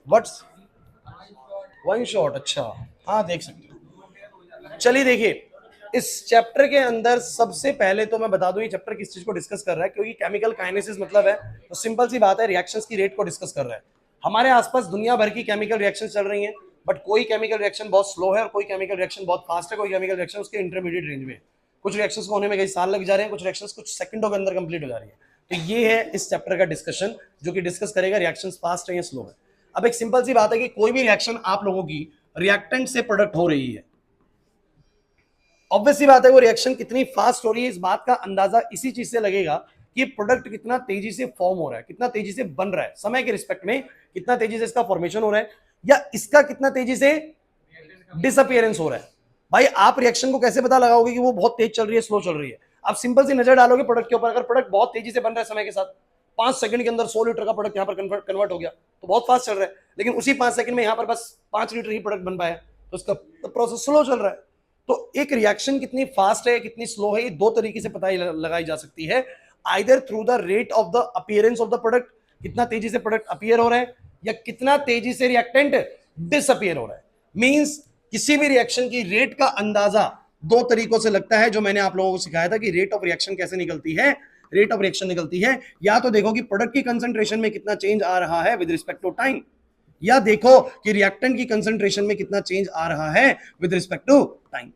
What's one shot? अच्छा, हाँ देख सकते हो। चलिए देखिए, इस चैप्टर के अंदर सबसे पहले तो मैं बता दूं ये चैप्टर किस चीज को डिस्कस कर रहा है, क्योंकि केमिकल काइनेसिस मतलब है तो सिंपल सी बात है, रिएक्शंस की रेट को डिस्कस कर रहा है। हमारे आसपास दुनिया भर की केमिकल रिएक्शन चल रही हैं, बट कोई केमिकल रिएक्शन बहुत स्लो है और कोई केमिकल रिएक्शन बहुत फास्ट है, कोई केमिकल रिएक्शन उसके इंटरमीडिएट रेंज में है। कुछ रिएक्शंस को होने में कई साल लग जा रहे हैं, कुछ रिएक्शंस कुछ सेकंडों के अंदर कंप्लीट हो जा रही है। तो ये है इस चैप्टर का डिस्कशन, जो कि डिस्कस करेगा रिएक्शंस फास्ट है या स्लो है। अब एक सिंपल सी बात है कि कोई भी रिएक्शन आप लोगों की रिएक्टेंट से प्रोडक्ट हो रही है, ऑब्वियसली बात है वो रिएक्शन कितनी फास्ट हो रही है इस बात का अंदाजा इसी चीज से लगेगा कि प्रोडक्ट कितना तेजी से फॉर्म हो रहा है, कितना तेजी से बन रहा है, समय के रिस्पेक्ट में कितना तेजी से इसका फॉर्मेशन हो रहा है, या इसका कितना तेजी से डिसअपियरेंस हो रहा है। भाई आप रिएक्शन को कैसे पता लगाओगे कि वो बहुत तेज चल रही है स्लो चल रही है? आप सिंपल सी नजर डालोगे प्रोडक्ट के ऊपर, अगर प्रोडक्ट बहुत तेजी से बन रहा है समय के साथ, 5 सेकंड के अंदर 100 लीटर का प्रोडक्ट यहाँ पर कन्वर्ट हो गया तो बहुत फास्ट चल रहा है, लेकिन उसी 5 सेकंड में यहाँ पर बस 5 लीटर ही प्रोडक्ट बन पाया तो उसका प्रोसेस स्लो चल रहा है। तो एक रिएक्शन कितनी फास्ट है कितनी स्लो है, ये दो तरीके से पता लगाई जा सकती है, either through the rate of the appearance of the product, कितना तेजी से प्रोडक्ट अपीयर हो रहा है, या कितना तेजी से रिएक्टेंट डिसअपियर हो रहा है। मींस किसी भी रिएक्शन की रेट का अंदाजा दो तरीकों से लगता है, जो मैंने आप लोगों को सिखाया था कि रेट ऑफ रिएक्शन कैसे निकलती है। रेट ऑफ रिएक्शन निकलती है या तो देखो कि प्रोडक्ट की कंसंट्रेशन में कितना चेंज आ रहा है विद रिस्पेक्ट टू टाइम, या देखो कि रिएक्टेंट की कंसंट्रेशन में कितना चेंज आ रहा है विद रिस्पेक्ट टू टाइम।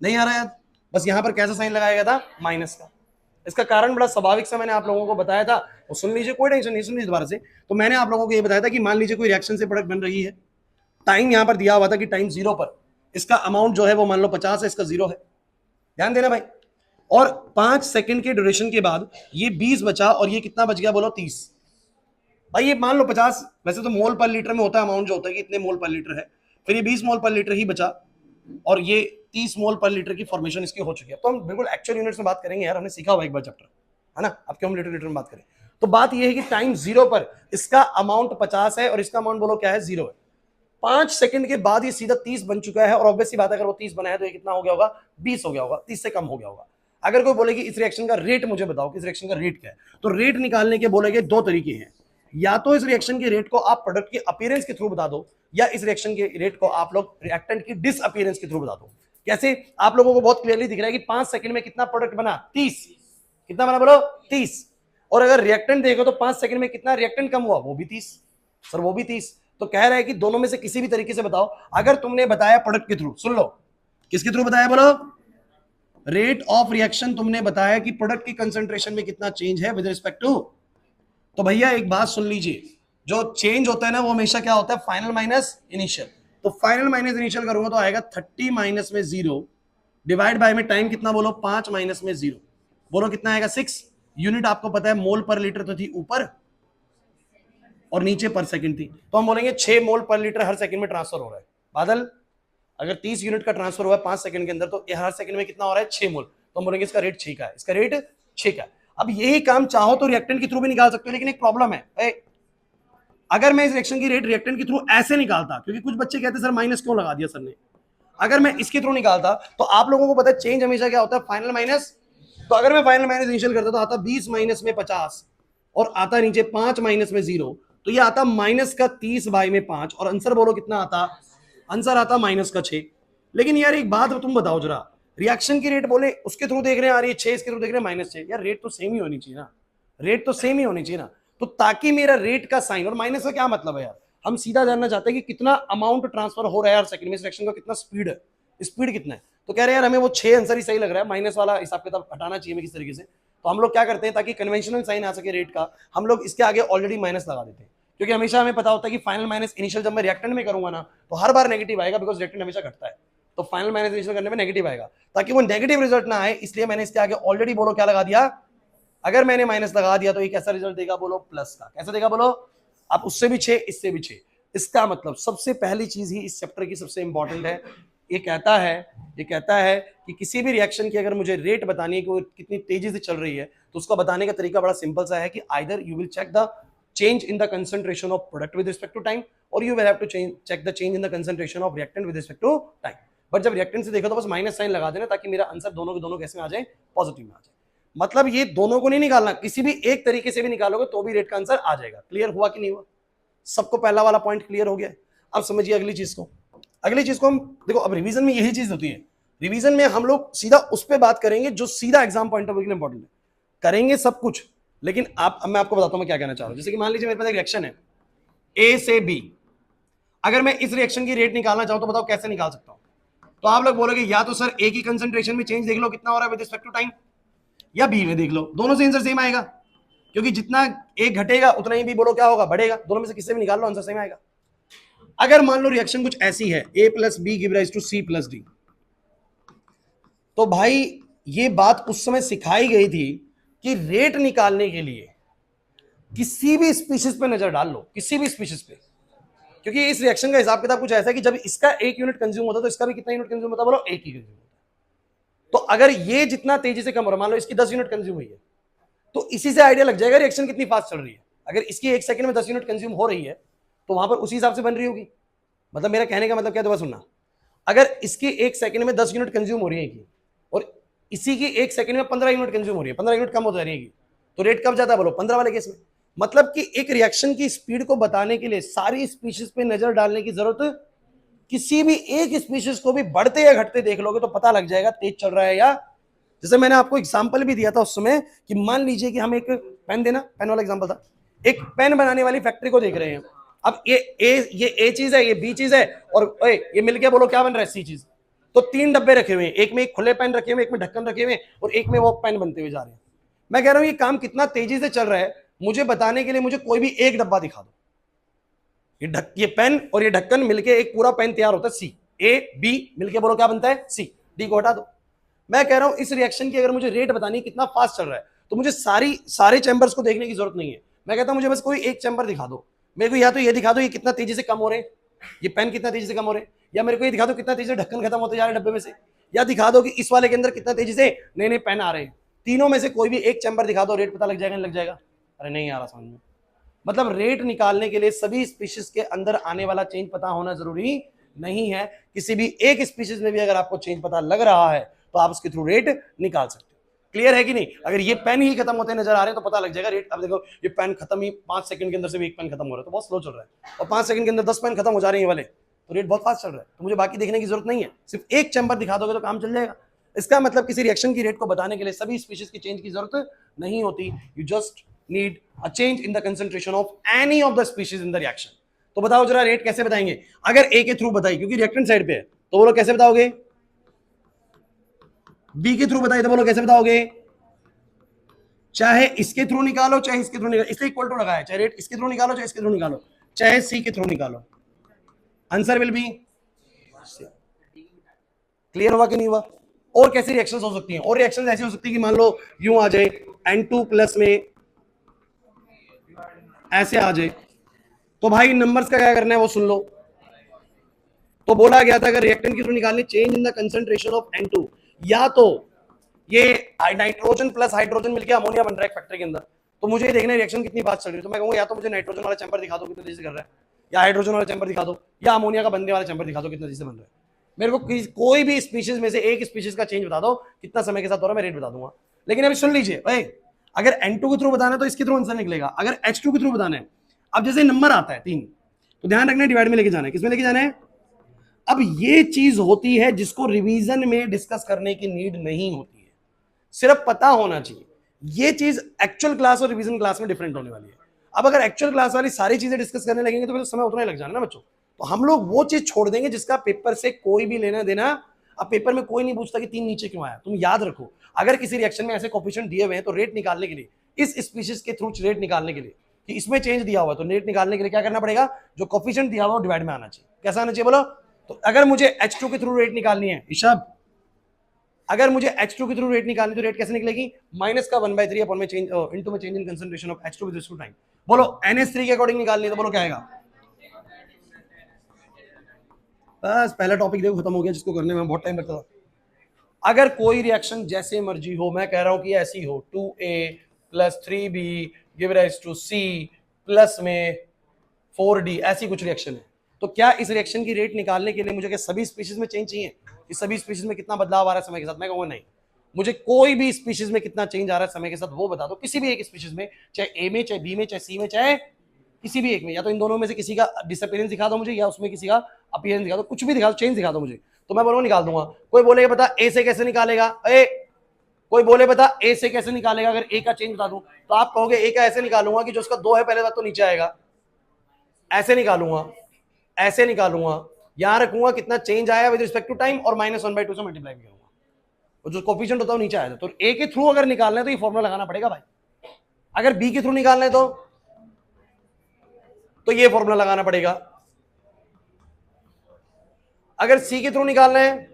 नहीं आ रहा है? बस यहां पर कैसा साइन लगाया गया था? माइनस का। इसका कारण बड़ा स्वाभाविक सा मैंने आप लोगों को बताया था, और सुन लीजिए, कोई टेंशन नहीं, सुन लीजिए दोबारा से। तो मैंने आप लोगों को ये बताया था कि मान लीजिए कोई रिएक्शन से प्रोडक्ट बन रही है, टाइम यहां पर दिया हुआ था कि टाइम 0 पर इसका अमाउंट जो है वो मान लो 50 है, इसका 0 है, ध्यान देना भाई। और 5 सेकंड के ड्यूरेशन के बाद ये 20 बचा और ये कितना बच गया बोलो? 30। भाई ये मान लो 50, वैसे तो मोल पर लीटर में होता है अमाउंट जो होता है कि इतने मोल पर लीटर है, फिर ये 20 मोल पर लीटर ही बचा और ये 30 मोल पर लीटर की फॉर्मेशन इसकी हो चुकी है। तो हम बिल्कुल एक्चुअल यूनिट्स में बात करेंगे यार, हमने सीखा हुआ एक बार चैप्टर, है ना? अब क्यों हम लीटर लीटर में बात करें? तो बात ये है कि टाइम 0 पर इसका अमाउंट 50 है और इसका अमाउंट बोलो क्या है? 0 है। 5 सेकंड के बाद ये सीधा 30 बन चुका है, और ऑब्वियसली बात है अगर वो 30 बना है तो ये कितना हो गया होगा? 20 हो गया होगा, 30 से कम हो गया होगा। अगर कोई बोले कि इस रिएक्शन का रेट मुझे बताओ, किस रिएक्शन का रेट क्या है, तो रेट निकालने के बोलेगे दो तरीके हैं, या तो इस रिएक्शन के रेट को आप प्रोडक्ट के अपीयरेंस के थ्रू बता दो, या इस रिएक्शन के रेट को आप लोग रिएक्टेंट की डिसअपीयरेंस के थ्रू बता दो। कैसे? आप लोगों को बहुत क्लियरली दिख रहा है कि 5 सेकंड में कितना प्रोडक्ट बना? 30। कितना बना बोलो? 30। और अगर रिएक्टेंट देखो तो 5 सेकंड में कितना रिएक्टेंट कम हुआ? वो भी 30। सर वो भी 30। तो कह रहा है कि दोनों में से किसी भी तरीके से बताओ। अगर तुमने बताया प्रोडक्ट के थ्रू, सुन लो, किसके थ्रू बताया बोलो? रेट ऑफ रिएक्शन तुमने बताया कि प्रोडक्ट की कंसंट्रेशन में कितना चेंज है विद रिस्पेक्ट टू, तो भैया एक बात सुन लीजिए, जो चेंज होता है ना वो हमेशा क्या होता है? Final minus initial. तो फाइनल माइनस इनिशियल करूंगा तो आएगा 30 माइनस में 0 डिवाइड बाय में टाइम कितना बोलो? 5 माइनस में 0 बोलो कितना आएगा? 6। यूनिट आपको पता है मोल पर लीटर तो थी ऊपर और नीचे पर सेकंड थी, तो हम बोलेंगे 6 मोल पर लीटर हर सेकंड में ट्रांसफर हो रहा है। बादल, अगर 30 यूनिट का ट्रांसफर हुआ है 5 सेकंड के अंदर, तो हर सेकंड में कितना हो रहा है? 6 मोल। तो हम बोलेंगे इसका रेट 6 का है, इसका रेट 6 का है। अब यही काम चाहो तो रिएक्टेंट के थ्रू भी निकाल सकते हो, लेकिन एक प्रॉब्लम है, अगर मैं इस रिएक्शन की रेट रिएक्टेंट के थ्रू ऐसे निकालता, क्योंकि कुछ बच्चे कहते हैं सर माइनस क्यों लगा दिया सर ने, अगर मैं इसके थ्रू निकालता तो आप लोगों को पता है चेंज हमेशा क्या होता है? Final minus. तो अगर मैं फाइनल माइनस इनिशियल करता तो आता 20 माइनस में 50 और आता नीचे 5 माइनस में 0, तो ये आता माइनस का 30 बाई में 5, और आंसर बोलो कितना आता? आंसर आता माइनस का 6। लेकिन यार एक बात तुम बताओ जरा, रिएक्शन की रेट बोले उसके थ्रू देख रहे हैं आ रही है 6, इसके थ्रू देख रहे हैं -6, यार रेट तो सेम ही होनी चाहिए ना, रेट तो सेम ही होनी चाहिए ना। तो ताकि मेरा रेट का साइन, और माइनस का क्या मतलब है यार? हम सीधा जानना चाहते हैं कि कितना अमाउंट ट्रांसफर हो रहा है हर सेकंड में, इस रिएक्शन का कितना स्पीड है, स्पीड कितना है। तो कह रहे हैं यार हमें वो 6 आंसर ही सही लग रहा है, माइनस वाला हिसाब किताब हटाना चाहिए हमें किस तरीके से। तो हम लोग क्या करते हैं, ताकि कन्वेंशनल साइन आ सके रेट का, हम लोग इसके आगे ऑलरेडी माइनस लगा देते हैं, क्योंकि हमेशा हमें पता होता है कि फाइनल माइनस इनिशियल जब मैं रिएक्टेंट में करूंगा ना तो हर बार नेगेटिव आएगा, बिकॉज रिएक्टेंट हमेशा घटता है, तो फाइनल माइनस इनिशियल करने में नेगेटिव आएगा, ताकि वो नेगेटिव रिजल्ट ना आए, इसलिए मैंने इसके आगे ऑलरेडी बोलो क्या लगा दिया। अगर मैंने माइनस लगा दिया तो ये कैसा रिजल्ट देगा बोलो? प्लस का। कैसा देगा बोलो? अब उससे भी 6, इससे भी 6। इसका मतलब सबसे पहली चीज ही इस चैप्टर की सबसे इंपॉर्टेंट है, ये कहता है कि किसी भी रिएक्शन की अगर मुझे रेट बतानी है कि वो कितनी तेजी से चल रही है, तो उसका बताने का तरीका बड़ा सिंपल सा है कि either you will check the change in the concentration of product with respect to time, or you will have to check the change in the concentration of reactant with respect to time. But जब reactant से देखो तो बस minus sign लगा देना, ताकि मेरा answer दोनों के दोनों कैसे में आ जाए? पॉजिटिव में आ जाए। मतलब ये दोनों को नहीं निकालना, किसी भी एक तरीके से भी निकालोगे तो भी रेट का आंसर आ जाएगा। क्लियर हुआ कि नहीं हुआ? सबको पहला वाला पॉइंट क्लियर हो गया। अब समझिए अगली चीज को। अगली चीज को हम देखो, अब रिवीजन में यही चीज होती है, रिवीजन में हम लोग सीधा उस पर बात करेंगे जो सीधा एग्जाम पॉइंट ऑफ व्यू के लिए इंपॉर्टेंट है। करेंगे सब कुछ, लेकिन अब मैं आपको बताता हूं मैं क्या कहना चाह रहा हूं। जैसे कि मान लीजिए मेरे पास एक रिएक्शन है ए से बी, अगर मैं इस रिएक्शन की रेट निकालना चाहूं तो बताओ कैसे निकाल सकता हूं? तो आप लोग बोलोगे या तो सर ए की कंसंट्रेशन में चेंज देख लो कितना हो रहा है विद रिस्पेक्ट टू टाइम, या बी में देख लो, दोनों से आंसर सेम आएगा, क्योंकि जितना ए घटेगा उतना ही बी बोलो क्या होगा, बढ़ेगा। दोनों में से किससे भी निकाल लो आंसर सेम आएगा। अगर मान लो रिएक्शन कुछ ऐसी है, A plus B give rise to C plus D, तो भाई ये बात उस समय सिखाई गई थी कि रेट निकालने के लिए किसी भी स्पीशीज पे नजर डाल लो, किसी भी स्पीशीज पे, क्योंकि इस रिएक्शन का हिसाब किताब कुछ ऐसा है कि जब इसका 1 यूनिट कंज्यूम होता है तो इसका भी कितना यूनिट कंज्यूम होता है, बोलो 1 ही कंज्यूम होता है। तो अगर ये जितना तेजी से कम हो रहा है, मान लो इसकी 10 यूनिट कंज्यूम हुई है, तो इसी से आइडिया लग जाएगा रिएक्शन कितनी फास्ट चल रही है। अगर इसकी 1 सेकंड में 10 यूनिट कंज्यूम हो रही है तो वहां पर उसी हिसाब से बन रही होगी। मतलब मेरा कहने का मतलब क्या, दोबारा सुनना, अगर इसकी 1 सेकंड में 10 यूनिट कंज्यूम हो रही है और इसी की 1 सेकंड में 15 यूनिट कंज्यूम हो रही है, 15 यूनिट कम हो जा रही है, तो रेट कब जाता है, बोलो 15 वाले केस में। मतलब कि एक रिएक्शन की स्पीड को बताने के लिए सारी स्पीशीज पे नजर डालने की जरूरत, किसी भी एक स्पीशीज को भी बढ़ते या घटते देख लोगे तो पता लग जाएगा तेज चल रहा है या। जैसे मैंने आपको एग्जांपल भी दिया था उस समय कि मान लीजिए कि हम एक पेन देना, पेन वाला एग्जांपल था, एक पेन बनाने वाली फैक्ट्री को देख रहे हैं। अब ये ए चीज है, ये बी चीज है, और ये मिलके बोलो क्या बन रहा है, सी चीज। तो 3 डब्बे रखे हुए हैं, एक में एक खुले पेन रखे हुए, एक में ढक्कन रखे हुए, और एक में वो पेन बनते हुए जा रहे हैं। मैं कह रहा हूं ये काम कितना तेजी से चल रहा है मुझे बताने के लिए मुझे कोई भी एक डब्बा दिखा दो, ये पेन और ये ढक्कन मिलके एक पूरा पेन तैयार होता है, सी, ए बी मिलके बोलो क्या बनता है, सी। डी को हटा दो। मैं कह रहा हूं इस रिएक्शन की अगर मुझे रेट बतानी कितना फास्ट चल रहा है तो मुझे सारे चैम्बर्स को देखने की जरूरत नहीं है। मैं कहता हूं मुझे बस कोई एक चैम्बर दिखा दो, मेरे को या तो ये दिखा दो ये कितना तेजी से कम हो रहे हैं, ये पेन कितना तेजी से कम हो रहे हैं, या मेरे को ये दिखा दो कितना तेजी से ढक्कन खत्म होते जा रहे हैं डब्बे में से, या दिखा दो कि इस वाले के अंदर कितना तेजी से नए नए पेन आ रहे हैं। तीनों में से कोई भी एक चैम्बर दिखा दो, रेट पता लग जाएगा, नहीं लग जाएगा? अरे नहीं आ रहा समझ में। मतलब रेट निकालने के लिए सभी स्पीशीज के अंदर आने वाला चेंज पता होना जरूरी नहीं है। किसी भी एक स्पीशीज में भी अगर आपको चेंज पता लग रहा है तो आप उसके थ्रू रेट निकाल सकते हो। क्लियर है कि नहीं? अगर ये पेन ही खत्म होते नजर आ रहे हैं तो पता लग जाएगा रेट। अब देखो ये पेन खत्म ही 5 सेकंड के अंदर से भी एक पेन खत्म हो रहा है तो बहुत स्लो चल रहा है, और 5 सेकंड के अंदर 10 पेन खत्म हो जा रहे हैं वाले, तो रेट बहुत फास्ट चल रहा है। तो मुझे बाकी देखने की जरूरत नहीं है, सिर्फ एक चैम्बर दिखा दोगे तो काम चल जाएगा। इसका मतलब किसी रिएक्शन की रेट को बताने के लिए सभी स्पीशीज की चेंज की जरूरत नहीं होती। You just need a change in the concentration of any of the species in the reaction. तो बताओ जरा रेट कैसे बताएंगे? अगर ए के थ्रू बताई, क्योंकि रिएक्टेंट साइड पे है, तो बोलो कैसे बताओगे? बी के थ्रू बताइए तो बोलो कैसे बताओगे? चाहे इसके थ्रू निकालो चाहे इसके थ्रू निकालो, इसलिए इक्वल टू लगाया, चाहे रेट इसके थ्रू निकालो चाहे इसके थ्रू निकालो, चाहे सी के थ्रू निकालो, आंसर विल बी। क्लियर हुआ कि नहीं हुआ? और कैसी रिएक्शंस हो सकती हैं? और रिएक्शंस ऐसी हो सकती है कि मान लो यूं आ जाए N2 प्लस में ऐसे आ जाए, तो भाई नंबर्स का क्या करना है वो सुन लो। तो बोला गया था अगर रिएक्टेंट की थ्रू निकालनी change in the concentration of N2, या तो ये नाइट्रोजन प्लस हाइड्रोजन मिलकर अमोनिया बन रहा है फैक्ट्री के अंदर, तो मुझे ये देखना है रिएक्शन कितनी फास्ट चल रही है। तो मैं कहूंगा या तो मुझे नाइट्रोजन वाला चैम्बर दिखा दो कितना तेजी से कर रहा है, या हाइड्रोजन वाला चैम्बर दिखा दो, या अमोनिया का बनने वाला चैम्बर दिखा दो कितना तेजी से बन रहा है। मेरे को कोई भी स्पीशीज में से एक स्पीशीज का चेंज बता दो कितना समय के साथ हो रहा है, मैं रेट बता दूंगा। लेकिन अभी सुन लीजिए भाई, अगर N2 के थ्रू बताना है तो इसके थ्रू आंसर निकलेगा, अगर H2 के थ्रू बताना है, अब जैसे नंबर आता है 3 तो ध्यान रखना डिवाइड में लेके जाना है, किसमें लेके जाना है। अब ये चीज होती है जिसको रिवीजन में डिस्कस करने की नीड नहीं होती है, सिर्फ पता होना चाहिए। ये चीज एक्चुअल क्लास और रिवीजन क्लास में डिफरेंट होने वाली है। अब अगर एक्चुअल क्लास वाली सारी चीजें डिस्कस करने लगेंगे तो फिर समय उतना ही लग जाना ना बच्चों। तो हम लोग वो चीज छोड़ देंगे जिसका पेपर से कोई भी लेना देना। अब पेपर में कोई नहीं पूछता कि 3 नीचे क्यों आया। तुम याद रखो, अगर किसी रिएक्शन में ऐसे कोफिशिएंट दिए हुए हैं तो रेट निकालने के लिए, इस स्पीशीज के थ्रू रेट निकालने के लिए कि इसमें चेंज दिया हुआ है, तो रेट निकालने के लिए क्या करना पड़ेगा, जो कोफिशिएंट दिया हुआ है डिवाइड में आना चाहिए। कैसा आना चाहिए बोलो? तो अगर मुझे H2 के थ्रू रेट निकालनी है ऋषभ, अगर मुझे H2 के थ्रू रेट निकालनी तो रेट कैसे निकलेगी, माइनस का 1/3 अपॉन में चेंज इनटू में change in concentration of H2 with respect to time. बोलो NH3 के अकॉर्डिंग निकालनी है तो बोलो क्या आएगा? बस पहला टॉपिक देखो खत्म हो गया, जिसको करने में बहुत टाइम लगता था। अगर कोई रिएक्शन जैसे मर्जी हो, मैं कह रहा हूं कि ऐसी हो 2A + 3B give rise to C plus में 4D, ऐसी कुछ रिएक्शन है, तो क्या इस रिएक्शन की रेट निकालने के लिए मुझे क्या सभी स्पीशीज में चेंज चाहिए? इस सभी स्पीशीज में कितना बदलाव आ रहा है समय के साथ? मैं कहूंगा नहीं, मुझे कोई भी स्पीशीज में कितना चेंज आ रहा है समय के साथ वो बता दो, किसी भी एक स्पीशीज में, चाहे ए में चाहे बी में चाहे सी में चाहे किसी भी एक में, या तो इन दोनों में से किसी का डिसअपीयरेंस दिखा दो मुझे, या उसमें किसी का अपीयरेंस दिखा दो, कुछ भी दिखा दो, चेंज दिखा दो मुझे, तो मैं बोलूंगा निकाल दूंगा। कोई बोलेगा बता ए से कैसे निकालेगा, कोई बोले बता ए से कैसे निकालेगा, अगर ए का चेंज बता दूं तो आप कहोगे ए का ऐसे निकालूंगा कि जो उसका 2 है पहले बात तो नीचे आएगा, ऐसे निकालूंगा, ऐसे निकालूंगा, यहां रखूंगा कितना चेंज आया विद रिस्पेक्ट टू टाइम, और -1/2 से मल्टीप्लाई करूंगा, और जो कोफिशिएंट होता है वो नीचे आया। तो ए के थ्रू अगर निकालना है तो ये फॉर्मूला लगाना पड़ेगा भाई, अगर बी के थ्रू निकालना है तो ये फॉर्मूला लगाना पड़ेगा, अगर सी के थ्रू निकालना है,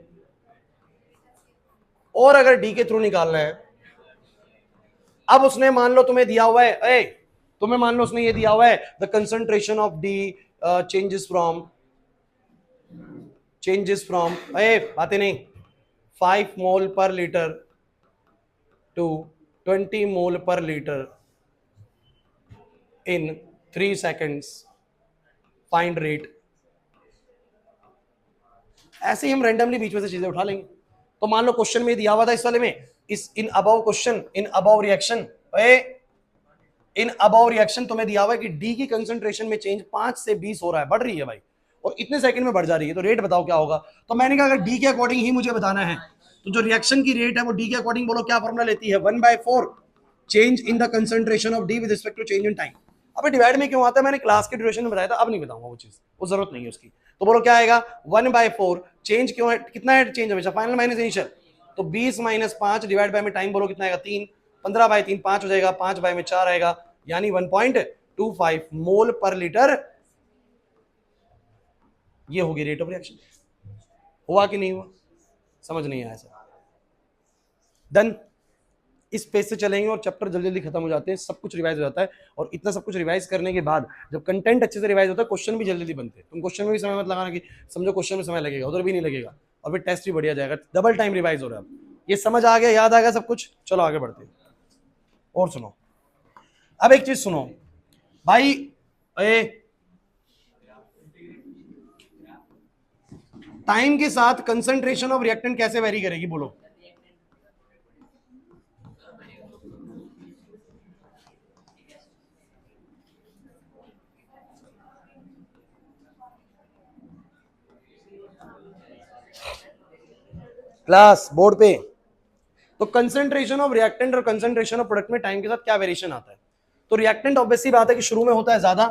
और अगर डी के थ्रू निकालना है। अब उसने मान लो तुम्हें दिया हुआ है, तुम्हें मान लो उसने ये दिया हुआ है the concentration of D changes from बातें नहीं 5 मोल पर लीटर टू 20 मोल पर litre in 3 seconds, find rate. ऐसे ही हम रैंडमली बीच में से चीजें उठा लेंगे। तो मान लो क्वेश्चन में दिया हुआ था इस वाले में, इस in above question, in above reaction तुम्हें दिया हुआ है कि डी की कंसंट्रेशन में चेंज 5 से 20 हो रहा है, बढ़ रही है भाई, और इतने सेकंड में बढ़ जा रही है, तो रेट बताओ क्या होगा। तो मैंने कहा अगर डी के अकॉर्डिंग ही मुझे बताना है, तो जो रिएक्शन की रेट है वो डी के अकॉर्डिंग बोलो क्या फॉर्मूला लेती है, 1/4 change in the concentration of D with respect to change in time. अब डिवाइड में क्यों आता है, मैंने क्लास के ड्यूरेशन में बताया था, अब नहीं बताऊंगा वो चीज, वो जरूरत नहीं है उसकी। तो बोलो क्या आएगा, 1/4 चेंज क्यों है, कितना है चेंज हमेशा, फाइनल माइनस इनिशियल, तो 20 - 5 डिवाइड बाय में टाइम बोलो कितना आएगा 3, 15/3 5 हो जाएगा, 5 बाय में 4 आएगा, यानी 1.25 मोल पर लीटर। ये होगी रेट ऑफ रिएक्शन। हुआ कि नहीं हुआ, समझ नहीं आया सर, डन। इस पेज से चलेंगे और चैप्टर जल्दी जल्दी खत्म हो जाते हैं, सब कुछ रिवाइज हो जाता है, और इतना सब कुछ रिवाइज करने के बाद जब कंटेंट अच्छे से रिवाइज होता है, क्वेश्चन भी जल्दी जल्दी बनते हैं। तुम क्वेश्चन में भी समय मत लगाना कि समझो क्वेश्चन में समय लगेगा, उधर भी नहीं लगेगा, और फिर टेस्ट भी बढ़िया जाएगा, डबल टाइम रिवाइज हो रहा है। ये समझ आ गया, याद आ गया सब कुछ, चलो आगे बढ़ते हैं। और सुनो, अब एक चीज सुनो भाई, टाइम के साथ कंसंट्रेशन ऑफ रिएक्टेंट कैसे वेरी करेगी बोलो। क्लास बोर्ड पे, तो कंसंट्रेशन ऑफ रिएक्टेंट और कंसंट्रेशन ऑफ प्रोडक्ट में टाइम के साथ क्या वेरिएशन आता है। तो रिएक्टेंट ऑब्वियसली बात है कि शुरू में होता है ज्यादा,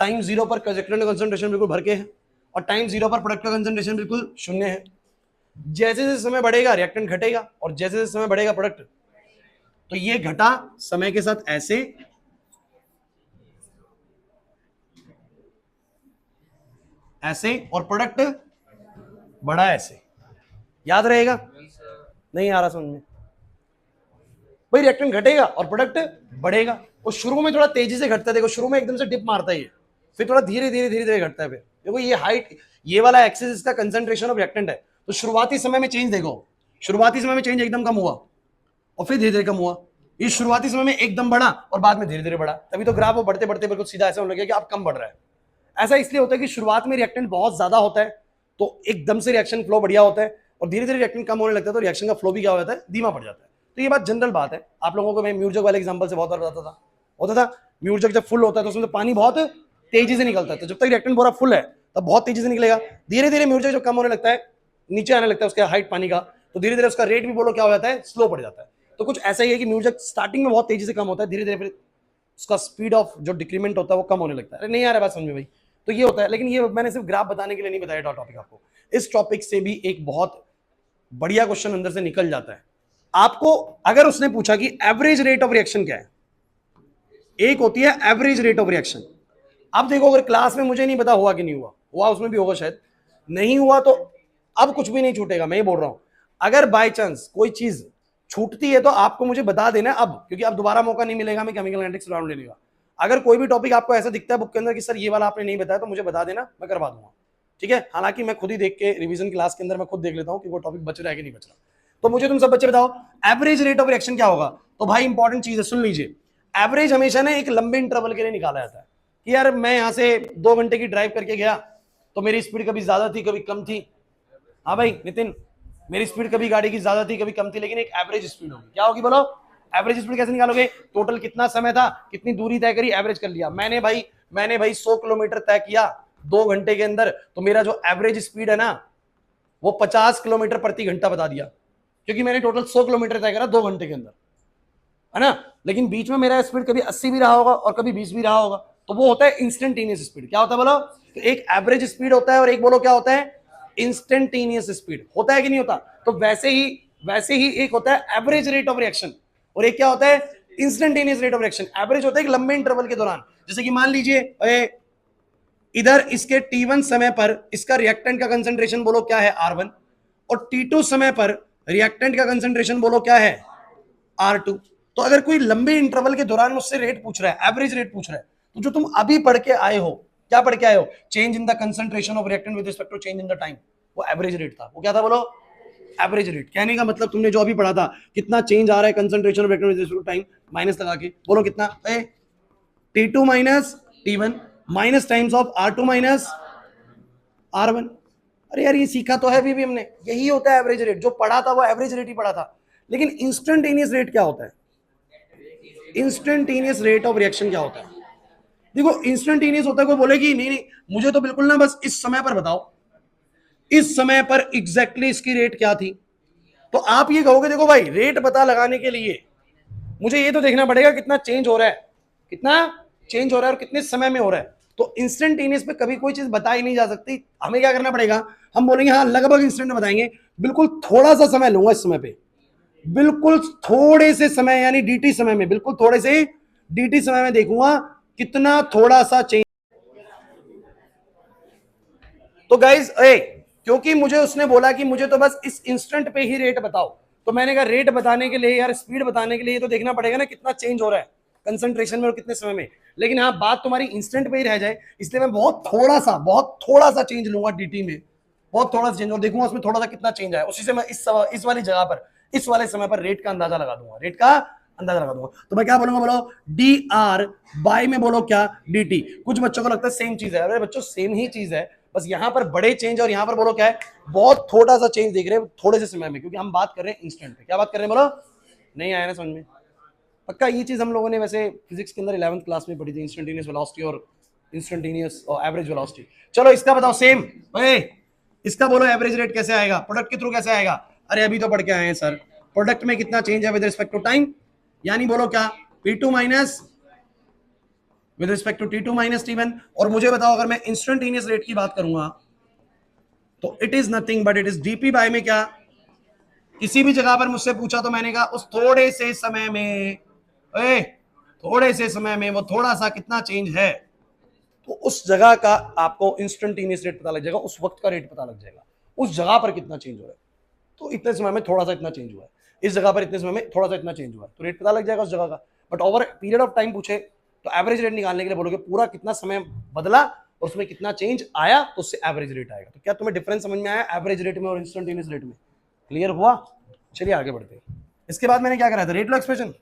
टाइम 0 पर रिएक्टेंट कंसंट्रेशन बिल्कुल भर के है, और टाइम 0 पर प्रोडक्ट का कंसंट्रेशन बिल्कुल 0 है। जैसे जैसे समय बढ़ेगा रिएक्टेंट घटेगा, और जैसे जैसे समय बढ़ेगा प्रोडक्ट, तो ये घटा समय के साथ ऐसे, ऐसे, और प्रोडक्ट बढ़ा ऐसे, याद रहेगा, नहीं आ रहा समझ में भाई, रिएक्टेंट घटेगा और प्रोडक्ट बढ़ेगा, और शुरू में थोड़ा तेजी से घटता है, देखो शुरू में एकदम से डिप मारता है ये, फिर थोड़ा धीरे धीरे धीरे धीरे घटता है। फिर देखो ये हाइट, ये वाला एक्सिस इसका कंसंट्रेशन ऑफ रिएक्टेंट है, तो शुरुआती समय में चेंज देखो, शुरुआती समय में चेंज एकदम कम हुआ और फिर धीरे धीरे कम हुआ, ये शुरुआती समय में एकदम बढ़ा और बाद में धीरे धीरे बढ़ा, तभी तो ग्राफ वो बढ़ते बढ़ते बिल्कुल सीधा ऐसा होने लगे कि अब कम बढ़ रहा है। ऐसा इसलिए होता है कि शुरुआत में रिएक्टेंट बहुत ज्यादा होता है तो एकदम से रिएक्शन फ्लो बढ़िया होता है, और धीरे धीरे रिएक्टेंट कम होने लगता है तो रिएक्शन का फ्लो भी क्या हो जाता है, धीमा पड़ जाता है। तो ये बात जनरल बात है, आप लोगों को मैं म्यूर्जक वाले एग्जांपल से बहुत बार बताता था, होता था म्यूर्जक जब फुल होता है तो उसमें पानी बहुत तेजी से निकलता है, तो जब तक रिएक्टेंट पूरा फुल है तब बहुत तेजी से निकलेगा, धीरे धीरे म्यूर्जक जब कम होने लगता है, नीचे आने लगता है उसका हाइट पानी का, तो धीरे धीरे उसका रेट भी बोलो क्या हो जाता है, स्लो पड़ जाता है। तो कुछ ऐसा ही है कि म्यूर्जक स्टार्टिंग में बहुत तेजी से कम होता है, धीरे धीरे फिर उसका स्पीड ऑफ जो डिक्रीमेंट होता है वो कम होने लगता है। नहीं आ रहा बात समझ में भाई, तो ये होता है। लेकिन ये मैंने सिर्फ ग्राफ बताने के लिए नहीं बताया टॉपिक आपको, इस टॉपिक से भी एक बहुत बढ़िया क्वेश्चन अंदर से निकल जाता है आपको। अगर उसने पूछा कि एवरेज रेट ऑफ रिएक्शन क्या है, एक होती है एवरेज रेट ऑफ रिएक्शन। अब देखो अगर क्लास में मुझे नहीं पता हुआ कि नहीं हुआ, हुआ उसमें भी होगा शायद, नहीं हुआ तो अब कुछ भी नहीं छूटेगा, मैं ये बोल रहा हूं। अगर बाय चांस कोई चीज छूटती है तो आपको मुझे बता देना अब, क्योंकि अब दोबारा मौका नहीं मिलेगा मैं केमिकल काइनेटिक्स राउंड लेने का। अगर कोई भी टॉपिक आपको ऐसा दिखता है बुक के अंदर कि सर ये वाला आपने नहीं बताया, तो मुझे बता देना, मैं करवा दूंगा, ठीक है। हालांकि मैं खुद ही देख के रिवीजन क्लास के अंदर मैं खुद देख लेता हूं कि वो टॉपिक बच रहा है कि नहीं बच रहा। तो मुझे तुम सब बच्चे बताओ एवरेज रेट ऑफ रिएक्शन क्या होगा। तो भाई इंपॉर्टेंट चीज है, सुन लीजिए, एवरेज हमेशा ना एक लंबे इंटरवल के लिए निकाला जाता है कि यार मैं यहां से 2 घंटे की ड्राइव करके गया तो मेरी स्पीड कभी ज्यादा थी कभी कम थी। हाँ भाई नितिन, मेरी स्पीड कभी गाड़ी की ज्यादा थी कभी कम थी, लेकिन एक एवरेज स्पीड होगी, क्या होगी बोलो, एवरेज स्पीड कैसे निकालोगे? टोटल कितना समय था, कितनी दूरी तय करी, एवरेज कर लिया। मैंने भाई 100 किलोमीटर तय किया 2 घंटे के अंदर, तो मेरा जो एवरेज स्पीड है ना वो 50 किलोमीटर प्रति घंटा बता दिया, क्योंकि मैंने टोटल 100 किलोमीटर तय करा 2 घंटे के अंदर, है ना। लेकिन बीच में मेरा स्पीड कभी 80 भी रहा होगा और कभी 20 भी रहा होगा, तो वो होता है इंस्टेंटेनियस स्पीड। क्या होता है बोलो? तो एक एवरेज स्पीड होता है और एक बोलो क्या होता है? Instantaneous speed. होता है कि नहीं होता? तो वैसे ही एक होता है एवरेज रेट ऑफ रिएक्शन और एक क्या होता है? Instantaneous rate of reaction. Average होता है एक लंबे इंटरवल के दौरान, जैसे कि मान लीजिए इधर इसके T1 समय पर इसका रिएक्टेंट का कंसंट्रेशन बोलो क्या है? R1, और T2 समय पर रिएक्टेंट का कंसंट्रेशन बोलो क्या है? R2। तो अगर कोई लंबे इंटरवल के दौरान मुझसे रेट पूछ रहा है, एवरेज रेट पूछ रहा है, तो जो तुम अभी पढ़ के आए हो, क्या पढ़ के आए हो? Change in the concentration of reactant with respect to change in the time, वो एवरेज रेट था। वो क्या था बोलो? Average rate. कहने का मतलब तुमने जो अभी पढ़ा था, कितना चेंज आ रहा है concentration of reactant with respect to time, minus लगा के बोलो कितना? T2 minus T1 minus times of R2 minus R1। अरे यार ये सीखा तो है भी हमने, यही होता है एवरेज रेट। जो पढ़ा था वो एवरेज रेट ही पढ़ा था। लेकिन इंस्टेंटेनियस रेट क्या होता है? इंस्टेंटेनियस रेट ऑफ रिएक्शन क्या होता है? देखो इंस्टेंटेनियस होता है, कोई बोलेगी नहीं मुझे तो बिल्कुल ना बस इस समय पर बताओ, इस समय पर एग्जैक्टली इसकी रेट क्या थी। तो आप ये कहोगे देखो भाई रेट पता लगाने के लिए मुझे ये तो देखना पड़ेगा कितना चेंज हो रहा है, कितना चेंज हो रहा है और कितने समय में हो रहा है। तो इंस्टेंटेनियस पे कभी कोई चीज बताई नहीं जा सकती। हमें क्या करना पड़ेगा? हम बोलेंगे हाँ लगभग इंस्टेंट में बताएंगे, बिल्कुल थोड़ा सा समय लूंगा इस समय पे, बिल्कुल थोड़े से समय यानी dt समय में, बिल्कुल थोड़े से dt समय में देखूंगा कितना थोड़ा सा चेंज। तो गाइज क्योंकि मुझे उसने बोला कि मुझे तो बस इस इंस्टेंट पे ही रेट बताओ, तो मैंने कहा रेट बताने के लिए यार, स्पीड बताने के लिए तो देखना पड़ेगा ना कितना चेंज हो रहा है कंसंट्रेशन में और कितने समय में। लेकिन हाँ बात तुम्हारी इंस्टेंट पे ही रह जाए, इसलिए मैं बहुत थोड़ा सा चेंज लूंगा dt में, बहुत थोड़ा सा चेंज, और देखूंगा उसमें थोड़ा सा कितना चेंज आया, उसी से मैं इस वाली जगह पर, इस वाले समय पर रेट का अंदाजा लगा दूंगा, रेट का अंदाजा लगा दूंगा। तो मैं क्या बोलूंगा बोलो? डी आर बाय में बोलो क्या? D T. कुछ बच्चों को लगता है सेम चीज है, अरे बच्चों सेम ही चीज है, बस यहां पर बड़े चेंज और यहां पर बोलो क्या है? बहुत थोड़ा सा चेंज देख रहे हैं थोड़े से समय में, क्योंकि हम बात कर रहे हैं इंस्टेंट पे। क्या बात कर रहे हैं बोलो? नहीं आया ना समझ में? पक्का ये चीज हम लोगों ने वैसे फिजिक्स के अंदर 11th क्लास में पढ़ी थी, इंस्टेंटेनियस वेलोसिटी और इंस्टेंटेनियस और एवरेज वेलोसिटी। चलो इसका बताओ सेम, इसका बोलो एवरेज रेट कैसे आएगा, प्रोडक्ट के थ्रू कैसे आएगा? अरे अभी तो पढ़ के आए हैं सर, प्रोडक्ट में कितना चेंज है विद रिस्पेक्ट टू टाइम, यानी बोलो क्या? P2 minus with respect to T2 minus T1। और मुझे बताओ अगर मैं इंस्टेंटेनियस रेट की बात करूंगा तो it is nothing but it is dP by में क्या? किसी भी जगह पर मुझसे पूछा तो मैंने कहा उस थोड़े से समय में, थोड़े से समय में वो थोड़ा सा कितना चेंज है, तो उस जगह का आपको इंस्टेंटेनियस रेट पता लग जाएगा, उस वक्त का रेट पता लग जाएगा, उस जगह पर कितना चेंज हो रहा है। तो इतने समय में थोड़ा सा इतना चेंज हुआ है, इस जगह पर इतने समय में थोड़ा सा इतना चेंज हुआ है, तो रेट पता लग जाएगा उस जगह का। But over period of time पूछे तो एवरेज रेट निकालने के लिए बोलोगे पूरा कितना समय बदला और उसमें कितना चेंज आया, तो उससे एवरेज रेट आएगा। तो क्या तुम्हें डिफरेंस समझ में आया एवरेज रेट में और इंस्टेंटेनियस रेट में? क्लियर हुआ? चलिए आगे बढ़ते हैं। इसके बाद मैंने क्या करा था? Rate law expression.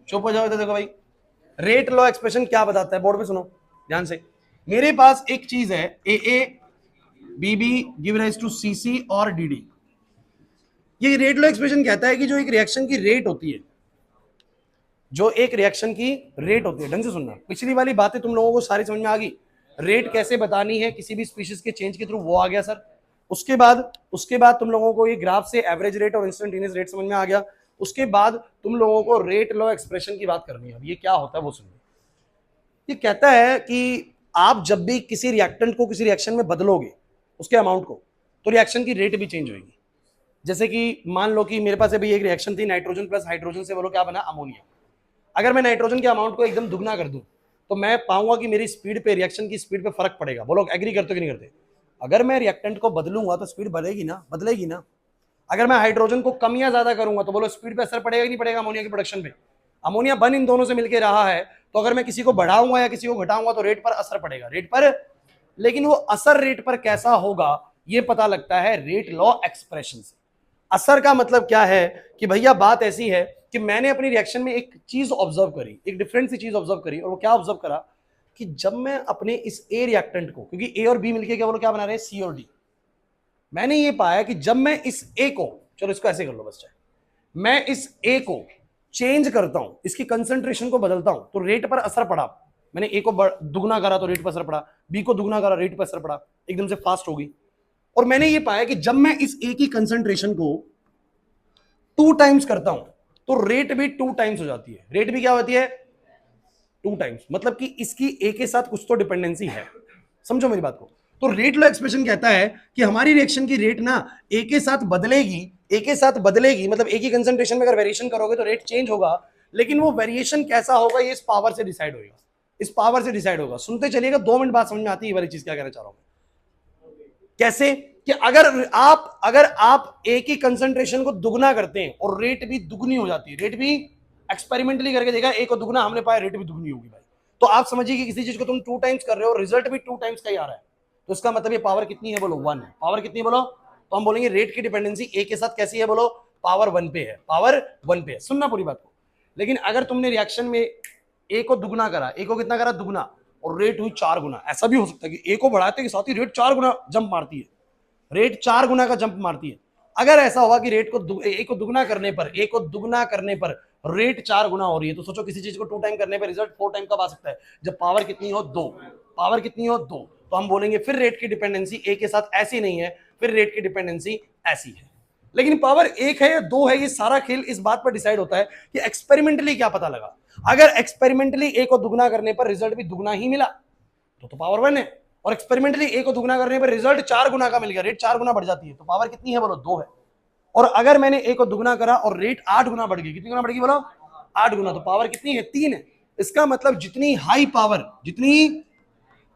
चुप हो जाओ। तो देखो भाई रेट लॉ एक्सप्रेशन क्या बताता है, बोर्ड पे सुनो ध्यान से। मेरे पास एक चीज है A B B give rise to C C और डी डी। ये रेट लॉ एक्सप्रेशन कहता है कि जो एक रिएक्शन की रेट होती है, जो एक रिएक्शन की रेट होती है, ढंग से सुनना, पिछली वाली बातें तुम लोगों को सारी समझ में आ गई। रेट कैसे बतानी है किसी भी स्पीशीज के चेंज के थ्रू, वो आ गया सर। उसके बाद तुम लोगों को ये ग्राफ से एवरेज रेट और इंस्टेंटेनियस रेट समझ में आ गया। उसके बाद तुम लोगों को रेट लॉ एक्सप्रेशन की बात करनी है। अब ये क्या होता है वो सुनिए। ये कहता है कि आप जब भी किसी रिएक्टेंट को किसी रिएक्शन में बदलोगे उसके अमाउंट को, तो रिएक्शन की रेट भी चेंज होगी। जैसे कि मान लो कि मेरे पास अभी एक रिएक्शन थी, नाइट्रोजन प्लस हाइड्रोजन से बोलो क्या बना? अमोनिया। अगर मैं नाइट्रोजन के अमाउंट को एकदम दुगना कर दूं तो मैं पाऊंगा कि मेरी स्पीड पे, रिएक्शन की स्पीड पे फर्क पड़ेगा। बोलो एग्री करते कि नहीं करते? अगर मैं रिएक्टेंट को बदलूंगा तो स्पीड बढ़ेगी ना, बदलेगी ना। अगर मैं हाइड्रोजन को कम या ज्यादा करूंगा तो बोलो स्पीड पे असर पड़ेगा कि नहीं पड़ेगा अमोनिया के प्रोडक्शन पे? अमोनिया बन इन दोनों से मिलकर रहा है, तो अगर मैं किसी को बढ़ाऊंगा या किसी को घटाऊंगा तो रेट पर असर पड़ेगा, रेट पर। लेकिन वो असर रेट पर कैसा होगा ये पता लगता है रेट लॉ एक्सप्रेशन से। असर का मतलब क्या है कि भैया बात ऐसी है कि मैंने अपनी रिएक्शन में एक चीज ऑब्जर्व करी, एक डिफरेंट सी चीज ऑब्जर्व करी, और वो क्या ऑब्जर्व करा कि जब मैं अपने इस ए रिएक्टेंट को, क्योंकि ए और बी मिलके क्या बोलो क्या बना रहे हैं, सी और डी, मैंने ये पाया कि जब मैं इस ए को, चलो इसको ऐसे कर लो बस, चाहे मैं इस ए को चेंज करता हूं, इसकी कंसंट्रेशन को बदलता हूं, तो रेट पर असर पड़ा। मैंने ए को दुगना करा तो रेट पर असर पड़ा, बी को दुगना करा रेट पर असर पड़ा, एकदम से फास्ट हो गई। और मैंने ये पाया कि जब मैं इस ए की कंसंट्रेशन को 2 टाइम्स करता हूं तो रेट भी 2 टाइम्स हो जाती है। रेट भी क्या होती है, 2 टाइम्स, मतलब कि इसकी ए के साथ कुछ तो डिपेंडेंसी है। समझो मेरी बात को। तो रेट लॉ एक्सप्रेशन कहता है कि हमारी रिएक्शन की रेट ना ए के साथ बदलेगी, ए के साथ बदलेगी, मतलब ए की कंसंट्रेशन में अगर वेरिएशन करोगे तो रेट चेंज होगा, लेकिन वो वेरिएशन कैसा होगा ये इस पावर से डिसाइड होगा, इस पावर से डिसाइड होगा। सुनते चलिएगा, 2 मिनट बाद समझ में आती है ये वाली चीज क्या कहना चाह रहा हूं। कैसे कि अगर आप ए की कंसंट्रेशन को दुगना करते हैं और रेट भी दुगनी हो जाती है, रेट भी एक्सपेरिमेंटली करके देखा, ए को दुगना हमने पाया, रेट भी दुगनी होगी भाई, तो आप समझिए कि किसी चीज को तुम 2 टाइम्स कर रहे हो, रिजल्ट भी 2 टाइम्स का ही आ रहा है, तो इसका मतलब ये पावर कितनी है, बोलो 1 है। पावर कितनी बोलो, तो हम बोलेंगे रेट की डिपेंडेंसी ए के साथ कैसी है, बोलो पावर 1 पे है, पावर 1 पे है। सुनना पूरी बात को। लेकिन अगर तुमने रिएक्शन में ए को दुगना करा, ए को कितना करा, दुगना, और रेट हुई 4 गुना, ऐसा भी हो सकता है कि ए को बढ़ाते के साथ ही रेट 4 गुना जंप मारती है, रेट 4 गुना का जंप मारती है। अगर ऐसा होगा कि रेट को ए को दुगना करने पर, ए को दुगना करने पर रेट 4 गुना हो रही है, तो सोचो किसी चीज को 2 टाइम करने पर रिजल्ट 4 टाइम कब आ सकता है, जब पावर कितनी हो, 2, पावर कितनी हो, 2। तो हम बोलेंगे फिर रेट की डिपेंडेंसी ए के साथ ऐसी नहीं है, फिर रेट की डिपेंडेंसी ऐसी है। लेकिन पावर 1 है या 2 है, ये सारा खेल इस बात पर डिसाइड होता है कि एक्सपेरिमेंटली क्या पता लगा। अगर एक्सपेरिमेंटली ए को दुगना करने पर रिजल्ट भी दुगना ही मिला तो पावर 1 है, और एक्सपेरिमेंटली ए को दुगना करने पर रिजल्ट 4 गुना का मिल गया, रेट 4 गुना बढ़ जाती है, तो पावर कितनी है, बोलो 2 है। और अगर मैंने ए को दुगना करा और रेट 8 गुना बढ़ गई, कितनी गुना बढ़ गई, बोलो 8 गुना, तो पावर कितनी है, 3 है। इसका मतलब जितनी हाई पावर, जितनी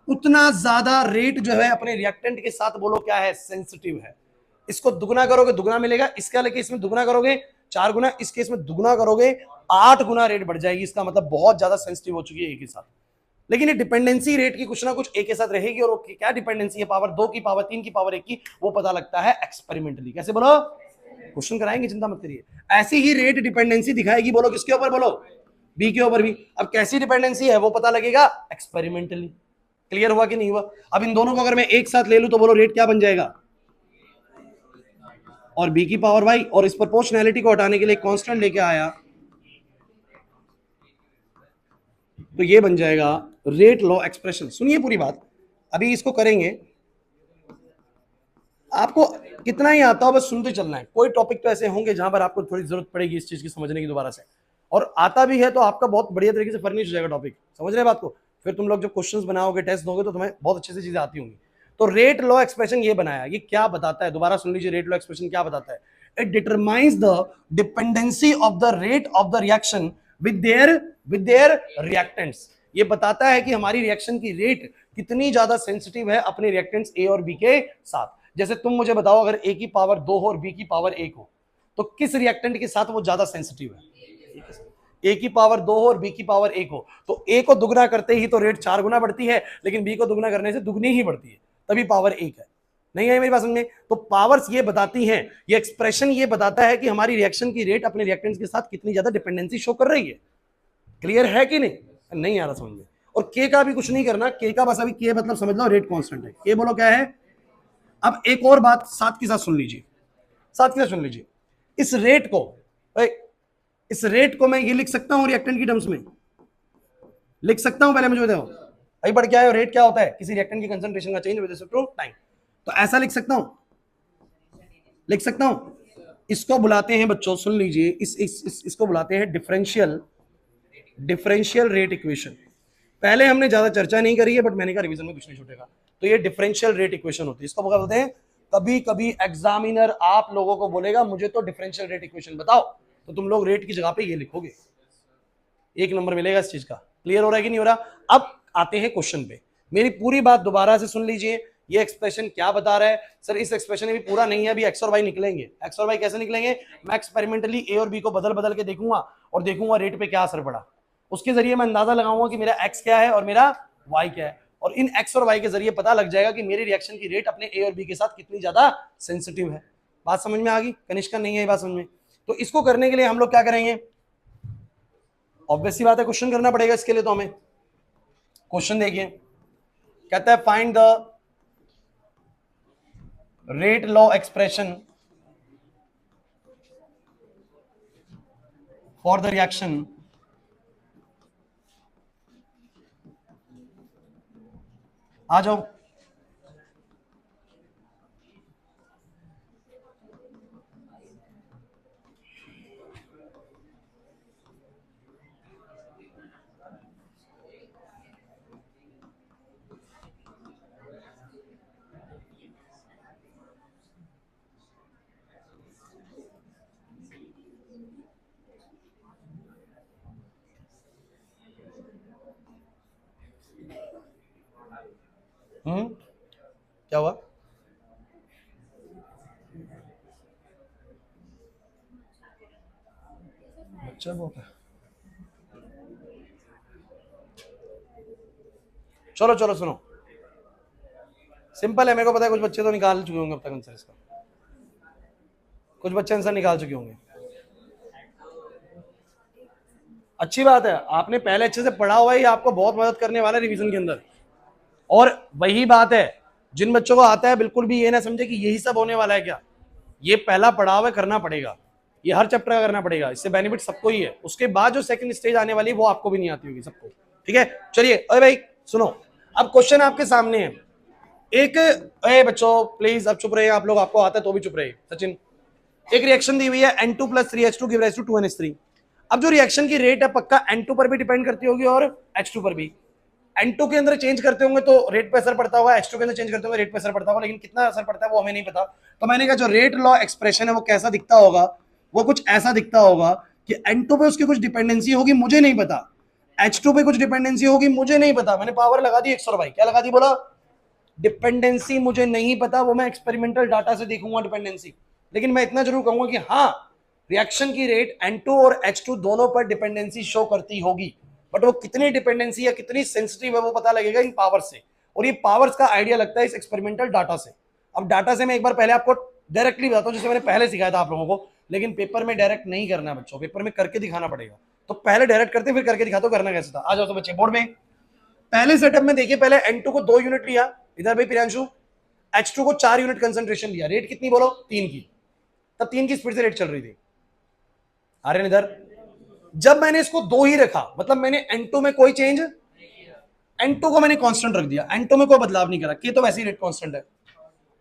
उतना ज्यादा रेट जो है अपने रिएक्टेंट के साथ, बोलो क्या है, सेंसिटिव है। इसको दुगना करोगे दुगना मिलेगा, इसका लेके इसमें दुगना करोगे 4 गुना, इस केस में दुगना करोगे 8 गुना रेट बढ़ जाएगी। इसका मतलब बहुत ज्यादा सेंसिटिव हो चुकी है ए के साथ। लेकिन ये डिपेंडेंसी रेट की कुछ ना कुछ ए के साथ रहेगी, और क्या डिपेंडेंसी है, पावर 2 की, पावर 3 की, पावर 1 की, वो पता लगता है एक्सपेरिमेंटली। कैसे, बोलो, क्वेश्चन कराएंगे, चिंता मत करिए। ऐसी ही रेट डिपेंडेंसी दिखाएगी, बोलो किसके ऊपर, बोलो बी के ऊपर भी। अब कैसी डिपेंडेंसी है वो पता लगेगा एक्सपेरिमेंटली। क्लियर हुआ कि नहीं हुआ? अब इन दोनों को अगर मैं एक साथ ले लूं तो बोलो रेट क्या बन जाएगा, और बी की पावर वाई, और इस प्रोपोर्शनैलिटी को हटाने के लिए कांस्टेंट लेके आया, तो ये बन जाएगा रेट लॉ एक्सप्रेशन। सुनिए पूरी बात, अभी इसको करेंगे, आपको कितना ही आता हो बस सुनते चलना है। कोई टॉपिक तो ऐसे होंगे जहां पर आपको थोड़ी जरूरत पड़ेगी इस चीज की समझने की दोबारा से, और आता भी है तो आपका बहुत बढ़िया तरीके से फर्निश हो जाएगा टॉपिक। समझ रहे बात को? फिर तुम लोग जब क्वेश्चंस बनाओगे, टेस्ट दोगे, तो तुम्हें बहुत अच्छे से चीजें आती होंगी। तो रेट लॉ एक्सप्रेशन ये बनाया, ये क्या बताता है, दोबारा सुन लीजिए। रेट लॉ एक्सप्रेशन क्या बताता है? It determines the dependency of the rate of the reaction with their reactants. ये बताता है कि हमारी रिएक्शन की रेट कितनी ज्यादा सेंसिटिव है अपने रिएक्टेंट्स ए और बी के साथ। जैसे तुम मुझे बताओ, अगर ए की पावर 2 हो और बी की पावर 1 हो, तो किस रिएक्टेंट के साथ वो ज्यादा सेंसिटिव है? ए की पावर 2 हो और बी की पावर 1 हो, तो ए को दुगना करते ही तो रेट 4 गुना बढ़ती है, लेकिन बी को दुगना करने से दुगनी ही बढ़ती है, तभी पावर 1 है। नहीं है मेरी बात समझ में? तो पावर्स ये बताती हैं, ये एक्सप्रेशन ये बताता है कि हमारी रिएक्शन की रेट अपने रिएक्टेंट्स के साथ कितनी ज्यादा डिपेंडेंसी शो कर रही है। क्लियर है कि नहीं? नहीं आ रहा समझ में? और के का भी कुछ नहीं करना, के का बस अभी के मतलब समझ लो रेट कांस्टेंट है। के बोलो क्या है? अब एक और बात साथ के साथ सुन लीजिए, साथ के साथ सुन लीजिए। इस रेट को मैं ये लिख सकता हूं रिएक्टेंट की टर्म्स में, लिख सकता हूं? पहले मुझे बताओ, भाई बढ़ क्या है, रेट क्या होता है? किसी रिएक्टेंट की कंसंट्रेशन का change with respect to time. तो ऐसा लिख सकता हूं, लिख सकता हूं। इसको बुलाते हैं बच्चों, सुन लीजिए, इसको बुलाते हैं डिफरेंशियल रेट इक्वेशन। पहले हमने ज्यादा चर्चा नहीं करी है, बट मैंने कहा रिवीजन में कुछ नहीं छूटेगा। तो ये डिफरेंशियल रेट इक्वेशन होती है, इसको क्या बोलते हैं? कभी कभी एग्जामिनर आप लोगों को बोलेगा मुझे तो डिफरेंशियल रेट इक्वेशन बताओ, तो तुम लोग रेट की जगह पे ये लिखोगे, 1 नंबर मिलेगा इस चीज का। क्लियर हो रहा है कि नहीं हो रहा? अब आते हैं क्वेश्चन पे। मेरी पूरी बात दोबारा से सुन लीजिए। ये एक्सप्रेशन क्या बता रहा है? सर इस एक्सप्रेशन में भी पूरा नहीं है, अभी एक्स और वाई निकलेंगे। एक्स और वाई कैसे निकलेंगे? मैं एक्सपेरिमेंटली ए और बी को बदल बदल के देखूंगा और देखूंगा रेट पे क्या असर पड़ा। उसके जरिए मैं अंदाजा लगाऊंगा कि मेरा एक्स क्या है और मेरा वाई क्या है, और इन एक्स और वाई के जरिए पता लग जाएगा कि मेरी रिएक्शन की रेट अपने ए और बी के साथ कितनी ज्यादा सेंसिटिव है। बात समझ में आ गई? कनिष्का नहीं है ये बात समझ में? तो इसको करने के लिए हम लोग क्या करेंगे? ऑब्वियस सी बात है, क्वेश्चन करना पड़ेगा इसके लिए तो हमें। क्वेश्चन देखिए, कहता है find the rate law expression for the reaction आ जाओ। क्या हुआ? बच्चा बहुत है। चलो चलो सुनो, सिंपल है, मेरे को पता है कुछ बच्चे तो निकाल चुके होंगे अब तक आंसर इसका, कुछ बच्चे आंसर निकाल चुके होंगे। अच्छी बात है, आपने पहले अच्छे से पढ़ा हुआ है, आपको बहुत मदद करने वाला है रिवीजन के अंदर। और वही बात है, जिन बच्चों को आता है बिल्कुल भी ये ना समझे कि यही सब होने वाला है क्या, ये पहला पढ़ा हुआ है, करना पड़ेगा, ये हर चैप्टर का करना पड़ेगा, इससे बेनिफिट सबको ही है। उसके बाद जो सेकंड स्टेज आने वाली है वो आपको भी नहीं आती होगी सबको, ठीक है। चलिए अरे भाई सुनो, अब क्वेश्चन आपके सामने है एक, अरे बच्चों प्लीज अब चुप रहे, आप लोग, आपको आता है तो भी चुप रहे। सचिन, एक रिएक्शन दी हुई है N2 + 3H2 give rise to 2NH3। अब जो रिएक्शन की रेट है पक्का N2 पर भी डिपेंड करती होगी और H2 पर भी। N2 के अंदर चेंज करते होंगे तो रेट पे असर पड़ता होगा, H2 के अंदर चेंज करते होंगे रेट पे असर पड़ता होगा, लेकिन कितना असर पड़ता है वो हमें नहीं पता। तो मैंने कहा जो रेट लॉ एक्सप्रेशन है वो कैसा दिखता होगा, वो कुछ ऐसा दिखता होगा कि N2 पे उसकी कुछ डिपेंडेंसी होगी, मुझे नहीं पता, H2 पे कुछ डिपेंडेंसी होगी, मुझे नहीं पता। मैंने पावर लगा दी 100 भाई, क्या लगा दी बोला, डिपेंडेंसी मुझे नहीं पता, वो मैं एक्सपेरिमेंटल डाटा से देखूंगा डिपेंडेंसी। लेकिन मैं इतना जरूर कहूंगा कि हाँ, रिएक्शन की रेट N2 और H2 दोनों पर डिपेंडेंसी शो करती होगी, बट वो कितनी डिपेंडेंसी या कितनी सेंसिटिव है वो पता लगेगा इन पावर्स से, और ये पावर्स का आइडिया लगता है इस एक्सपेरिमेंटल डाटा से। अब डाटा से मैं एक बार पहले आपको डायरेक्टली बताता हूँ, जैसे मैंने पहले सिखाया था आप लोगों को, लेकिन पेपर में डायरेक्ट नहीं करना है बच्चों, पेपर में करके दिखाना पड़ेगा। तो पहले डायरेक्ट करते फिर करके दिखाते, करना कैसे था आ जाओ। तो बच्चे बोर्ड में पहले सेटअप में देखिए, पहले N2 को 2 यूनिट लिया, इधर भाई प्रियांशु, H2 को 4 यूनिट कंसंट्रेशन लिया, रेट कितनी बोलो 3 की, तब 3 की स्पीड से रेट चल रही थी। आर्यन इधर, जब मैंने इसको 2 ही रखा, मतलब मैंने N2 में कोई चेंज, N2 को मैंने कांस्टेंट रख दिया, N2 में कोई बदलाव नहीं करा, कि तो वैसे ही रेट कांस्टेंट है।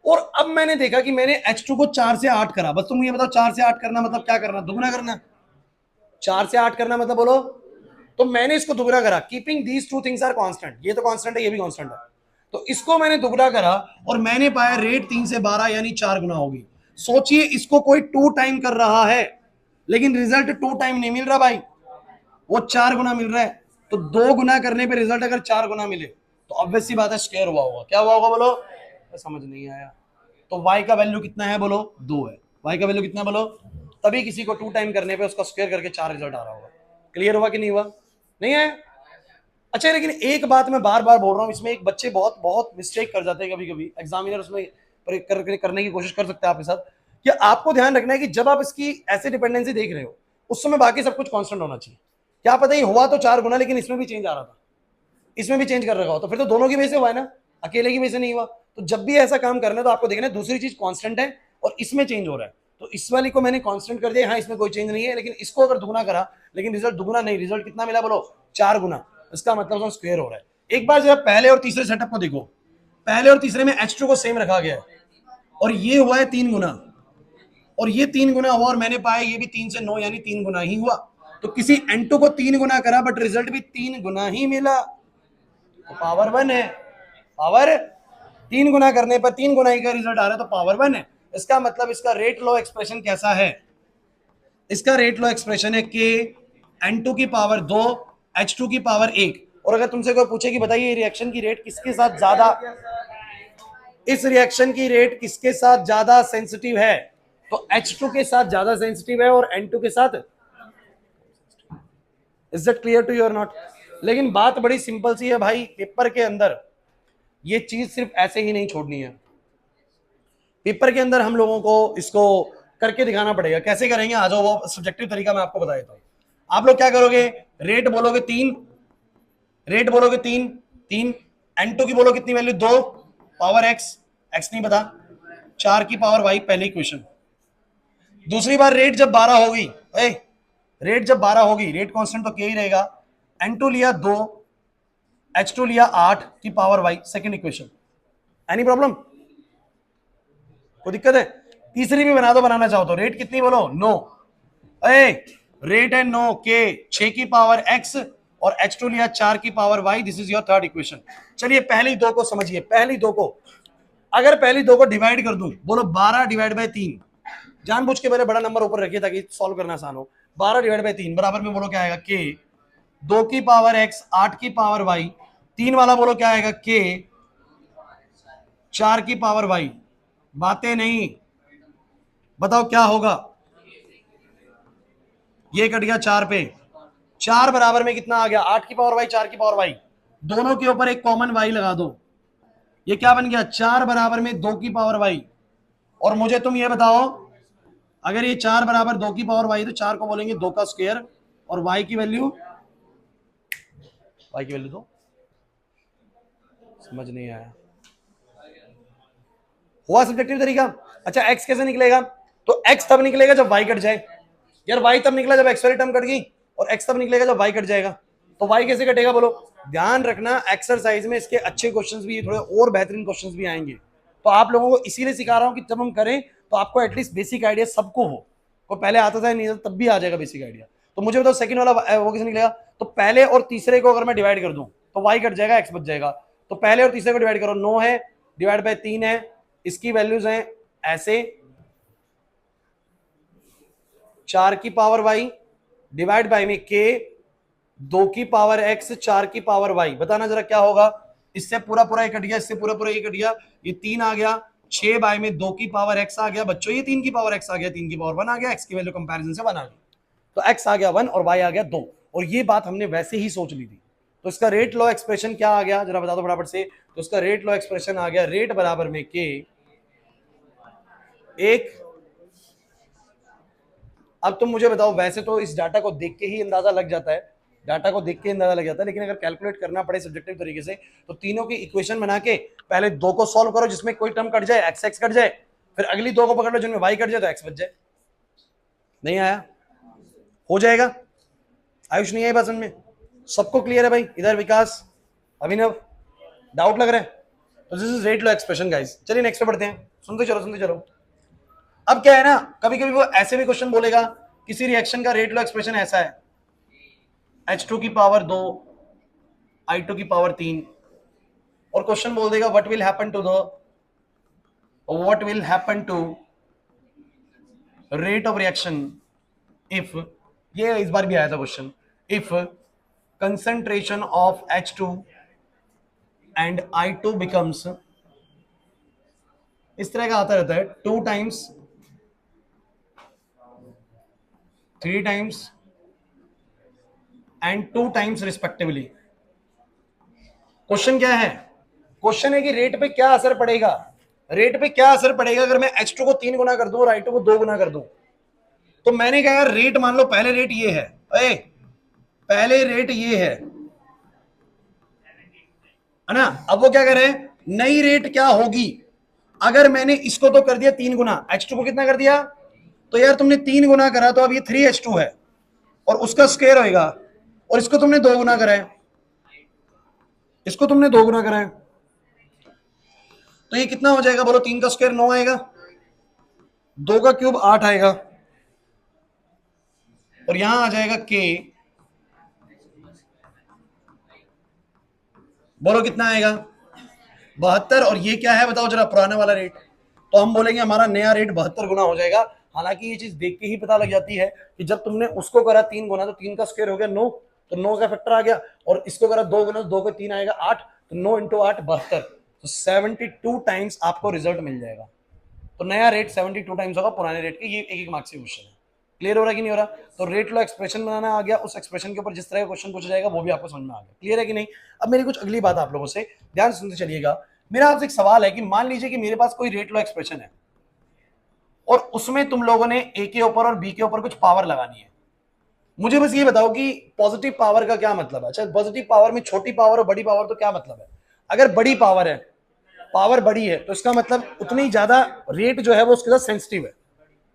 और अब मैंने देखा कि मैंने H2 को 4 से 8 करा, बस तुम ये बताओ 4 से 8 करना मतलब क्या करना, दुगना करना। 4 से 8 करना मतलब बोलो, तो मैंने इसको दुगना करा, keeping these two things are constant, ये तो कांस्टेंट है ये भी कांस्टेंट है, तो इसको मैंने दुगना करा और मैंने पाया रेट 3 से 12 यानी 4 गुना होगी। सोचिए इसको कोई 2 टाइम कर रहा है, लेकिन रिजल्ट 2 टाइम नहीं मिल रहा भाई, वो 4 गुना मिल रहा है। तो 2 गुना करने पे रिजल्ट अगर 4 गुना मिले तो ऑब्वियस सी बात है स्क्वायर हुआ होगा। क्या हुआ होगा बोलो, समझ नहीं आया। तो y का वैल्यू कितना है बोलो, 2 है। y का वैल्यू कितना बोलो, तभी किसी को 2 टाइम करने पे उसका स्क्वायर करके 4 रिजल्ट आ रहा होगा। क्लियर हुआ कि नहीं हुआ, नहीं है? अच्छा, लेकिन एक बात मैं बार बार बोल रहा हूँ, इसमें एक बच्चे बहुत बहुत मिस्टेक कर जाते हैं कभी कभी, एग्जामिनर उसमें करने की कोशिश कर सकते हैं आपके साथ, कि आपको ध्यान रखना है कि जब आप इसकी ऐसे डिपेंडेंसी देख रहे हो उस समय बाकी सब कुछ कांस्टेंट होना चाहिए। क्या पता ही हुआ तो 4 गुना, लेकिन इसमें भी चेंज आ रहा था, इसमें भी चेंज कर रखा हो, तो फिर तो दोनों की वजह से हुआ है ना, अकेले की वजह से नहीं हुआ। तो जब भी ऐसा काम करना है तो आपको देखना है दूसरी चीज कांस्टेंट है और इसमें चेंज हो रहा है, तो इस वाली को मैंने कांस्टेंट कर दिया, हाँ इसमें कोई चेंज नहीं है, लेकिन इसको अगर दुगना करा, लेकिन रिजल्ट दुगना नहीं, रिजल्ट कितना मिला बोलो, 4 गुना, इसका मतलब स्क्वायर हो रहा है। एक बार जरा पहले और तीसरे सेटअप को देखो, पहले और तीसरे में H2 को सेम रखा गया है और ये हुआ है 3 गुना, और ये 3 गुना हुआ, और मैंने पाया ये भी 3 से 9 यानी 3 गुना ही हुआ। तो किसी N2 को 3 गुना करा बट रिजल्ट भी 3 गुना ही मिला, तो पावर 1 है। पावर 3 गुना करने पर 3 गुना ही का रिजल्ट आ रहा है, तो पावर 1 है। इसका मतलब इसका रेट लॉ एक्सप्रेशन कैसा है, इसका रेट लॉ एक्सप्रेशन है कि N2 की पावर 2 H2 की पावर 1। और अगर तुमसे कोई पूछे कि बताइए रिएक्शन की रेट किसके साथ ज्यादा, इस रिएक्शन की रेट किसके साथ ज्यादा सेंसिटिव है, तो H2 के साथ ज्यादा सेंसिटिव है और N2 के साथ। Is that clear to you और नॉट? लेकिन बात बड़ी सिंपल सी है भाई, पेपर के अंदर ये चीज सिर्फ ऐसे ही नहीं छोड़नी है, पेपर के अंदर हम लोगों को इसको करके दिखाना पड़ेगा। कैसे करेंगे, आ जाओ, वो सब्जेक्टिव तरीका मैं आपको बता देता हूं। आप लोग क्या करोगे, रेट बोलोगे 3, रेट बोलोगे 3, 3, n2 की बोलो कितनी वैल्यू, 2 पावर x, x नहीं पता, 4 की पावर y, पहले इक्वेशन। दूसरी बार रेट जब 12 होगी, रेट जब 12 होगी, रेट कांस्टेंट तो क्या ही रहेगा, n2 लिया 2, h2 लिया 8 की power y, second equation. Any problem, कोई दिक्कत है? तीसरी भी बना दो, बनाना चाहो तो। रेट कितनी बोलो, नो, रेट है नो के 6 की पावर x और h2 लिया 4 की power y, this is your third equation. चलिए पहली दो को समझिए, पहली दो को, अगर पहली दो को डिवाइड कर दूं, बोलो 12 डिवाइड बाय 3, जानबूझ के मैंने बड़ा नंबर ऊपर रखिए ताकि सॉल्व करना आसान हो। 12 डिवाइड बाय 3 बराबर में बोलो क्या आएगा, के 2 की पावर x 8 की पावर y, 3 वाला बोलो क्या आएगा, के 4 की पावर y। बातें नहीं, बताओ क्या होगा, ये कट गया 4 पे, 4 बराबर में कितना आ गया, 8 की पावर y 4 की पावर y, दोनों के ऊपर एक कॉमन y लगा दो, ये क्या बन गया, 4 बराबर में 2 की पावर y। और मुझे तुम ये बताओ, अगर ये 4 बराबर 2 की पावर y, तो 4 को बोलेंगे 2 का स्क्वायर, और y की वैल्यू, तो समझ नहीं आया, हुआ सब्जेक्टिव तरीका। अच्छा x कैसे निकलेगा, तो x तब निकलेगा जब y कट जाए, यार y तब निकला जब x वाली टर्म कट गई, और x तब निकलेगा जब y कट जाएगा। तो y कैसे कटेगा बोलो, ध्यान रखना एक्सरसाइज में इसके अच्छे क्वेश्चंस भी, थोड़े और बेहतरीन क्वेश्चंस भी आएंगे। तो आप लोगों को इसीलिए सिखा रहा हूं कि जब हम करें तो आपको एटलीस्ट बेसिक आइडिया सबको हो, को पहले आता था नहीं था तब भी आ जाएगा बेसिक आइडिया। तो मुझे बताओ सेकंड वाला वो कैसे निकलेगा, तो पहले और तीसरे को अगर मैं डिवाइड कर दूं तो y कट जाएगा, x बच जाएगा। तो पहले और तीसरे को डिवाइड करो, 9 है डिवाइड बाय 3 है, इसकी वैल्यूज हैं ऐसे, 4 की पावर y डिवाइड बाय में k 2 की पावर x 4 की पावर y। बताना जरा क्या होगा, इससे पूरा पूरा एक कट गया, इससे पूरा पूरा एक कट गया, ये 3 आ गया, 6 बाय में 2 की पावर x आ गया बच्चों, ये 3 की पावर x आ गया, 3 की पावर 1 आ गया, x की वैल्यू कंपैरिजन से 1 आ गई, तो x आ गया 1 और y आ गया 2। और ये बात हमने वैसे ही सोच ली थी। तो इसका रेट लॉ एक्सप्रेशन क्या आ गया, जरा बता दो फटाफट से। तो इसका रेट लॉ एक्सप्रेशन आ गया, रेट बराबर में k एक। अब तुम मुझे बताओ, वैसे तो इस डाटा को देख के ही अंदाजा लग जाता है, डाटा को देख के अंदाजा लग जाता है, लेकिन अगर कैलकुलेट करना पड़े सब्जेक्टिव तरीके से, तो तीनों की इक्वेशन बना के पहले दो को सॉल्व करो जिसमें कोई टर्म कट जाए, एक्स एक्स कट जाए, फिर अगली दो को पकड़ लो जिनमें वाई कट जाए तो एक्स बच जाए। नहीं आया, हो जाएगा। आयुष नहीं आई बात समझ में, सबको क्लियर है भाई? इधर विकास, अभिनव, डाउट लग रहा है? तो this is rate law expression guys. चलिए नेक्स्ट पे बढ़ते हैं, सुनते चलो सुनते चलो। अब क्या है ना, कभी कभी वो ऐसे भी क्वेश्चन बोलेगा, किसी रिएक्शन का रेट लॉ एक्सप्रेशन ऐसा है, H2 की पावर 2 I2 की पावर 3, और क्वेश्चन बोल देगा what will happen to rate of reaction if, ये इस बार भी आया था question, if concentration of H2 and I2 becomes, इस तरह का आता रहता है, 2 times 3 times and 2 times respectively. Question क्या है, क्वेश्चन है कि रेट पे क्या असर पड़ेगा, रेट पे क्या असर पड़ेगा अगर मैं H2 को 3 गुना कर दूं और I2 को 2 गुना कर दूं। तो मैंने कहा यार रेट मान लो पहले रेट ये है, पहले रेट ये है ना। अब वो क्या कर रहे हैं, नई रेट क्या होगी अगर मैंने इसको तो कर दिया 3 गुना, H2 को कितना कर दिया, तो यार तुमने 3 गुना करा तो अब ये 3H2 है और उसका स्क्वायर होएगा, और इसको तुमने 2 गुना करा है, इसको तुमने 2 गुना करा है, तो ये कितना हो जाएगा बोलो, 3 का स्क्वायर 9 आएगा, 2 का क्यूब 8 आएगा, और यहां आ जाएगा k, बोलो कितना आएगा 72। और ये क्या है बताओ जरा, पुराना वाला रेट, तो हम बोलेंगे हमारा नया रेट 72 गुना हो जाएगा। हालांकि ये चीज देख के ही पता लग जाती है कि जब तुमने उसको करा 3 गुना तो 3 का स्क्वायर हो गया 9, तो 9 का फैक्टर आ गया, और इसको करा 2 गुना तो 2 का 3 आएगा 8, तो 9 इंटू 8 72, तो 72 टाइम्स आपको रिजल्ट मिल जाएगा। तो नया रेट 72 टाइम्स होगा पुराने रेट के। ये एक एक मार्क्स से क्वेश्चन है, क्लियर हो रहा है कि नहीं हो रहा? तो रेट लो एक्सप्रेशन बनाना आ गया, उस एक्सप्रेशन के ऊपर जिस तरह का क्वेश्चन पूछा जाएगा वो भी आपको समझ में आ गया, क्लियर है कि नहीं? अब मेरी कुछ अगली बात आप लोगों से ध्यान सुनते चलिएगा। मेरा आपसे एक सवाल है कि मान लीजिए कि मेरे पास कोई रेट लो एक्सप्रेशन है और उसमें तुम लोगों ने ए के ऊपर और बी के ऊपर कुछ पावर लगानी है। मुझे बस ये बताओ कि पॉजिटिव पावर का क्या मतलब है। अच्छा, पॉजिटिव पावर में छोटी पावर और बड़ी पावर तो क्या मतलब है? अगर बड़ी पावर है, पावर बड़ी है, तो इसका मतलब उतनी ज्यादा रेट जो है वो उसके साथ सेंसिटिव है।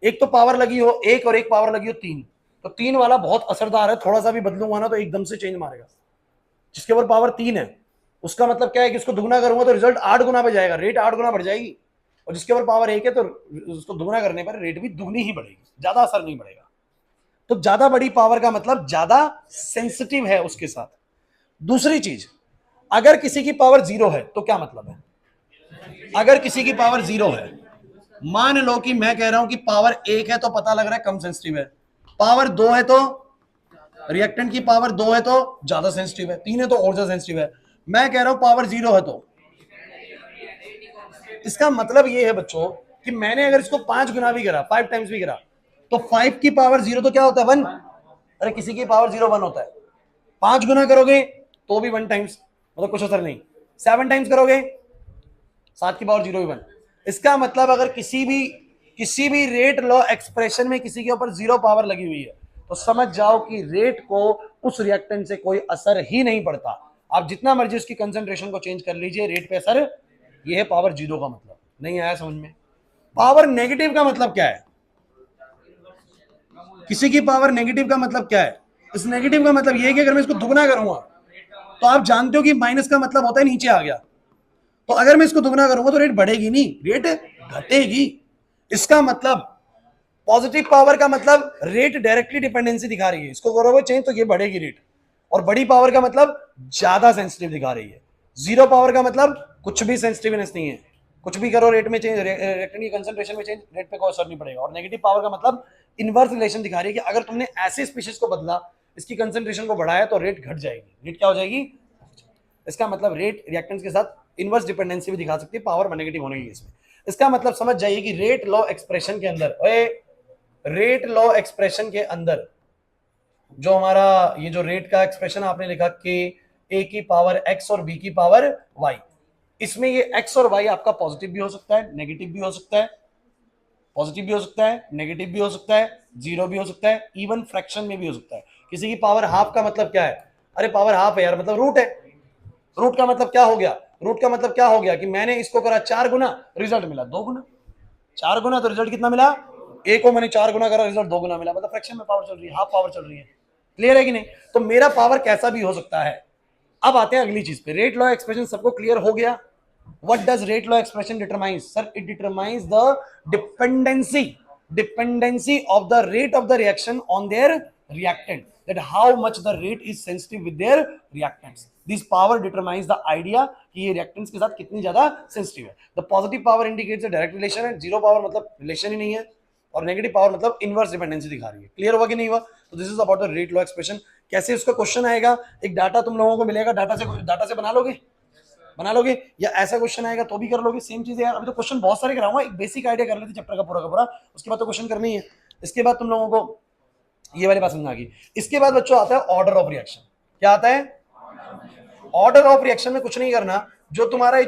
एक तो पावर लगी हो एक और एक पावर लगी हो तीन, तो तीन वाला बहुत असरदार है, थोड़ा सा भी बदलूंगा ना तो एकदम से चेंज मारेगा। जिसके ऊपर पावर तीन है उसका मतलब क्या है कि उसको दुगना करूंगा तो रिजल्ट 8 गुना पे जाएगा, रेट 8 गुना बढ़ जाएगी। और जिसके ऊपर पावर एक है तो उसको दुगना करने पर रेट भी दुगनी ही बढ़ेगी, ज्यादा असर नहीं बढ़ेगा। तो ज्यादा बड़ी पावर का मतलब ज्यादा सेंसिटिव है उसके साथ। दूसरी चीज, अगर किसी की पावर जीरो है तो क्या मतलब है? अगर किसी की पावर जीरो है, मान लो कि मैं कह रहा हूं कि पावर एक है तो पता लग रहा है कम सेंसिटिव है, पावर दो है तो रिएक्टेंट की पावर दो है तो ज्यादा सेंसिटिव है, तीन है तो और ज्यादा सेंसिटिव है। मैं कह रहा हूं पावर जीरो है तो इसका मतलब ये है बच्चों कि मैंने अगर इसको 5 गुना भी करा, 5 टाइम्स भी करा, तो 5 की पावर जीरो तो क्या होता है? 1। अरे किसी की पावर जीरो 1 होता है। 5 गुना करोगे तो भी 1 टाइम्स, मतलब कुछ असर नहीं। 7 टाइम्स करोगे 7 की पावर जीरो भी 1। इसका मतलब अगर किसी भी रेट लॉ एक्सप्रेशन में किसी के ऊपर जीरो पावर लगी हुई है तो समझ जाओ कि रेट को उस रिएक्टेंट से कोई असर ही नहीं पड़ता। आप जितना मर्जी उसकी कंसंट्रेशन को चेंज कर लीजिए, रेट पे असर। ये है पावर जीरो का मतलब। नहीं आया समझ में? पावर नेगेटिव का मतलब क्या है? किसी की पावर नेगेटिव का मतलब क्या है? इस नेगेटिव का मतलब ये है कि अगर मैं इसको दुगना करूंगा, तो आप जानते हो कि माइनस का मतलब होता है नीचे आ गया, तो अगर मैं इसको दुगना करूंगा तो रेट बढ़ेगी नहीं, रेट घटेगी। इसका मतलब पॉजिटिव पावर का मतलब रेट डायरेक्टली डिपेंडेंसी दिखा रही है, इसको करोगे चेंज तो ये बढ़ेगी रेट। और बड़ी पावर का मतलब ज्यादा सेंसिटिव दिखा रही है। जीरो पावर का मतलब कुछ भी सेंसिटिवनेस नहीं है, कुछ भी करो रेट में चेंज, रिएक्टेंट की कंसंट्रेशन में चेंज, रेट पे कोई असर नहीं पड़ेगा। और नेगेटिव पावर का मतलब इनवर्स रिलेशन दिखा रही है कि अगर तुमने ऐसे स्पीशीज को बदला, इसकी कंसंट्रेशन को बढ़ाया तो रेट घट जाएगी। रेट क्या हो जाएगी? इसका मतलब रेट रिएक्टेंट्स के साथ इनवर्स डिपेंडेंसी भी दिखा सकती है पावर नेगेटिव होने की केस में। इसका मतलब समझ जाइए कि रेट लॉ एक्सप्रेशन के अंदर, रेट लॉ एक्सप्रेशन के अंदर जो हमारा ये जो रेट का एक्सप्रेशन आपने लिखा के ए की पावर एक्स और बी की पावर वाई, इसमें ये एक्स और वाई आपका पॉजिटिव भी हो सकता है, नेगेटिव भी हो सकता है, पॉजिटिव भी हो सकता है, नेगेटिव भी हो सकता है, जीरो भी हो सकता है, इवन फ्रैक्शन में भी हो सकता है। किसी की पावर हाफ का मतलब क्या है? अरे पावर हाफ है यार, मतलब रूट है। रूट का मतलब क्या हो गया? रूट का मतलब क्या हो गया कि मैंने इसको करा 4 गुना, रिजल्ट मिला 2 गुना। 4 गुना तो रिजल्ट कितना मिला? ए को मैंने 4 गुना करा, रिजल्ट 2 गुना मिला, मतलब फ्रैक्शन में पावर चल रही है, हाफ पावर चल रही है। क्लियर है कि नहीं? तो मेरा पावर कैसा भी हो सकता है। अब आते हैं अगली चीज पे, रेट लॉ एक्सप्रेशन सबको क्लियर हो गया? What does rate law expression determines? Sir, it determines the dependency of the rate of the reaction on their reactant. That how much the rate is sensitive with their reactants. This power determines the idea कि ये reactants के साथ कितनी ज्यादा sensitive है. The positive power indicates a direct relation है, zero power मतलब relation ही नहीं है, और नेगेटिव पावर मतलब इनवर्स डिपेंडेंसी दिखा रही है। क्लियर हुआ कि नहीं हुआ? तो this is about the rate law expression. कैसे उसका क्वेश्चन आएगा? एक डाटा तुम लोगों को मिलेगा, डाटा से बना लोगे या ऐसा क्वेश्चन आएगा तो भी कर लोगे, सेम चीज है यार। अभी तो क्वेश्चन बहुत सारे कराऊंगा, एक बेसिक आइडिया कर लेते चैप्टर का पूरा, उसके बाद तो क्वेश्चन करनी है। इसके बाद तुम लोगों को ये वाली बात समझ आ गई। इसके बाद बच्चों आता है ऑर्डर ऑफ रिएक्शन। क्या आता है? ऑर्डर ऑफ रिएक्शन में कुछ नहीं करना, जो तुम्हारा ये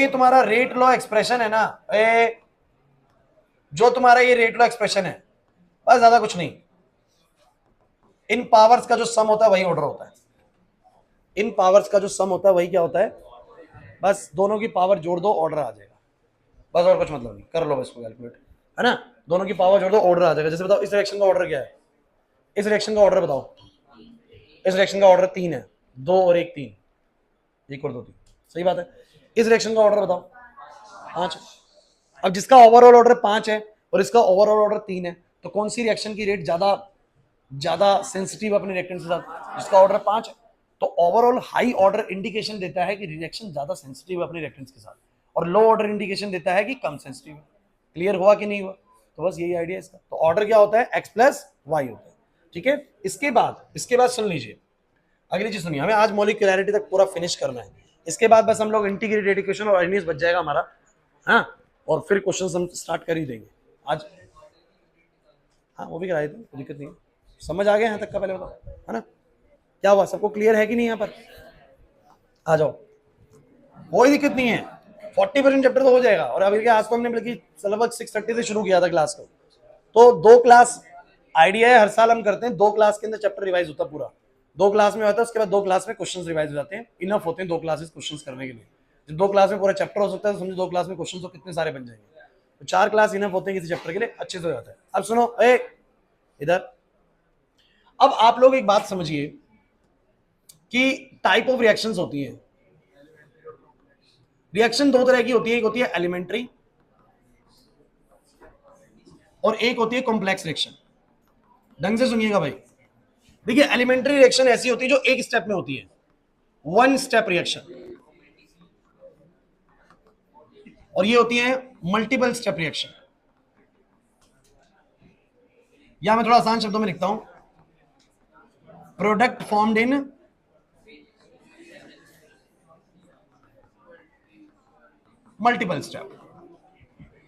तुम्हारा रेट लॉ एक्सप्रेशन है ना, जो तुम्हारा ये रेट लॉ एक्सप्रेशन है, बस ज्यादा कुछ नहीं। इन पावर्स का जो सम होता है वही ऑर्डर होता है। इन पावर्स का जो सम होता है वही क्या होता है? बस दोनों की पावर जोड़ दो, ऑर्डर आ जाएगा। बस और कुछ मतलब नहीं, कर लो इसको कैलकुलेट, है ना? दोनों की पावर जोड़ दो, ऑर्डर आ जाएगा। जैसे बताओ इस रिएक्शन का ऑर्डर क्या है? इस रिएक्शन का ऑर्डर बताओ। इस रिएक्शन का ऑर्डर 3 है, 2 और 1 3, 1 और 2 3, सही बात है। इस रिएक्शन का ऑर्डर बताओ 5। अब जिसका ओवरऑल ऑर्डर 5 है और इसका ओवरऑल ऑर्डर 3 है, तो कौन सी रिएक्शन की रेट ज्यादा ज्यादा सेंसिटिव अपने रिएक्टेंट के साथ? जिसका ऑर्डर 5 है। तो ओवरऑल हाई ऑर्डर इंडिकेशन देता है कि रिएक्शन ज्यादा सेंसिटिव है अपने रिएक्टेंट्स के साथ, और लो ऑर्डर इंडिकेशन देता है कि कम सेंसिटिव है। क्लियर हुआ कि नहीं हुआ? तो बस यही आइडिया इसका। तो ऑर्डर क्या होता है? एक्स प्लस वाई होता है। ठीक है। इसके बाद सुन लीजिए, अगली चीज सुनिए, हमें आज मॉलिक्यूलैरिटी तक पूरा फिनिश करना है। इसके बाद बस हम लोग इंटीग्रेटेड इक्वेशन और आर्डिनियस बच जाएगा हमारा, हाँ, और फिर क्वेश्चन हम स्टार्ट कर ही देंगे आज। हाँ वो भी कराए थे, कोई दिक्कत नहीं है। समझ आ गया यहाँ तक का? पहले बताओ, है ना? क्या हुआ, सबको क्लियर है कि नहीं? यहाँ पर आ जाओ, कोई दिक्कत नहीं है। 40% चैप्टर तो हो जाएगा। और अभी आज तो हमने बल्कि लगभग 6:30 से शुरू किया था क्लास को, तो 2 क्लास आइडिया है, हर साल हम करते हैं, 2 क्लास के अंदर चैप्टर रिवाइज होता है पूरा, 2 क्लास में होता है, उसके बाद 2 क्लास में क्वेश्चन रिवाइज हो जाते हैं, इनफ होते हैं 2 क्लासेस क्वेश्चन करने के लिए। जब 2 क्लास में पूरा चैप्टर हो सकता है तो समझो 2 क्लास में क्वेश्चन तो कितने सारे बन जाएंगे, तो 4 क्लास इनफ होते हैं किसी चैप्टर के लिए, अच्छे से हो जाता है। अब सुनो इधर, अब आप लोग एक बात समझिए कि टाइप ऑफ रिएक्शंस होती है। रिएक्शन 2 तरह की होती है, एक होती है एलिमेंट्री और एक होती है कॉम्प्लेक्स रिएक्शन। ढंग से सुनिएगा भाई, देखिए एलिमेंट्री रिएक्शन ऐसी होती है जो एक स्टेप में होती है, 1 स्टेप रिएक्शन, और ये होती है मल्टीपल स्टेप रिएक्शन। या मैं थोड़ा आसान शब्दों में लिखता हूं, product formed in multiple step,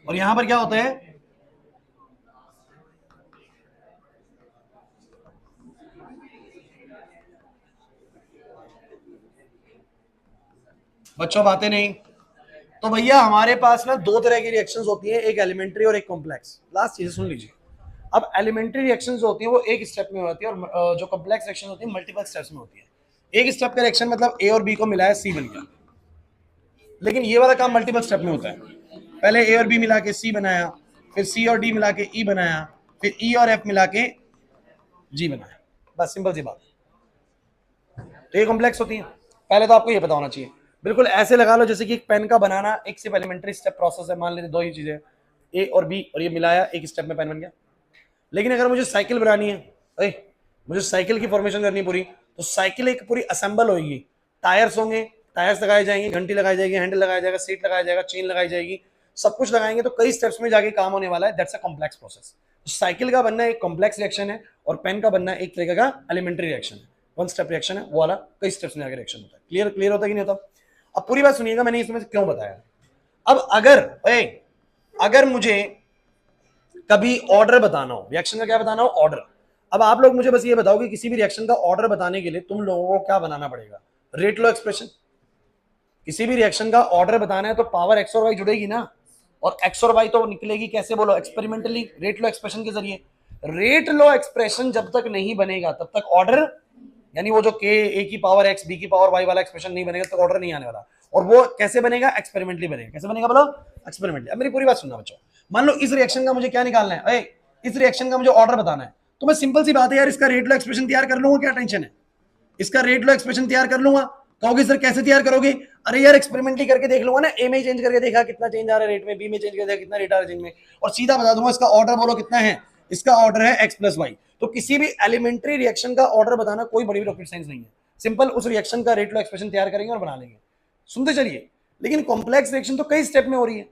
और यहां पर क्या होता है, बच्चों बातें नहीं, तो भैया हमारे पास ना 2 तरह की रिएक्शंस होती हैं, एक एलिमेंट्री और एक कॉम्प्लेक्स। लास्ट चीज सुन लीजिए, अब एलिमेंट्री रिएक्शंस जो होती है वो एक स्टेप में होती है, और जो कॉम्प्लेक्स रिएक्शन होती है मल्टीपल स्टेप्स में होती है। एक स्टेप का रिएक्शन मतलब ए और बी को मिलाया सी बन गया, लेकिन ये वाला काम मल्टीपल स्टेप में होता है, पहले ए और बी मिला के सी बनाया, फिर सी और डी मिला के ई बनाया, फिर ई और एफ मिला के जी बनाया, बस सिंपल सी बात। तो ये कॉम्प्लेक्स होती है, पहले तो आपको ये पता होना चाहिए। बिल्कुल ऐसे लगा लो जैसे कि एक पेन का बनाना एक सिर्फ एलिमेंट्री स्टेप प्रोसेस है, मान लेते 2 ही चीजें ए और बी, और ये मिलाया एक स्टेप में पेन बन गया। लेकिन अगर मुझे साइकिल बनानी है, मुझे साइकिल की फॉर्मेशन करनी है पूरी, तो साइकिल एक पूरी असेंबल होगी, टायर्स होंगे, टायर्स लगाए जाएंगे, घंटी लगाई जाएगी, हैंडल लगाया जाएगा, सीट लगाया जाएगा, चेन लगाई जाएगी, सब कुछ लगाएंगे, तो कई स्टेप्स में जाके काम होने वाला है। That's a complex process. Cycle का बनना एक कॉम्प्लेक्स रिएक्शन है, और पेन का बनना एक तरीके का एलिमेंट्री रिएक्शन है, 1 स्टेप रिएक्शन है, वो वाला कई स्टेप्स में जाकर रिएक्शन होता है। क्लियर क्लियर होता है कि नहीं होता? अब पूरी बात सुनिएगा, मैंने इसमें क्यों बताया। अब अगर मुझे कभी ऑर्डर बताना हो, रिएक्शन का क्या बताना हो, ऑर्डर। अब आप लोग मुझे बस ये बताओ कि किसी भी रिएक्शन का ऑर्डर बताने के लिए तुम लोगों को क्या बनाना पड़ेगा, रेट लो एक्सप्रेशन। किसी भी रिएक्शन का ऑर्डर बताना है तो पावर एक्स और वाई जुड़ेगी ना, और एक्स और वाई तो निकलेगी कैसे, बोलो, एक्सपेरिमेंटली, रेट लो एक्सप्रेशन के जरिए। रेट लो एक्सप्रेशन जब तक नहीं बनेगा तब तक ऑर्डर, यानी वो जो के ए की पावर एक्स बी की पावर वाई वाला एक्सप्रेशन नहीं बनेगा तो ऑर्डर नहीं आने वाला। और वो कैसे बनेगा, एक्सपेरिमेंटली बनेगा। कैसे बनेगा बोलो, एक्सपेरिमेंटली। अब मेरी पूरी बात सुनना बच्चों, मान लो इस रिएक्शन का मुझे क्या निकालना है, इस रिएक्शन का मुझे ऑर्डर बताना है, तो मैं सिंपल सी बात है यार, इसका रेट लो एक्सप्रेशन तैयार कर लूंगा, क्या टेंशन है, इसका रेट लो एक्सप्रेशन तैयार कर लूंगा। कहोगे सर कैसे तैयार करोगे, अरे यार एक्सपेरिमेंटली करके देख लूंगा ना, ए में चेंज करके देखा कितना चेंज आ रहा है रेट में, बी में चेंज करके देखा कितना रेट आ रहा है चेंज में, और सीधा बता दूंगा इसका ऑर्डर बोलो कितना है, इसका ऑर्डर है एक्स प्लस वाई। तो किसी भी एलिमेंट्री रिएक्शन का ऑर्डर बताना कोई बड़ी रॉकेट साइंस नहीं है, सिंपल उस रिएक्शन का रेट लो एक्सप्रेशन तैयार करेंगे और बना लेंगे। सुनते चलिए, लेकिन कॉम्प्लेक्स रिएक्शन तो कई स्टेप में हो रही है,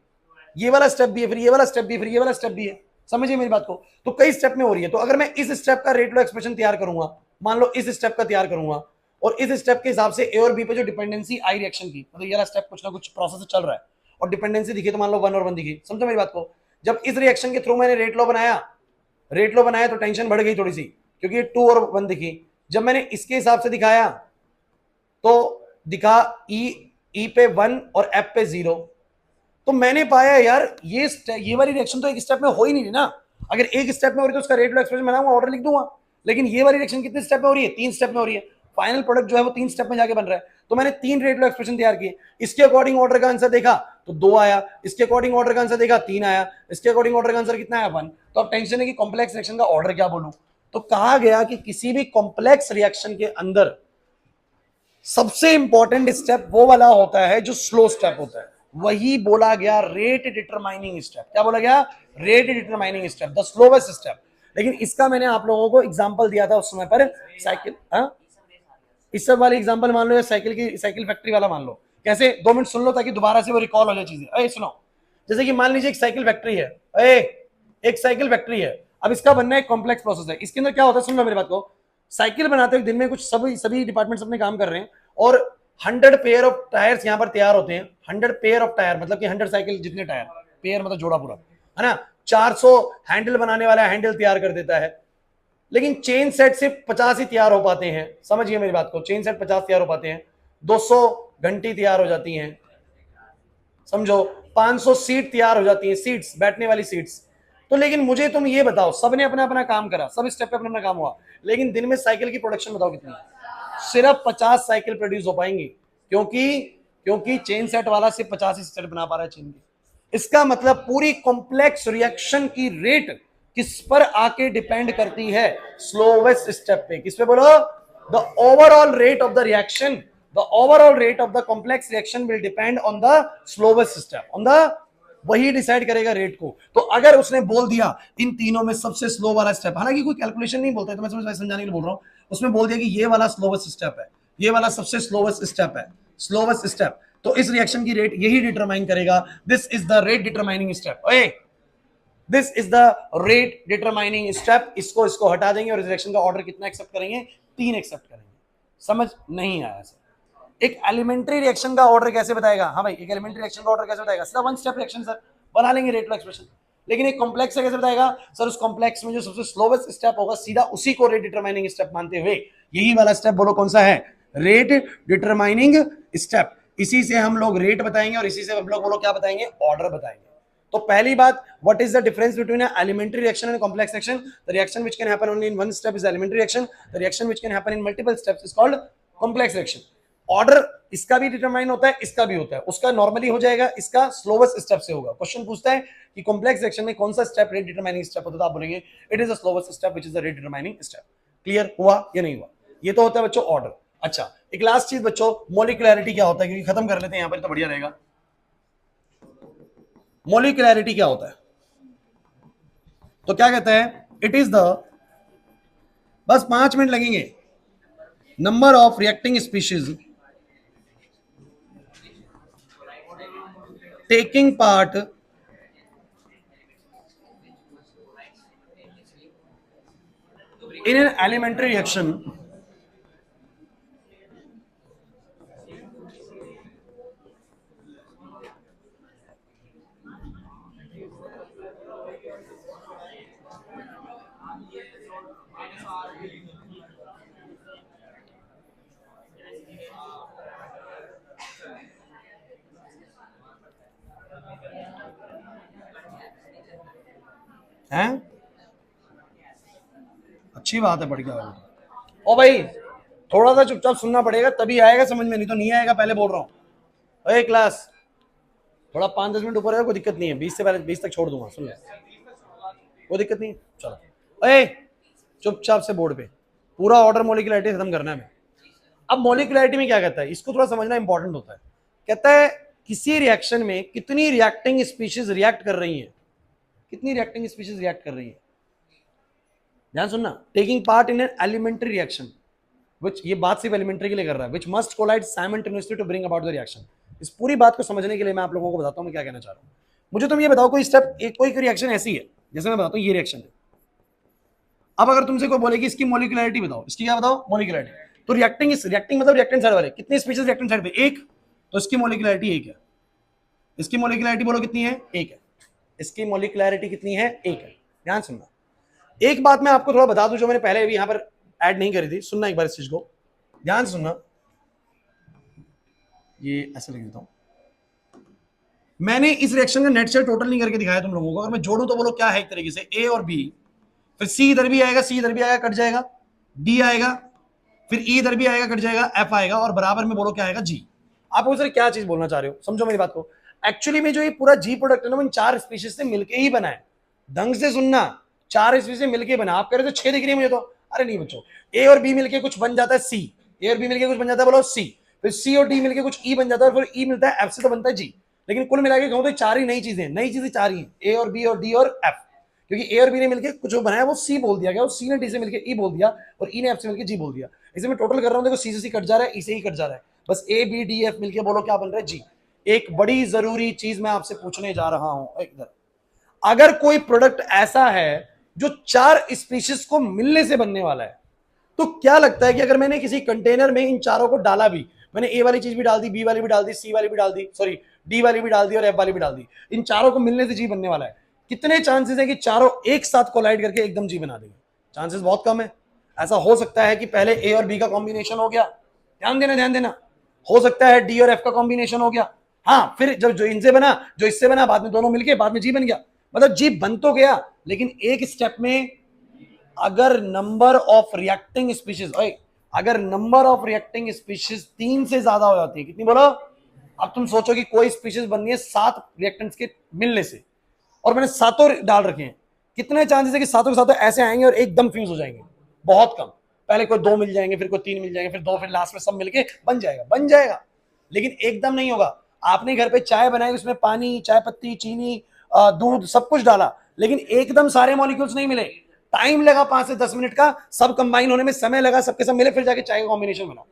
ये वाला स्टेप भी है, फिर ये वाला स्टेप भी है, फिर ये वाला स्टेप भी है, समझिए मेरी बात को, तो कई स्टेप में हो रही है। तो अगर मैं इस स्टेप का रेट लो एक्सप्रेशन तैयार करूंगा, मान लो इस स्टेप का तैयार करूंगा, और इस स्टेप के हिसाब से ए और बी पे जो डिपेंडेंसी आई रिएक्शन की, मतलब ये वाला स्टेप कुछ ना कुछ प्रोसेस चल रहा है और डिपेंडेंसी दिखी, तो मान लो 1 और 1 दिखी, समझो मेरी बात को। जब इस रिएक्शन के थ्रू मैंने रेट लो बनाया तो टेंशन बढ़ गई थोड़ी सी, क्योंकि 2 और 1 दिखी। जब मैंने इसके हिसाब से दिखाया तो दिखा ई पे 1 और एफ पे 0, तो मैंने पाया यार ये वाली रिएक्शन तो एक स्टेप में हो ही नहीं रही ना। अगर एक स्टेप में हो रही तो उसका रेट लो एक्सप्रेशन बनाऊंगा, ऑर्डर लिख दूंगा, लेकिन ये वाली रिएक्शन कितने स्टेप में हो रही है, 3 स्टेप में हो रही है। फाइनल प्रोडक्ट जो है वो 3 स्टेप में जाके बन रहा है, तो मैंने 3 रेट लो एक्सप्रेशन तैयार किए, इसके अकॉर्डिंग ऑर्डर का आंसर देखा तो 2 आया, इसके अकॉर्डिंग ऑर्डर का आंसर देखा 3 आया, इसके अकॉर्डिंग ऑर्डर का आंसर कितना आया 1। तो अब टेंशन है कि कॉम्प्लेक्स रिएक्शन का ऑर्डर क्या बोलूं। तो कहा गया कि किसी भी कॉम्प्लेक्स रिएक्शन के अंदर सबसे इंपॉर्टेंट स्टेप वो वाला होता है जो स्लो स्टेप होता है, वही बोला गया रेट डिटरमाइनिंग स्टेप। क्या बोला गया, rate determining step, the slowest step. लेकिन इसका मैंने आप लोगों को एग्जांपल दिया था उस समय पर, साइकिल, इस सब वाली एग्जांपल मान लो, या साइकिल फैक्ट्री वाला मान लो। कैसे, 2 मिनट सुन लो ताकि दोबारा से वो रिकॉल हो जाए चीजें। अरे सुनो, जैसे कि मान लीजिए एक साइकिल फैक्ट्री है, एक साइकिल फैक्ट्री है, अब इसका बनना एक कॉम्प्लेक्स प्रोसेस है। इसके अंदर क्या होता है, सुन लो मेरी बात को, साइकिल बनाते हुए दिन में कुछ सभी डिपार्टमेंट्स अपने काम कर रहे हैं, और 100 पेयर ऑफ टायर्स यहाँ पर तैयार होते हैं। 100 पेयर ऑफ टायर मतलब कि 100 साइकिल जितने टायर, पेयर मतलब जोड़ा पूरा, है ना। 400 हैंडल बनाने वाला हैंडल तैयार कर देता है, लेकिन चेन सेट सिर्फ 50 ही तैयार हो पाते हैं, समझिए मेरी बात को, चेन सेट 50 तैयार हो पाते हैं। 200 घंटी तैयार हो जाती हैं, समझो। 500 सीट तैयार हो जाती है, सीट्स, बैठने वाली सीट्स। तो लेकिन मुझे तुम ये बताओ, सबने अपना अपना काम करा, सब स्टेप पे अपना अपना काम हुआ, लेकिन दिन में साइकिल की प्रोडक्शन बताओ कितनी है? सिर्फ 50 साइकिल प्रोड्यूस हो पाएंगी, क्योंकि क्योंकि चेन सेट वाला सिर्फ 50 ही सेट बना पा रहा है चेन की। इसका मतलब पूरी कॉम्प्लेक्स रिएक्शन की रेट किस पर आके डिपेंड करती है? स्लोवेस्ट स्टेप पे। किस पे बोलो? The overall rate of the reaction, the overall rate of the complex reaction will depend on the slowest step, on the, वही डिसाइड करेगा रेट को। तो अगर उसने बोल दिया इन तीनों में सबसे स्लो वाला स्टेप, हालांकि कोई कैलकुलेशन नहीं बोलता है, तो मैं समझाने के लिए बोल रहा हूं, उसमें बोल दिया कि ये वाला स्लोवेस्ट स्टेप है, ये वाला सबसे स्लोवेस्ट स्टेप है, स्लोवेस्ट स्टेप, तो इस रिएक्शन की रेट यही डिटरमाइन करेगा। This is the rate determining step. ओए, this is the rate determining step. इसको इसको हटा देंगे और इस रिएक्शन का ऑर्डर कितना एक्सेप्ट करेंगे? 3 एक्सेप्ट करेंगे। समझ नहीं आया सर? एक एलिमेंट्री रिएक्शन का ऑर्डर कैसे बताएगा? हाँ भाई, एक एलिमेंट्री रिएक्शन का ऑर्डर कैसे बताएगा? सीधा 1 स्टेप रिएक्शन सर, बना लेंगे रेट एक्सप्रेशन। लेकिन एक कॉम्प्लेक्स से कैसे बताएगा? सर उस कॉम्प्लेक्स में जो सबसे स्लोवेस्ट स्टेप होगा, सीधा उसी को रेट डिटरमाइनिंग स्टेप मानते हुए, यही वाला स्टेप बोलो कौन सा है? Rate determining step. इसी से हम लोग रेट बताएंगे और इसी से हम लोग बोलो क्या बताएंगे? ऑर्डर बताएंगे। तो पहली बात, what is the difference between elementary reaction and complex reaction? The reaction which can happen only in 1 step is elementary reaction, the reaction which can happen in multiple steps is called complex reaction. Order इसका भी determine होता है, इसका भी होता है। उसका normally हो जाएगा, इसका स्लोवेस्ट स्टेप से होगा। क्वेश्चन पूछता है कि कॉम्प्लेक्स रिएक्शन में कौन सा स्टेप रेट डिटरमाइनिंग स्टेप होता है, तो आप बोलेंगे it is the slowest step which is the rate determining step. Clear हुआ या नहीं हुआ? ये तो होता है बच्चों ऑर्डर। अच्छा, एक लास्ट चीज बच्चों, मोलिकुलैरिटी क्या होता है? क्योंकि खत्म कर लेते हैं यहां पर तो बढ़िया रहेगा। मोलिकुलैरिटी क्या होता है? तो क्या कहता है? इट इज द, बस 5 मिनट लगेंगे, number of reacting species taking part in an elementary reaction हैं? अच्छी बात है, बढ़ गया। ओ भाई, थोड़ा सा चुपचाप सुनना पड़ेगा, तभी आएगा समझ में, नहीं तो नहीं आएगा, पहले बोल रहा हूं। ओए क्लास, थोड़ा 5-10 मिनट ऊपर है, कोई दिक्कत नहीं है, 20 से पहले 20 तक छोड़ दूंगा, सुन ले, कोई दिक्कत नहीं। चलो ओए, चुपचाप से बोर्ड पे पूरा ऑर्डर मोलिकुलैरिटी खत्म करना है हमें। अब मोलिकुलैरिटी में क्या कहता है, इसको थोड़ा समझना इंपॉर्टेंट होता है। कहता है किसी रिएक्शन में कितनी रिएक्टिंग स्पीशीज रिएक्ट कर रही है, कितनी रिएक्टिंग स्पीशीज रिएक्ट कर रही है। ध्यान सुनना, taking part in an elementary reaction which, ये बात सिर्फ एलिमेंट्री के लिए कर रहा है, which must collide simultaneously to bring about the reaction. इस पूरी बात को समझने के लिए मैं आप लोगों को बताता हूं मैं क्या कहना चाह रहा हूं। मुझे तुम ये बताओ, कोई स्टेप, कोई रिएक्शन ऐसी है, जैसे मैं बताता हूं ये रिएक्शन है। अब अगर तुमसे कोई बोले कि इसकी मोलिकुलैरिटी बताओ, इसकी क्या बताओ? मोलिकुलैरिटी। तो रिएक्टिंग, रिएक्टिंग मतलब रिएक्टेंट साइड वाले, कितनी स्पीशीज रिएक्टेंट साइड पे? एक, तो इसकी मोलिकुलैरिटी 1 है। इसकी मोलिकुलैरिटी बोलो कितनी है? 1 है। इसकी मोलिकुलैरिटी कितनी है? 1 है। ध्यान सुनना, एक बात मैं आपको थोड़ा बता दूं जो मैंने पहले भी यहां पर ऐड नहीं करी थी, सुनना एक बार इस चीज को, ध्यान सुनना। ये ऐसे लिख देता हूं, मैंने इस रिएक्शन का नेट शेयर टोटल नहीं करके दिखाया तुम लोगों को। अगर मैं जोड़ूं तो बोलो क्या है? एक तरीके से ए और बी, फिर सी इधर भी आएगा, सी इधर भी आएगा, कट जाएगा, डी आएगा, फिर ई इधर भी आएगा, कट जाएगा, एफ आएगा, और बराबर में बोलो क्या आएगा? जी। आप सर क्या चीज बोलना चाह रहे हो, समझो मेरी बात को। एक्चुअली में जो ये पूरा जी प्रोडक्ट है ना, इन 4 स्पीशीज से मिलके ही बना है। ढंग से सुनना, 4 स्पीशीज से मिलके बना। आप कह रहे थे 6 दिख रही है मुझे तो, अरे नहीं बच्चों, ए और बी मिलके कुछ बन जाता है सी, ए और बी मिलके कुछ बन जाता है बोलो सी, फिर सी और डी मिलके कुछ ई बन जाता है, फिर ई मिलता है एफ से तो बनता है जी। लेकिन कुल मिला के कहूं तो 4 ही नई चीजें, नई चीजें 4 ही, ए और बी और डी और एफ। क्योंकि ए और बी ने मिलकर कुछ बनाया वो सी बोल दिया गया, और सी ने डी से मिलकर ई बोल दिया, और ई ने एफ से मिलकर जी बोल दिया। इसे मैं टोटल कर रहा हूं, देखो सी से सी कट जा रहा है, ई से ही कट जा रहा है, बस ए बी डी एफ मिलकर बोलो क्या बन रहा है? जी। एक बड़ी जरूरी चीज मैं आपसे पूछने जा रहा हूं इधर, अगर कोई प्रोडक्ट ऐसा है जो 4 स्पीशीज को मिलने से बनने वाला है, तो क्या लगता है कि अगर मैंने किसी कंटेनर में इन चारों को डाला भी, मैंने ए वाली चीज भी डाल दी, बी वाली भी डाल दी, सी वाली भी डाल दी, सॉरी डी वाली भी डाल दी और एफ वाली भी डाल दी, इन चारों को मिलने से जी बनने वाला है, कितने चांसेस है कि चारों एक साथ कोलाइड करके एकदम जी बना देंगे? चांसेस बहुत कम है। ऐसा हो सकता है कि पहले ए और बी का कॉम्बिनेशन हो गया, ध्यान देना ध्यान देना, हो सकता है डी और एफ का कॉम्बिनेशन हो गया, हाँ, फिर जब जो इनसे बना, जो इससे बना, बाद में दोनों मिलके बाद में जी बन गया, मतलब जी बन तो गया, लेकिन एक स्टेप में अगर नंबर ऑफ रिएक्टिंग स्पीशीज, अगर नंबर ऑफ रिएक्टिंग स्पीशीज 3 से ज्यादा हो जाती है, कितनी बोलो? अब तुम सोचो कि कोई स्पीशीज बननी है 7 रिएक्टेंट्स के मिलने से, और मैंने सातों डाल रखे हैं, कितने चांसेस है कि सातों के सातों ऐसे आएंगे और एकदम फ्यूज हो जाएंगे? बहुत कम। पहले कोई 2 मिल जाएंगे, फिर कोई 3 मिल जाएंगे, फिर 2, फिर लास्ट में सब मिलके बन जाएगा, बन जाएगा, लेकिन एकदम नहीं होगा। आपने घर पे चाय बनाई, उसमें पानी, चाय पत्ती, चीनी, दूध, सब कुछ डाला, लेकिन एकदम सारे मॉलिक्यूल्स नहीं मिले, टाइम लगा 5 से 10 मिनट का, सब कंबाइन होने में समय लगा, सबके सब मिले, फिर जाके चाय का कॉम्बिनेशन बना।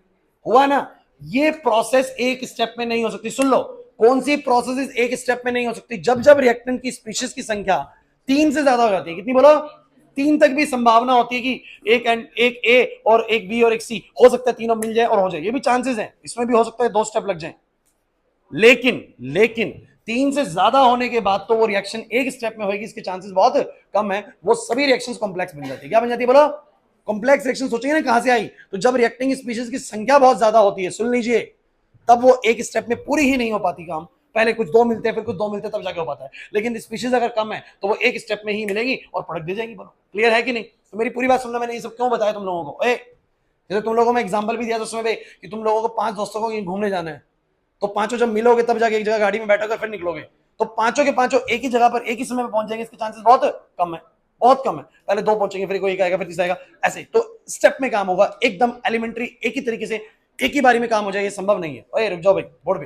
हुआ ना? ये प्रोसेस एक स्टेप में नहीं हो सकती। सुन लो, कौन सी प्रोसेस एक स्टेप में नहीं हो सकती? जब जब रिएक्टेंट की स्पीशीज की संख्या 3 से ज्यादा हो जाती है, कितनी बोलो? 3 तक भी संभावना होती है कि एक ए और एक बी और एक सी, हो सकता है तीनों मिल जाए और हो जाए, ये भी चांसेस हैं, इसमें भी हो सकता है 2 स्टेप लग जाए, लेकिन लेकिन 3 से ज्यादा होने के बाद तो वो रिएक्शन एक स्टेप में होगी, इसके चांसेस बहुत कम है। वो सभी रिएक्शंस कॉम्प्लेक्स बन जाती है। क्या बन जाती है बोलो? Complex reaction. सोचेंगे ना कहां से आई? तो जब रिएक्टिंग स्पीशीज की संख्या बहुत ज्यादा होती है, सुन लीजिए, तब वो एक स्टेप में पूरी ही नहीं हो पाती काम। पहले कुछ 2 मिलते हैं, फिर कुछ 2 मिलते हैं, तब जाके हो पाता है। लेकिन स्पीशीज अगर कम है तो वो एक स्टेप में ही मिलेगी और प्रोडक्ट दे जाएंगी। बोलो क्लियर है कि नहीं? तो मेरी पूरी बात सुनना, मैंने ये सब क्यों बताया तुम लोगों को? जैसे तुम लोगों को मैं एग्जांपल भी दिया था उसमें कि तुम लोगों को 5 दोस्तों को घूमने जाना है, तो पांचों जब मिलोगे तब जाके एक जगह गाड़ी में बैठोगे, फिर निकलोगे, तो पांचों के पांचों एक ही जगह पर एक ही समय में पहुंच जाएंगे, इसके चांसेस बहुत कम है, बहुत कम है। पहले 2 पहुंचेंगे, फिर कोई एक आएगा, फिर तीसरा आएगा, ऐसे। तो स्टेप में काम होगा एकदम एलिमेंट्री, एक ही तरीके से एक ही बारी में काम हो जाए, ये संभव नहीं है। ओए रुक जाओ भाई बोर्ड पे।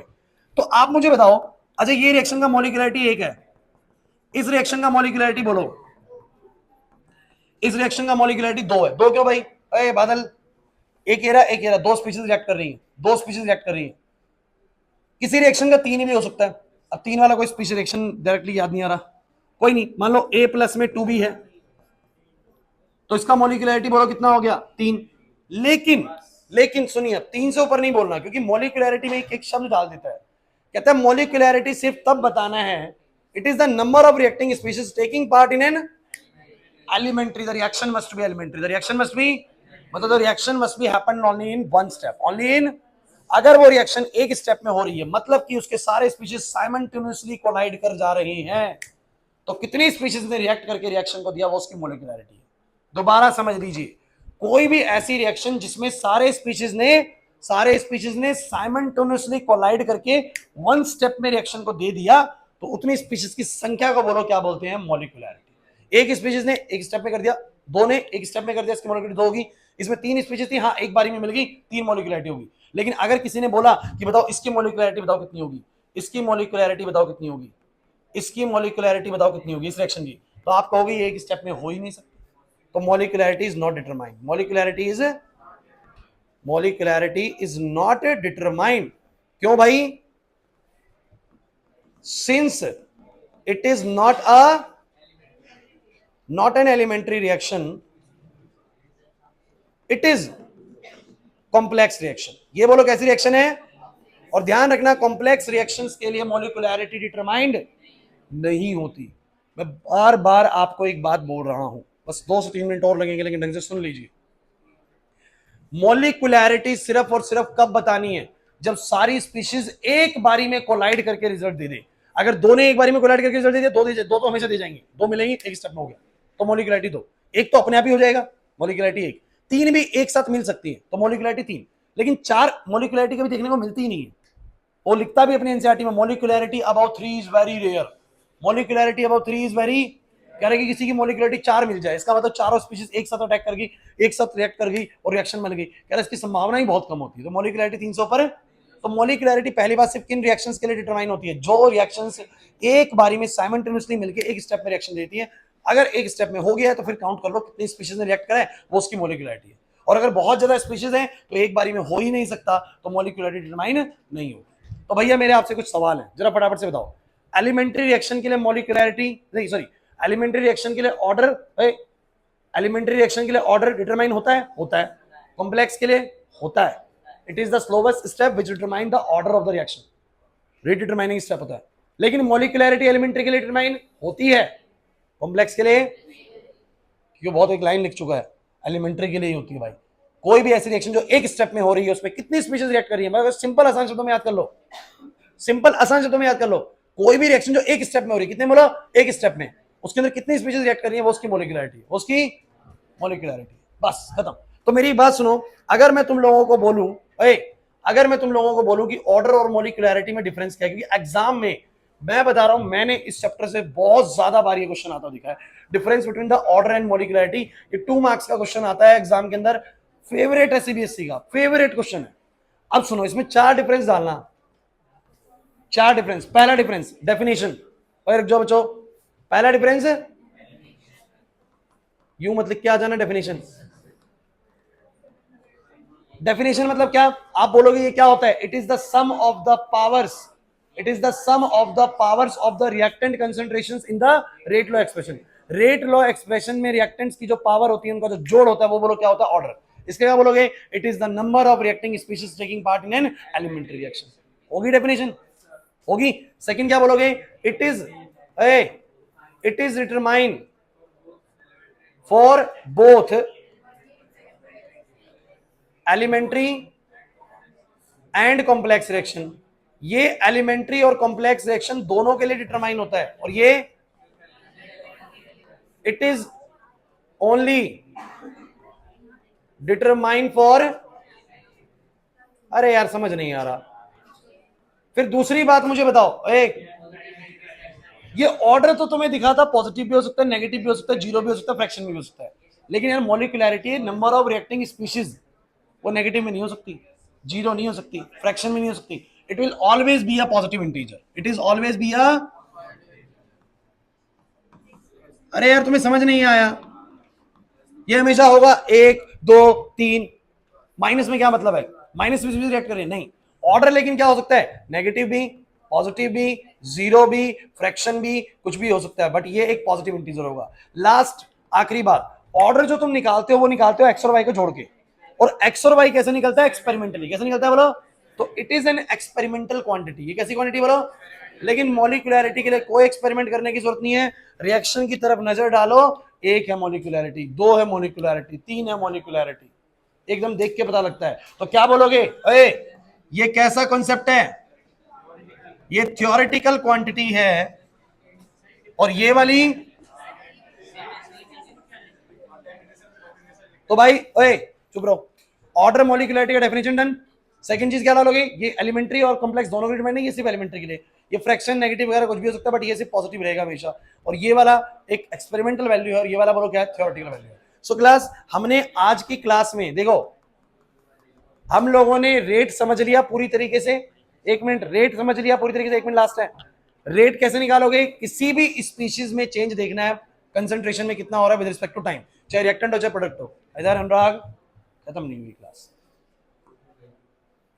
तो आप मुझे बताओ, अच्छा ये रिएक्शन का मॉलिक्यूलरिटी 1 है, इस रिएक्शन का मॉलिक्यूलरिटी बोलो, इस रिएक्शन का मॉलिक्यूलरिटी 2 है। 2 क्यों भाई? अरे बादल, एक एरा एक एरा, 2 स्पीशीज रिएक्ट कर रही है, 2 स्पीशीज रिएक्ट कर रही है। किसी रिएक्शन का 3 भी हो सकता है। अब 3 वाला कोई स्पीशीज रिएक्शन डायरेक्टली याद नहीं आ रहा, कोई नहीं, मान लो A प्लस में 2B है, तो इसका मॉलिक्यूलरिटी बोलो कितना हो गया? 3। लेकिन लेकिन सुनिए, 3 से ऊपर नहीं बोलना, क्योंकि मॉलिक्यूलरिटी में एक शब्द डाल देता है, कहता है मॉलिक्यूलरिटी सिर्फ तब बताना है, it is the number of reacting species taking part in an elementary, the reaction must be elementary, the reaction must be, मतलब the reaction must be happen only in one step, only in, अगर वो reaction एक step में हो रही है, मतलब कि उसके सारे स्पीशीज साइमल्टेनियसली कोलाइड कर जा रही हैं, तो कितनी स्पीशीज ने रिएक्ट करके रिएक्शन को दिया, वो उसकी मॉलिक्यूलरिटी है। दोबारा समझ लीजिए, कोई भी ऐसी रिएक्शन जिसमें सारे स्पीशीज ने साइमल्टेनियसली कोलाइड करके वन स्टेप में रिएक्शन को दे दिया, तो उतनी स्पीशीज की संख्या को बोलो क्या बोलते हैं? मॉलिक्यूलरिटी। एक स्पीशीज ने एक स्टेप में कर दिया, 2 ने एक स्टेप में कर दिया, इसकी मॉलिक्यूलरिटी 2 होगी। इसमें 3 स्पीशीज थी, हाँ एक बारी में मिल गई, 3 मॉलिक्यूलरिटी होगी। लेकिन अगर किसी ने बोला कि बताओ इसकी मॉलिक्यूलरिटी बताओ कितनी होगी, इसकी मॉलिक्यूलरिटी बताओ कितनी होगी, इसकी मॉलिक्यूलरिटी बताओ कितनी होगी इस रिएक्शन की, तो आप कहोगे एक स्टेप में हो ही नहीं सकती। तो molecularity is not determined, molecularity is not determined. क्यों भाई? Since it is not an elementary reaction, it is complex reaction. ये बोलो कैसी रिएक्शन है? और ध्यान रखना, कॉम्प्लेक्स रिएक्शंस के लिए मॉलिक्यूलरिटी डिटरमाइंड नहीं होती। मैं बार बार आपको एक बात बोल रहा हूं, बस 2 से 3 मिनट और लगेंगे, लेकिन ढंग से सुन लीजिए। मॉलिक्यूलरिटी सिर्फ और सिर्फ कब बतानी है? जब सारी स्पीशीज एक बारी में कोलाइड करके रिजल्ट दे दे। अगर 2 ने एक बारी में कोलाइड करके रिजल्ट दे दिया, 2 तो हमेशा दे जाएंगे, 2 मिलेंगे, एक स्टेप में हो गया, तो मॉलिक्यूलरिटी 2। एक तो अपने आप ही हो जाएगा, मॉलिक्यूलरिटी 1। 3 भी एक साथ मिल सकती है, तो मॉलिक्यूलरिटी 3। लेकिन 4 मॉलिक्यूलरिटी कभी देखने को मिलती ही नहीं है। वो लिखता भी अपने एनसीईआरटी में, molecularity about 3 is very rare, molecularity about 3 is very, कह रहे कि किसी की मॉलिक्यूलरिटी 4 मिल जाए, इसका मतलब चारों स्पीशीज एक साथ अटैक कर गई, एक साथ रिएक्ट कर गई और रिएक्शन बन गई, कह रहे इसकी संभावना ही बहुत कम होती है। तो मॉलिक्यूलरिटी 300 पर। तो मॉलिक्यूलरिटी पहली बात सिर्फ किन रिएक्शंस के लिए डिटरमाइन होती है? जो रिएक्शंस एक बारी में साइमल्टेनियसली मिलकर एक स्टेप में रिएक्शन देती है। अगर एक स्टेप में हो गया है तो फिर काउंट कर लो कितनी स्पीशीज ने रिएक्ट करा है, वो उसकी मॉलिक्यूलरिटी है। और अगर बहुत ज्यादा स्पीशीज है तो एक बारी में हो ही नहीं सकता, तो मॉलिक्यूलरिटी डिटरमाइन नहीं होगी। तो भैया मेरे आपसे कुछ सवाल है, जरा फटाफट से बताओ। एलिमेंट्री रिएक्शन के लिए मॉलिक्यूलरिटी नहीं, सॉरी, एलिमेंट्री रिएक्शन के लिए ऑर्डर, एलिमेंट्री रिएक्शन के लिए ऑर्डर डिटरमाइन होता है? होता है। कॉम्प्लेक्स के लिए होता है। It is the slowest step which determine the order of the reaction, rate determining step होता है। लेकिन मॉलिक्यूलरिटी एलिमेंट्री के लिए डिटरमाइन होती है, कॉम्प्लेक्स के लिए, क्योंकि बहुत एक लाइन लिख चुका है, एलिमेंट्री के लिए ही होती है भाई। कोई भी ऐसी रिएक्शन जो एक स्टेप में हो रही है, उसमें कितनी स्पीशीज रिएक्ट कर रही है, मतलब सिंपल आसान शब्दों में याद कर लो, सिंपल आसान शब्दों में याद कर लो, कोई भी रिएक्शन जो एक स्टेप में हो रही है, कितने बोलो? एक स्टेप में, उसके अंदर कितनी स्पीशीज रिएक्ट कर रही है, वो उसकी मोलिकुलरिटी है, वो उसकी मोलिकुलरिटी, बस खत्म। तो मेरी बात सुनो, अगर मैं तुम लोगों को बोलूं, अगर मैं तुम लोगों को बोलूं कि ऑर्डर और मोलिकुलरिटी में डिफरेंस क्या है, क्योंकि एग्जाम में मैं बता रहा हूं, मैंने इस चैप्टर से बहुत ज्यादा बार ये क्वेश्चन आता दिखा है, difference between the order and molecularity. ये 2 मार्क्स का क्वेश्चन आता है एग्जाम के अंदर, फेवरेट है सीबीएसई का, फेवरेट क्वेश्चन है। अब सुनो, इसमें 4 डिफरेंस डालना, 4 डिफरेंस। पहला डिफरेंस डेफिनेशन, और जो बच्चों पहला डिफरेंस यू मतलब क्या जाना डेफिनेशन, डेफिनेशन मतलब क्या, आप बोलोगे ये क्या होता है, it is the sum of the powers, it is the sum of the powers of the reactant concentrations in the rate law expression. Rate law expression में रिएक्टेंट्स की जो पावर होती है, उनका जो जोड़ होता है, वो बोलो क्या होता है, ऑर्डर। इसके क्या बोलोगे, it is the number of reacting species taking part in an elementary reaction, होगी डेफिनेशन, होगी। सेकंड क्या बोलोगे, it is determine for both elementary and complex reaction. ये एलिमेंट्री और कॉम्प्लेक्स रिएक्शन दोनों के लिए डिटरमाइन होता है, और ये it is only determine for, अरे यार समझ नहीं आ रहा। फिर दूसरी बात मुझे बताओ, ये ऑर्डर तो तुम्हें दिखा था, पॉजिटिव भी हो सकता है, नेगेटिव भी हो सकता है, जीरो भी हो सकता है, फ्रैक्शन भी हो सकता है, लेकिन यार molecularity, number of reacting species, वो नेगेटिव में नहीं हो सकती, जीरो नहीं हो सकती, फ्रैक्शन में नहीं हो सकती, it will always be a positive integer, it is always be a, अरे यार तुम्हें समझ नहीं आया, ये हमेशा होगा 1 2 3। माइनस में क्या मतलब है, माइनस में रिएक्ट करें नहीं, ऑर्डर लेकिन क्या हो सकता है, नेगेटिव भी, पॉजिटिव भी, जीरो भी, फ्रैक्शन भी, कुछ भी हो सकता है, बट ये एक पॉजिटिव इंटीजर होगा। लास्ट आखिरी बात, ऑर्डर जो तुम निकालते हो वो निकालते हो एक्स और वाई को जोड़ के, और एक्स और वाई कैसे निकलता है, एक्सपेरिमेंटली। कैसे निकलता है बोलो, तो it is an experimental quantity. ये कैसी क्वांटिटी बोलो, लेकिन मॉलिक्यूलरिटी के लिए कोई एक्सपेरिमेंट करने की जरूरत नहीं है, रिएक्शन की तरफ नजर डालो, 1 है मॉलिक्यूलरिटी, 2 है मॉलिक्यूलरिटी, 3 है मॉलिक्यूलरिटी, एकदम देख के पता लगता है। तो क्या बोलोगे, ये कैसा कॉन्सेप्ट है, ये थ्योरेटिकल क्वांटिटी है, और ये वाली, तो भाई चुप रहो, ऑर्डर मॉलिक्यूलरिटी का डेफिनेशन डन। सेकंड चीज क्या डालोगे, ये एलिमेंट्री और कॉम्प्लेक्स दोनों के डिपेंड है, ये सिर्फ एलिमेंट्री के लिए, ये फ्रैक्शन नेगेटिव वगैरह कुछ भी हो सकता है, बट ये सिर्फ पॉजिटिव रहेगा हमेशा, और ये वाला एक एक्सपेरिमेंटल वैल्यू है, और ये वाला बोलो क्या है, थ्योरेटिकल वैल्यू है। सो क्लास, हमने आज की क्लास में देखो, हम लोगों ने रेट समझ लिया पूरी तरीके से, 1 मिनट, रेट समझ लिया पूरी तरीके से, 1 मिनट लास्ट है। रेट कैसे निकालोगे, किसी भी स्पीशीज में चेंज देखना है, कंसंट्रेशन में कितना हो रहा है विद रिस्पेक्ट टू टाइम, चाहे रिएक्टेंट हो चाहे प्रोडक्ट हो। इधर अनुराग, खत्म नहीं हुई क्लास,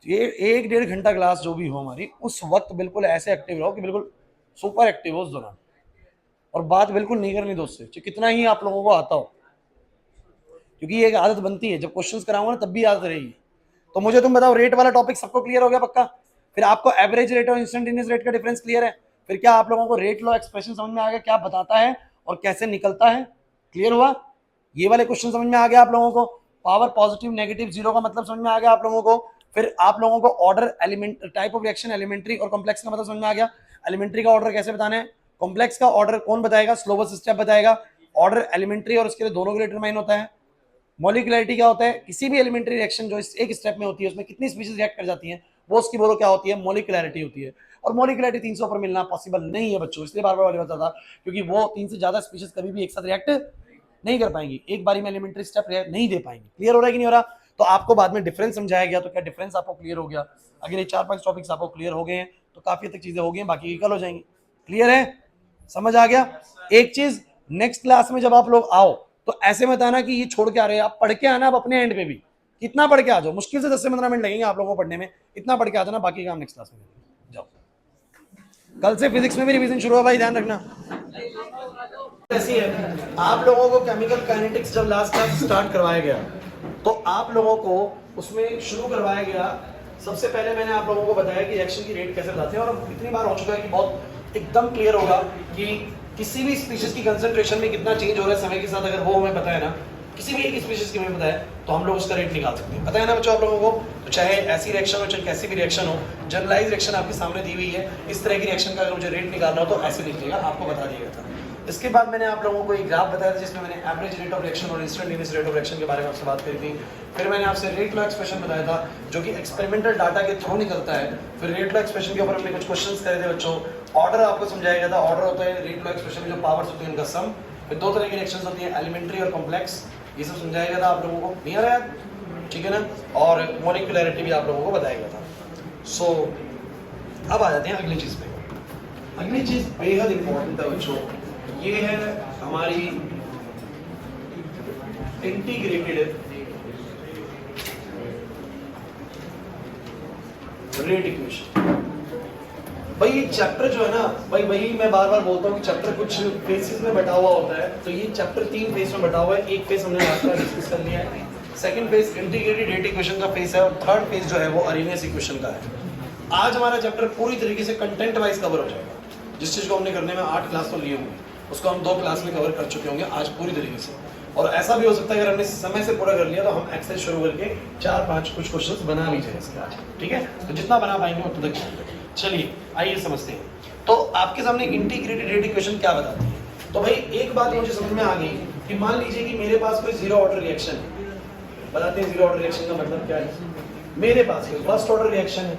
ये 1-1.5 घंटा क्लास जो भी हो हमारी, उस वक्त बिल्कुल ऐसे एक्टिव रहो कि बिल्कुल सुपर एक्टिव हो उस दौरान, और बात बिल्कुल नहीं करनी दोस्त से, कितना ही आप लोगों को आता हो, क्योंकि ये एक आदत बनती है, जब क्वेश्चंस कराऊंगा ना तब भी आदत रहेगी। तो मुझे तुम बताओ, रेट वाला टॉपिक सबको क्लियर हो गया पक्का? फिर आपको एवरेज रेट और इंस्टेंटेनियस रेट का डिफरेंस क्लियर है? फिर क्या आप लोगों को रेट लॉ एक्सप्रेशन समझ में आ गया, क्या बताता है और कैसे निकलता है? क्लियर हुआ? ये वाले क्वेश्चन समझ में आ गया आप लोगों को? पावर पॉजिटिव नेगेटिव जीरो का मतलब समझ में आ गया आप लोगों को? फिर आप लोगों को order element type of reaction elementary और कॉम्प्लेक्स का मतलब समझ में आ गया? एलिमेंट्री का ऑर्डर कैसे बताना है, कॉम्प्लेक्स का ऑर्डर कौन बताएगा, स्लोवेस्ट स्टेप बताएगा। ऑर्डर एलिमेंट्री और उसके लिए दोनों के लिए डिटरमाइन होता है। मॉलिक्यूलरिटी क्या होता है, किसी भी एलिमेंट्री रिएक्शन जो इस एक स्टेप में होती है उसमें कितनी स्पीशीज रिएक्ट कर जाती हैं, वो उसकी बोलो क्या होती है, मॉलिक्यूलरिटी होती है। और मॉलिक्यूलरिटी 300 पर मिलना पॉसिबल नहीं है बच्चों, इसलिए बार बार बताता था, क्योंकि वो 3 से ज्यादा स्पीशीज कभी भी एक साथ रिएक्ट नहीं कर पाएंगी, एक बारी में एलिमेंट्री स्टेप रिएक्ट नहीं दे पाएंगी। क्लियर हो रहा है कि नहीं हो रहा? तो आपको बाद में डिफरेंस समझाया गया, तो क्या डिफरेंस आपको क्लियर हो गया? अगर ये 4-5 टॉपिक्स आपको क्लियर हो गए हैं तो काफी तक चीजें हो गई हैं, बाकी कल हो जाएंगी। क्लियर है, समझ आ गया? एक चीज, नेक्स्ट क्लास में जब आप लोग आओ तो ऐसे मत आना कि ये छोड़ के आ रहे हैं, आप पढ़ के आना, आप अपने एंड पे भी कितना पढ़ के आ जाओ, मुश्किल से 10 से 15 मिनट लगेंगे आप लोगों को पढ़ने में, इतना पढ़ के आ जाना, बाकी काम नेक्स्ट क्लास में जाओ। कल से फिजिक्स में भी रिवीजन शुरू है भाई, ध्यान रखना। ऐसी है, आप लोगों को केमिकल काइनेटिक्स जब लास्ट क्लास स्टार्ट करवाया गया तो आप लोगों को उसमें शुरू करवाया गया, सबसे पहले मैंने आप लोगों को बताया कि रिएक्शन की रेट कैसे बताते हैं, और इतनी बार हो चुका है कि बहुत एकदम क्लियर होगा कि किसी भी स्पीशीज की कंसंट्रेशन में कितना चेंज हो रहा है समय के साथ, अगर वो हमें पता है ना, किसी भी एक स्पीशीज की हमें पता है तो हम लोग उसका रेट निकाल सकते हैं। पता है ना बच्चों आप लोगों को? तो चाहे ऐसी रिएक्शन हो चाहे कैसी भी रिएक्शन हो, जनरलाइज रिएक्शन आपके सामने दी हुई है, इस तरह की रिएक्शन का अगर मुझे रेट निकालना हो तो ऐसे लिखिएगा, आपको बता दिया था। इसके बाद मैंने आप लोगों को एक ग्राफ बताया था जिसमें मैंने एवरेज रेट ऑफ रिएक्शन और इंस्टेंटेनियस रेट ऑफ रिएक्शन के बारे में आपसे बात करी थी। फिर मैंने आपसे रेट लॉ एक्सप्रेशन बताया था जो कि एक्सपेरिमेंटल डाटा के थ्रू निकलता है। फिर रेट लॉ एक्सप्रेशन के ऊपर हमने कुछ क्वेश्चंस करे थे बच्चों। ऑर्डर आपको समझाया गया था, ऑर्डर होता है रेट लॉ एक्सप्रेशन में जो पावर्स होती है उनका सम। फिर दो तरह की रिएक्शंस होती हैं, एलिमेंट्री और कॉम्प्लेक्स, ये सब समझाया गया था आप लोगों को, नहीं आ रहा है? ठीक है ना? और मॉलिक्यूलैरिटी भी आप लोगों को बताया गया था। सो अब आ जाते हैं अगली चीज पे। अगली चीज बेहद इंपॉर्टेंट है बच्चों, ये है हमारी इंटीग्रेटेड रेट इक्वेशन। भाई ये चैप्टर जो है ना, भाई वही मैं बार बार बोलता हूँ कि चैप्टर कुछ फेसेस में बटा हुआ होता है। तो ये चैप्टर 3 फेज में बटा हुआ है। एक फेज हमने लास्ट बार डिस्कस कर लिया है, second phase integrated rate equation का फेज है, और थर्ड फेज जो है वो अरेनियस इक्वेशन का है। आज हमारा चैप्टर पूरी तरीके से कंटेंट वाइज कवर हो जाएगा। जिस चीज को हमने करने में 8 क्लास तो लिए होंगे उसको हम 2 क्लास में कवर कर चुके होंगे आज पूरी तरीके से। और ऐसा भी हो सकता है अगर हमने समय से पूरा कर लिया तो हम एक्सेस शुरू करके 4-5 कुछ क्वेश्चंस बना भी जाए इसके आज, ठीक है? तो जितना बना पाएंगे उतना तक। चलिए आइए समझते हैं। तो आपके सामने इंटीग्रेटेड रेट इक्वेशन क्या बताती है? तो भाई एक बात मुझे समझ में आ गई कि मान लीजिए कि मेरे पास कोई जीरो ऑर्डर रिएक्शन है। बताते हैं जीरो ऑर्डर रिएक्शन का मतलब क्या है। मेरे पास कोई फर्स्ट ऑर्डर रिएक्शन है,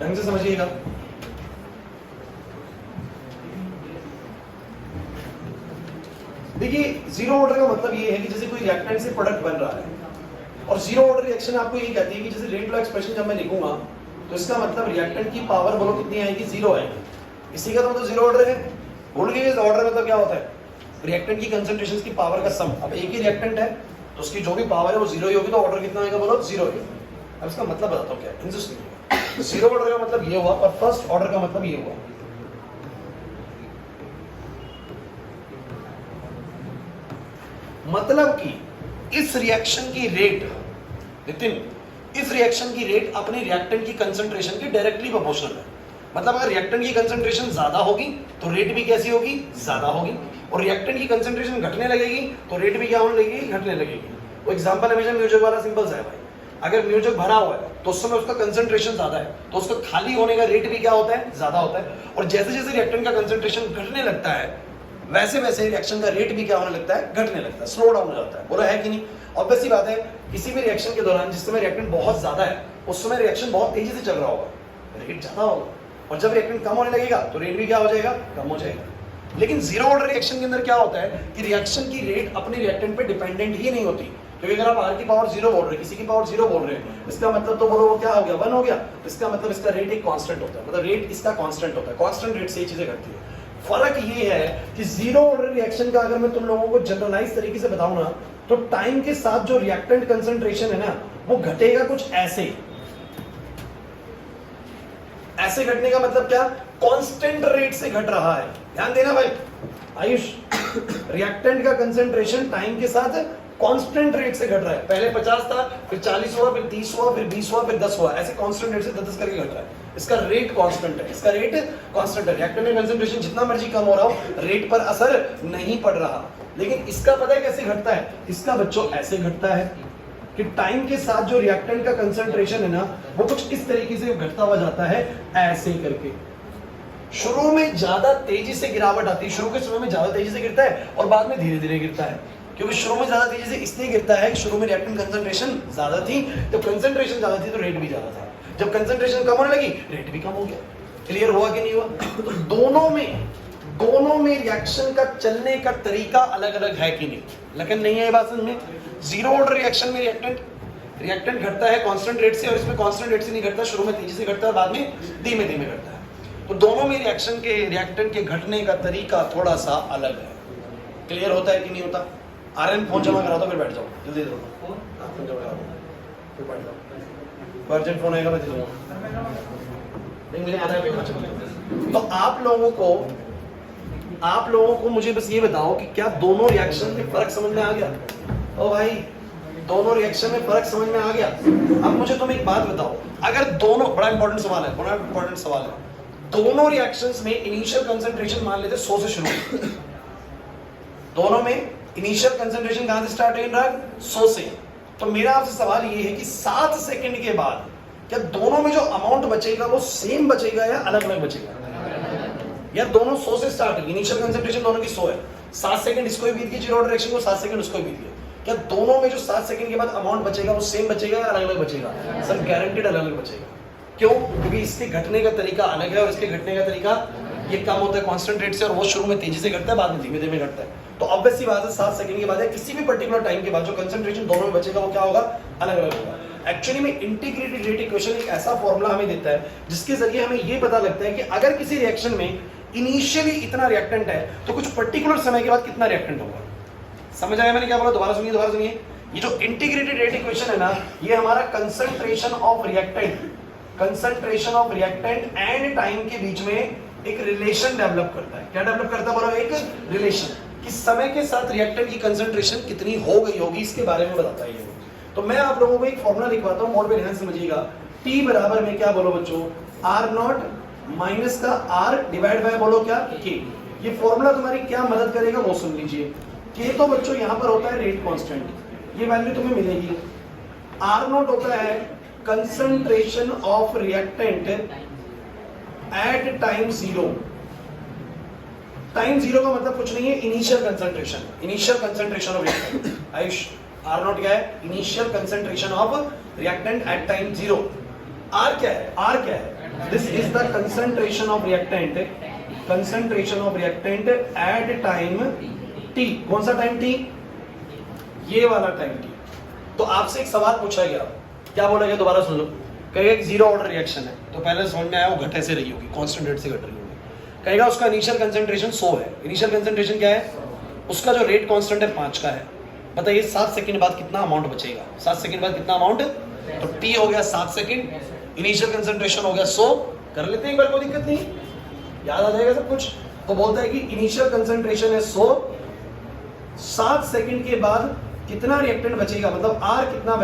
ढंग से समझिएगा। देखिए जीरो ऑर्डर का मतलब ये है कि जैसे कोई रिएक्टेंट से प्रोडक्ट बन रहा है, और जीरो ऑर्डर रिएक्शन आपको ये कहती है कि जैसे रेट लॉ एक्सप्रेशन जब मैं लिखूंगा तो इसका मतलब रिएक्टेंट की पावर बोलो कितनी आएगी? 0 आएगी। इसी का तो जीरो ऑर्डर है। भूल गए ऑर्डर मतलब क्या होता है? रिएक्टेंट की कंसंट्रेशन की पावर का सम। अब एक ही रिएक्टेंट है तो उसकी जो भी पावर है वो 0 ही होगी, तो ऑर्डर कितना आएगा? बोलो 0 ही। अब इसका मतलब बताता हूँ क्या है। जीरो ऑर्डर का मतलब ये हुआ और फर्स्ट ऑर्डर का मतलब ये हुआ। मतलब कि इस रिएक्शन की रेट, नितिन, इस रिएक्शन की रेट अपने रिएक्टेंट की कंसंट्रेशन के डायरेक्टली प्रोपोर्शनल है। मतलब अगर रिएक्टेंट की कंसंट्रेशन ज्यादा होगी तो रेट भी कैसी होगी? ज्यादा होगी। और रिएक्टेंट की कंसंट्रेशन घटने लगेगी तो रेट भी क्या होने लगेगी? घटने लगेगी। वो एग्जांपल हमेशा म्यूजिक वाला सिंपल सा है भाई। अगर म्यूजिक भरा हुआ है तो उस समय उसका कंसंट्रेशन ज्यादा है तो उसका खाली होने का रेट भी क्या होता है? ज्यादा होता है। और जैसे जैसे रिएक्टेंट का कंसंट्रेशन घटने लगता है वैसे वैसे रिएक्शन का रेट भी क्या होने लगता है? घटने लगता है, स्लो डाउन हो जाता है। बोला है कि नहीं? ऑब्वियस सी बात है, किसी भी रिएक्शन के दौरान जिस समय रिएक्टेंट बहुत ज्यादा है उस समय रिएक्शन बहुत तेजी से चल रहा होगा, रेट ज्यादा होगा। और जब रिएक्टेंट कम होने लगेगा तो रेट भी क्या हो जाएगा? कम हो जाएगा। लेकिन जीरो ऑर्डर रिएक्शन के अंदर क्या होता है कि रिएक्शन की रेट अपने रिएक्टेंट पे डिपेंडेंट ही नहीं होती। क्योंकि अगर आप आर की पावर 0 बोल रहे हैं, किसी की पावर 0 बोल रहे हैं, इसका मतलब तो बोलो वो क्या हो गया? 1 हो गया। इसका मतलब इसका रेट एक कांस्टेंट होता है, मतलब रेट इसका कांस्टेंट होता है। कांस्टेंट रेट से ये चीजें घटती है। फर्क ये है कि जीरो ऑर्डर रिएक्शन का अगर मैं तुम लोगों को जनरलाइज तरीके से बताऊं ना तो टाइम के साथ जो रिएक्टेंट कंसंट्रेशन है ना वो घटेगा कुछ ऐसे। ऐसे घटने का मतलब क्या? कांस्टेंट रेट से घट रहा है। ध्यान देना भाई आयुष, रिएक्टेंट का कंसंट्रेशन टाइम के साथ कांस्टेंट रेट से घट रहा है। पहले 50 था, फिर 40 हुआ, फिर 30 हुआ, फिर 20 हुआ, फिर 10 हुआ। ऐसे कांस्टेंट रेट से 10 करके घट रहा है। इसका रेट कांस्टेंट है, इसका रेट कांस्टेंट है। रिएक्टेंट का कंसंट्रेशन जितना मर्जी कम हो रहा हो रेट पर असर नहीं पड़ रहा। लेकिन इसका पता है कैसे घटता है? इसका बच्चों ऐसे घटता है कि टाइम के साथ जो रिएक्टेंट का कंसंट्रेशन है ना वो कुछ इस तरीके से घटता हुआ जाता है, ऐसे करके। शुरू में ज्यादा तेजी से गिरावट आती है, शुरू के समय में ज्यादा तेजी से गिरता है और बाद में धीरे धीरे गिरता है। क्योंकि शुरू में ज्यादा तेजी से इसलिए गिरता है कि शुरू में रिएक्टेंट कंसंट्रेशन ज्यादा थी, तो कंसंट्रेशन ज्यादा थी तो रेट भी ज्यादा था। जब कंसंट्रेशन कम होने लगी रेट भी कम हो गया। क्लियर हुआ कि नहीं हुआ? तो दोनों में रिएक्शन का चलने का तरीका अलग अलग है कि नहीं? लेकिन नहीं है ये बात समझ में? जीरो ऑर्डर रिएक्शन में रिएक्टेंट घटता है कांस्टेंट रेट से, और इसमें कांस्टेंट रेट से नहीं घटता, शुरू में तेजी से घटता है, बाद में धीमे धीमे घटता है। तो दोनों में रिएक्टेंट के घटने का तरीका थोड़ा सा अलग है। क्लियर होता है कि नहीं होता? आर्यन फोन जमा करा दो, फिर बैठ जाओ, जल्दी दे दो फोन जमा करा दो, फिर बैठ जाओ। अर्जेंट फोन आएगा मैं दे दूंगा, नहीं मुझे आधा पेपर चाहिए। तो आप लोगों को मुझे बस ये बताओ कि क्या दोनों रिएक्शन में फर्क समझ में आ गया? ओ भाई, दोनों रिएक्शन में फर्क समझ में आ गया? अब मुझे तुम एक बात बताओ, अगर दोनों, बड़ा इंपॉर्टेंट सवाल है, दोनों रिएक्शंस में इनिशियल कंसंट्रेशन मान लेते 100 से शुरू, दोनों में इनिशियल कंसंट्रेशन कहां से स्टार्ट होगी ड्रग? 100 से। तो मेरा आपसे सवाल ये है कि 7 सेकंड के बाद क्या दोनों में जो अमाउंट बचेगा वो सेम बचेगा या अलग अलग बचेगा? या दोनों 100 से स्टार्ट होगी, इनिशियल कंसंट्रेशन दोनों की 100 है, 7 सेकंड इसको भी बीत गए जीरो ऑर्डर रिएक्शन को, 7 सेकंड उसको भी बीत गए, क्या दोनों में जो 7 सेकंड के बाद अमाउंट बचेगा वो सेम बचेगा या अलग अलग बचेगा? सर गारंटीड अलग अलग बचेगा। क्यों? क्योंकि इसके घटने का तरीका अलग है और इसके घटने का तरीका ये कम होता है कांस्टेंट रेट से और वो शुरू में तेजी से घटता है, बाद में धीमे धीमे घटता है। तो ऑब्वियस सी बात है 7 सेकंड के बाद या किसी भी पर्टिकुलर टाइम के बाद जो कंसंट्रेशन दोनों में बचेगा वो क्या होगा? अलग अलग होगा। एक्चुअली में इंटीग्रेटेड रेट इक्वेशन एक ऐसा फॉर्मूला हमें देता है जिसके जरिए हमें ये पता लगता है कि अगर किसी रिएक्शन में इनिशियली इतना रिएक्टेंट है तो कुछ पर्टिकुलर समय के बाद कितना रिएक्टेंट होगा। समझ आया मैंने क्या बोला? दोबारा सुनिए। ये जो इंटीग्रेटेड रेट इक्वेशन है ना, ये हमारा concentration of reactant and time के बीच में एक रिलेशन डेवलप करता है। क्या डेवलप करता है बोलो? एक रिलेशन, कि समय के साथ रिएक्टेंट की कंसंट्रेशन कितनी हो गई होगी इसके बारे में बताता है ये। तो मैं आप लोगों को एक फॉर्मूला लिखवाता हूं, मोड पे ध्यान समझिएगा। T बराबर में क्या बोलो बच्चों? R0 माइनस का R डिवाइड बाय बोलो क्या? K। ये फॉर्मूला तुम्हारी क्या मदद करेगा वो सुन लीजिए। K तो बच्चों यहां पर होता है रेट कांस्टेंट, ये वैल्यू तुम्हें मिलेगी। R0 होता है concentration of reactant at time 0। Time 0 का मतलब कुछ नहीं है, initial concentration of reactant. Ayush, R0 क्या है? Initial concentration of reactant at time 0। R क्या है? This is the concentration of reactant at time t। कौन सा टाइम t? ये वाला टाइम t। तो आपसे एक सवाल पूछा गया, क्या बोला गया? दोबारा सुन लो। कहेगा एक जीरो ऑर्डर रिएक्शन है, तो पहले समझ में आया वो घटे से रही होगी, कांस्टेंट रेट से घट रही होगी। कहेगा उसका इनिशियल कंसंट्रेशन 100 है। इनिशियल कंसंट्रेशन क्या है? उसका जो रेट कांस्टेंट है 5 का है। बताइए 7 सेकंड बाद कितना अमाउंट बचेगा? 7 सेकंड बाद कितना अमाउंट? तो t हो गया 7 सेकंड, इनिशियल कंसंट्रेशन हो गया 100। कर लेते हैं एक बार, कोई दिक्कत नहीं, याद आ जाएगा सब कुछ। तो बोलता है कि इनिशियल कंसंट्रेशन है 100, 7 सेकंड के बाद कितना रिएक्टेंट बचेगा, मतलब R कितना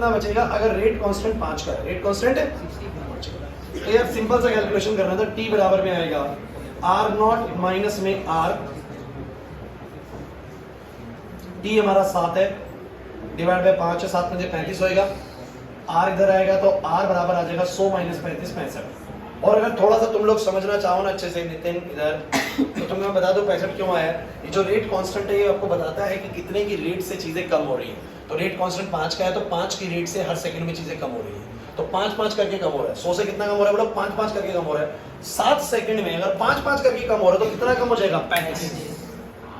बचेगा अगर रेट कांस्टेंट 5 का है। रेट कांस्टेंट है 60। तो यार सिंपल सा कैलकुलेशन करना था। T बराबर में आएगा R0 माइनस में R, T हमारा 7 है, डिवाइड बाय 5 है, 7 में 35 होएगा। R इधर आएगा तो R बराबर आ जाएगा 100 माइनस 35, 65। और अगर थोड़ा सा तुम लोग समझना चाहो ना अच्छे से नितिन इधर, तो तुम्हें मैं बता दूं 65 क्यों आया है। ये जो रेट कांस्टेंट है ये आपको बताता है कि कितने की रेट से चीजें कम हो रही है। तो रेट कांस्टेंट 5 का है तो 5 की रेट से हर सेकंड में चीजें कम हो रही है। तो 5-5 करके कम हो रहा है। 100 से कितना कम हो रहा है बोलो? 5-5 करके कम हो रहा है। 7 सेकंड में अगर 5-5 करके कम हो रहा है तो कितना कम हो जाएगा? 35।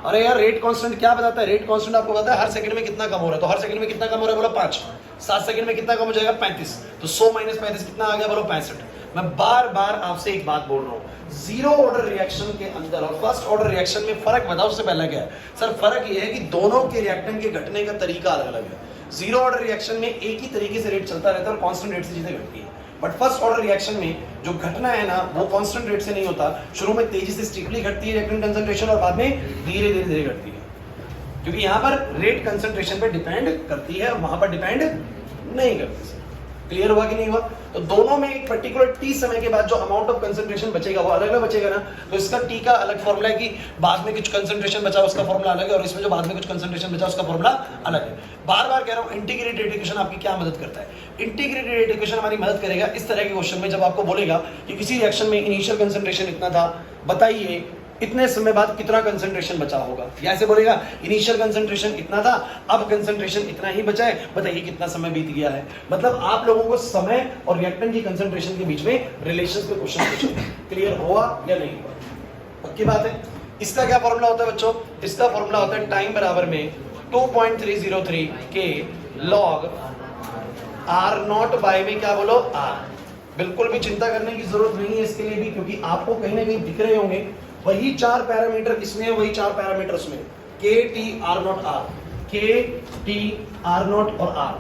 अरे यार रेट कांस्टेंट क्या बताता है? रेट कांस्टेंट आपको बताता है हर सेकंड में कितना कम हो रहा है। तो हर सेकंड में कितना कम हो रहा है बोलो? 5। 7 सेकंड में कितना कम हो जाएगा? 35। तो 100 माइनस 35 कितना आ गया बोलो? 65। मैं बार बार आपसे एक बात बोल रहा हूँ, जीरो ऑर्डर रिएक्शन के अंदर और फर्स्ट ऑर्डर रिएक्शन में फर्क बताओ। उससे पहले क्या है सर? फर्क ये है कि दोनों के रिएक्टेंट के घटने का तरीका अलग अलग है। जीरो ऑर्डर रिएक्शन में एक ही तरीके से रेट चलता रहता है और कांस्टेंट रेट से चीजें घटती है। बट फर्स्ट ऑर्डर रिएक्शन में जो घटना है ना वो कांस्टेंट रेट से नहीं होता। शुरू में तेजी से स्टीपली घटती है रिएक्टेंट कंसंट्रेशन और बाद में धीरे धीरे घटती है, क्योंकि यहाँ पर रेट कंसंट्रेशन पे डिपेंड करती है, वहां पर डिपेंड नहीं करती। क्लियर हुआ कि नहीं हुआ? तो दोनों में एक पर्टिकुलर t समय के बाद जो अमाउंट ऑफ कंसंट्रेशन बचेगा वो अलग अलग बचेगा ना। तो इसका t का अलग फॉर्मूला है कि बाद में कुछ कंसंट्रेशन बचा उसका फॉर्मूला अलग है, और इसमें जो बाद में कुछ कंसंट्रेशन बचा उसका फॉर्मूला अलग है। बार बार कह रहा हूं इंटीग्रेटेड रेट इक्वेशन आपकी क्या मदद करता है? इंटीग्रेटेड रेट इक्वेशन हमारी मदद करेगा इस तरह के क्वेश्चन में, जब आपको बोलेगा कि किसी रिएक्शन में इनिशियल कंसंट्रेशन इतना था, बताइए इतने समय बाद कितना कंसंट्रेशन बचा होगा। या ऐसे बोलेगा इनिशियल कंसंट्रेशन इतना था, अब कंसंट्रेशन इतना ही बचा है, बताइए कितना समय बीत गया है। मतलब आप लोगों को समय और रिएक्टेंट की कंसंट्रेशन के बीच में रिलेशंस पे क्वेश्चन पूछेंगे। क्लियर हुआ या नहीं हुआ? पक्की बात है। इसका क्या फॉर्मूला होता है बच्चों? इसका फॉर्मूला होता है टाइम बराबर में 2.303 के लॉग R0 बाय में क्या बोलो? R। बिल्कुल भी चिंता करने की जरूरत नहीं है इसके लिए भी, क्योंकि आपको कहीं ना कहीं दिख रहे होंगे वही 4 पैरामीटर इसमें है, वही 4 पैरामीटर उसमें, K T R0 R, K T R0 और R।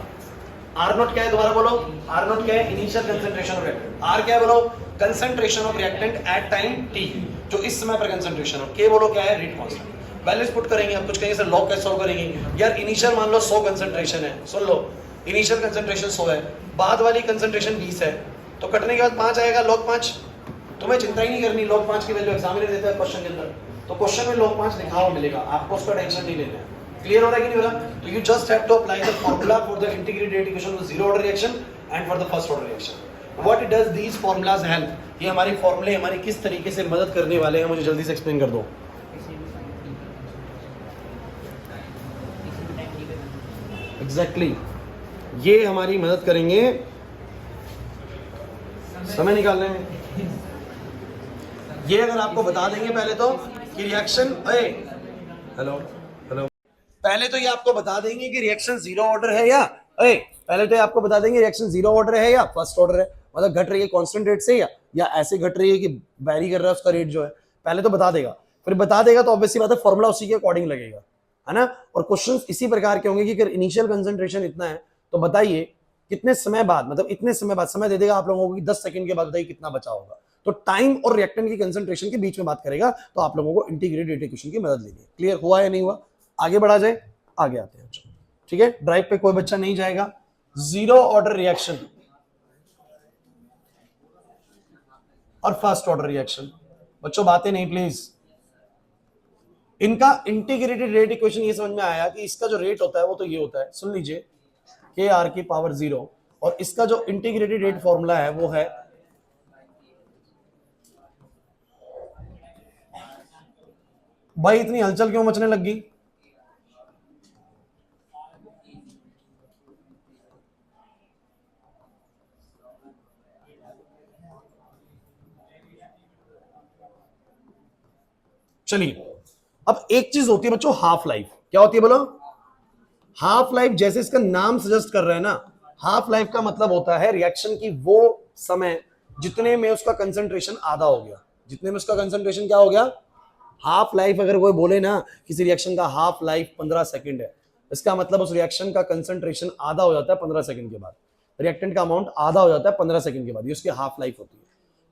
R0 क्या है दोबारा बोलो? R0 क्या है? Initial concentration of reactant. R क्या है बोलो? Concentration of reactant at time T, जो इस समय पर कंसंट्रेशन। और K बोलो क्या है? Rate constant. बैलेंस पुट करेंगे, आप कुछ कहेंगे सर लॉग कैसे सॉल्व करेंगे? यार इनिशियल मान लो 100 कंसंट्रेशन है, सुन लो इनिशियल कंसंट्रेशन 100 है, बाद वाली कंसंट्रेशन 20 है, तो कटने के बाद 5 आएगा, लॉग 5। तुम्हें चिंता ही नहीं करनी, लॉग 5 की वैल्यू एग्जामिनर देता है क्वेश्चन के अंदर। तो क्वेश्चन में log 5 लिखा हुआ मिलेगा, आपको उसका टेंशन नहीं लेना है। क्लियर हो रहा है कि नहीं हो रहा? तो you just have to apply the formula for the integrated rate equation for zero order reaction and for the first order reaction. What does these formulas help? ये हमारी फॉर्मूले हमारी किस तरीके से मदद करने वाले हैं, मुझे जल्दी से एक्सप्लेन कर दो। एग्जैक्टली ये हमारी मदद करेंगे समय निकालने में। ये अगर आपको बता देंगे पहले तो कि रिएक्शन हेलो हेलो पहले तो ये आपको बता देंगे कि रिएक्शन जीरो ऑर्डर है या पहले तो ये आपको बता देंगे रिएक्शन जीरो ऑर्डर है या फर्स्ट ऑर्डर है, मतलब घट रही है कांस्टेंट रेट से या ऐसे घट रही है कि वैरी कर रहा है उसका रेट जो है, पहले तो बता देगा। फिर बता देगा तो ऑब्वियसली बात है फॉर्मूला उसी के अकॉर्डिंग लगेगा, है ना। और क्वेश्चंस इसी प्रकार के होंगे कि अगर इनिशियल कंसंट्रेशन इतना है तो बताइए कितने समय बाद, मतलब इतने समय बाद, समय दे देगा आप लोगों को कि 10 सेकंड के बाद बताइए कितना बचा होगा। तो टाइम और रिएक्टेंट की कंसंट्रेशन के बीच में बात करेगा, तो आप लोगों को इंटीग्रेटेड रेट इक्वेशन की मदद लेनी है। क्लियर हुआ या नहीं हुआ? आगे बढ़ा जाए, आगे आते हैं। ठीक है, ड्राइव पे कोई बच्चा नहीं जाएगा। जीरो ऑर्डर रिएक्शन और फर्स्ट ऑर्डर रिएक्शन, बच्चों बातें नहीं प्लीज। इनका इंटीग्रेटेड रेट इक्वेशन ये समझ में आया कि इसका जो रेट होता है वो तो ये होता है, सुन लीजिए, के आर की पावर 0, और इसका जो इंटीग्रेटेड रेट फॉर्मूला है वो है भाई इतनी हलचल क्यों मचने लग गई? चलिए, अब एक चीज होती है बच्चों, हाफ लाइफ। क्या होती है बोलो? Half life. जैसे इसका नाम सजेस्ट कर रहा है ना, हाफ लाइफ का मतलब होता है रिएक्शन की वो समय जितने में उसका कंसंट्रेशन आधा हो गया, जितने में उसका कंसंट्रेशन क्या हो गया, हाफ लाइफ। अगर कोई बोले ना किसी रिएक्शन का हाफ लाइफ 15 सेकंड है, इसका मतलब उस रिएक्शन का कंसंट्रेशन आधा हो जाता है 15 सेकंड के बाद, रिएक्टेंट का अमाउंट आधा हो जाता है 15 सेकंड के बाद, ये उसकी हाफ लाइफ होती है।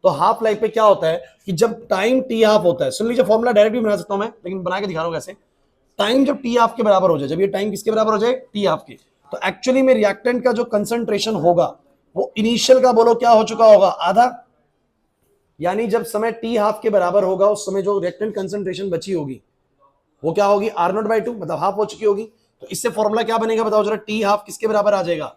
तो हाफ लाइफ पे क्या होता है कि जब टाइम टी हाफ होता है, सुन लीजिए फॉर्मूला डायरेक्ट भी बना सकता हूं मैं, लेकिन बना के दिखा रहा हूं कैसे। टाइम जब टी हाफ के बराबर हो जाए, जब ये टाइम किसके बराबर हो जाए, टी हाफ के, तो एक्चुअली में रिएक्टेंट का जो कंसंट्रेशन होगा वो इनिशियल का बोलो क्या हो चुका होगा, आधा। यानी जब समय टी हाफ के बराबर होगा उस समय जो रिएक्टेंट कंसंट्रेशन बची होगी वो क्या होगी, आर नॉट बाई 2, मतलब हाफ हो चुकी होगी। तो इससे फॉर्मूला क्या बनेगा बताओ जरा, टी हाफ किसके बराबर आ जाएगा,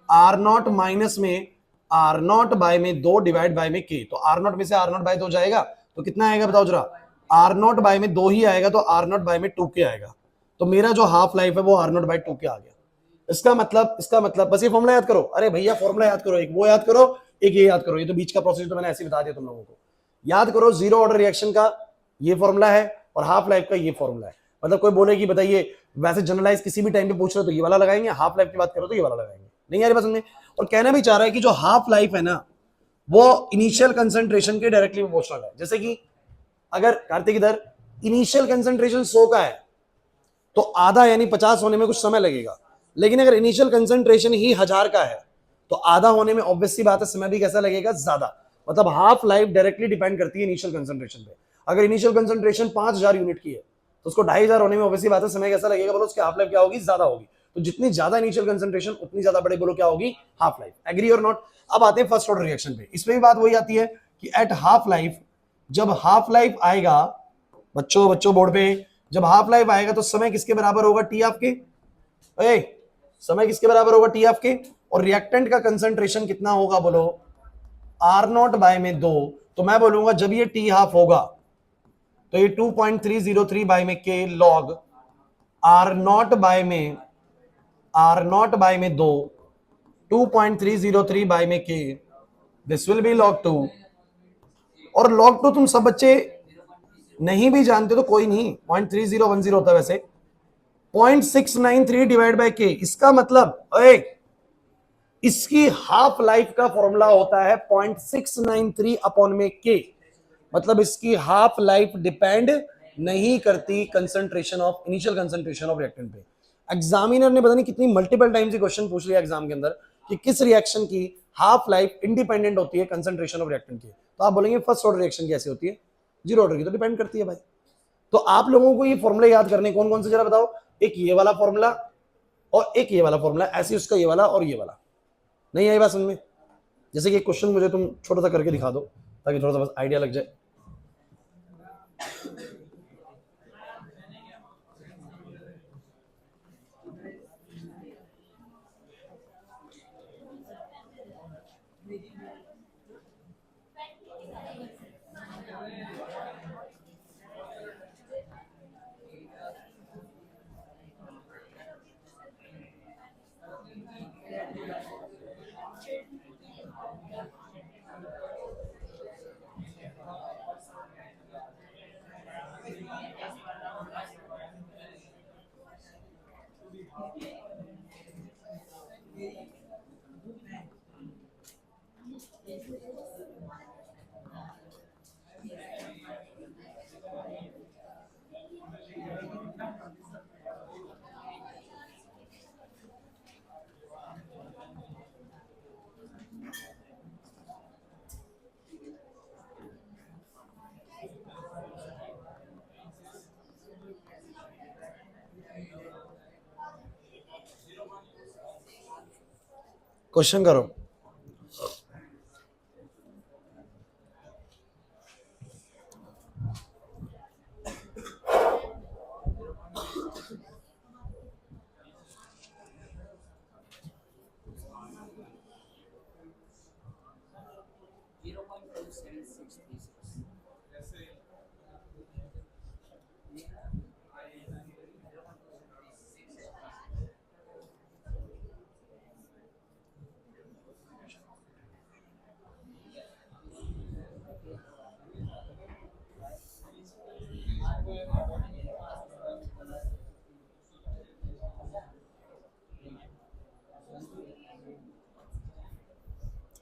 आर नॉट माइनस में आर नॉट बाय में 2 डिवाइड बाय में के। तो आर नॉट में से आर नॉट बाय 2 जाएगा तो कितना आएगा बताओ जरा, आर नॉट बाय में 2 ही आएगा, तो आर नॉट बाय में 2 के आएगा। तो मेरा जो हाफ लाइफ है वो आर नॉट बाय 2 के आ गया। इसका मतलब बस ये फॉर्मूला याद करो। अरे भैया फॉर्मूला याद करो, एक वो याद करो, एक ये याद करो, ये तो बीच का प्रोसेस तो मैंने ऐसे बता दिया तुम लोगों को। याद करो, जीरो ऑर्डर रिएक्शन का ये फॉर्मूला है और हाफ लाइफ का ये फॉर्मूला है। मतलब कोई बोले कि बताइए वैसे जनरलाइज किसी भी टाइम पे पूछ रहे हो तो ये वाला लगाएंगे, हाफ लाइफ की बात करो तो ये वाला लगाएंगे, नहीं आ रही पसंद में। और कहना भी चाह रहा है कि जो हाफ लाइफ है ना वो इनिशियल कंसंट्रेशन के डायरेक्टली प्रोपोर्शनल है। जैसे कि अगर कार्तिक इधर इनिशियल कंसंट्रेशन 100 का है तो आधा यानी 50 होने में कुछ समय लगेगा, लेकिन अगर इनिशियल कंसंट्रेशन ही 1000 का है तो आधा होने में ऑब्वियसली बात है समय भी कैसा लगेगा, ज्यादा। मतलब हाफ लाइफ डायरेक्टली डिपेंड करती है इनिशियल कंसंट्रेशन पे। अगर इनिशियल कंसंट्रेशन 5000 यूनिट की है तो उसको 2500 होने में ऑब्वियसली बात है समय कैसा लगेगा, बोलो उसकी हाफ लाइफ क्या होगी, ज्यादा होगी। तो जितनी ज्यादा इनिशियल कंसंट्रेशन उतनी ज्यादा बड़े बोलो क्या होगी, हाफ लाइफ। एग्री और नॉट? अब आते हैं फर्स्ट ऑर्डर रिएक्शन पे। इसमें भी बात वही आती है कि एट हाफ लाइफ, जब हाफ लाइफ आएगा बच्चों बोर्ड पे, जब हाफ लाइफ आएगा तो समय किसके बराबर होगा, टी हाफ के। समय किसके बराबर होगा, टी हाफ के। और रिएक्टेंट का कंसंट्रेशन कितना होगा बोलो, आर नॉट बाय में 2। तो मैं बोलूंगा जब ये टी हाफ होगा तो ये 2.303 बाय में के लॉग आर नॉट बाय में 2, 2.303 बाय में के, दिस विल बी log 2। और log 2 तुम सब बच्चे नहीं भी जानते तो कोई नहीं, 0.3010 होता है वैसे, 0.693 डिवाइड बाय के। इसका मतलब इसकी हाफ लाइफ का फॉर्मूला होता है 0.693 अपॉन में के। मतलब इसकी हाफ लाइफ डिपेंड नहीं करती concentration of, initial concentration of reactant पे। एग्जामिनर ने पता नहीं कितनी मल्टीपल टाइम से क्वेश्चन पूछ लिया एग्जाम के अंदर कि किस रिएक्शन की हाफ लाइफ इंडिपेंडेंट होती है कंसंट्रेशन ऑफ रिएक्टेंट की। तो आप बोलेंगे फर्स्ट ऑर्डर रिएक्शन की ऐसी होती है, जीरो ऑर्डर की तो डिपेंड करती है भाई। तो आप लोगों को ये फॉर्मूले याद करने कौन कौन से जरा बताओ, एक ये वाला फॉर्मूला और एक ये वाला फॉर्मूला, ऐसे उसका ये वाला और ये वाला। नहीं आई बात समझ में? जैसे कि क्वेश्चन मुझे तुम छोटा सा करके दिखा दो ताकि थोड़ा सा बस आइडिया लग जाए। क्वेश्चन करो।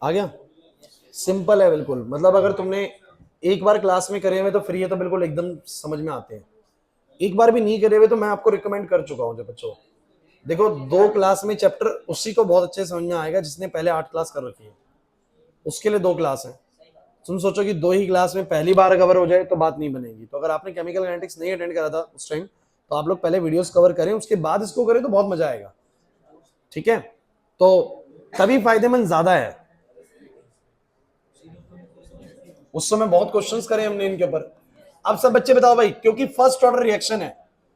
आ गया? सिंपल है बिल्कुल, मतलब अगर तुमने एक बार क्लास में करे हुए तो फ्री है तो बिल्कुल एकदम समझ में आते हैं। एक बार भी नहीं करे हुए तो मैं आपको रिकमेंड कर चुका हूँ जो बच्चों, देखो 2 क्लास में चैप्टर उसी को बहुत अच्छे समझ में आएगा जिसने पहले 8 क्लास कर रखी है, उसके लिए 2 क्लास है। तुम सोचो कि 2 ही क्लास में पहली बार कवर हो जाए तो बात नहीं बनेगी। तो अगर आपने केमिकल काइनेटिक्स नहीं अटेंड करा था उस टाइम तो आप लोग पहले वीडियोस कवर करें, उसके बाद इसको करें तो बहुत मजा आएगा। ठीक है, तो तभी फायदेमंद ज्यादा है। उस समय बहुत क्वेश्चंस करे हमने इनके ऊपर। अब सब बच्चे बताओ भाई, क्योंकि फर्स्ट ऑर्डर रिएक्शन है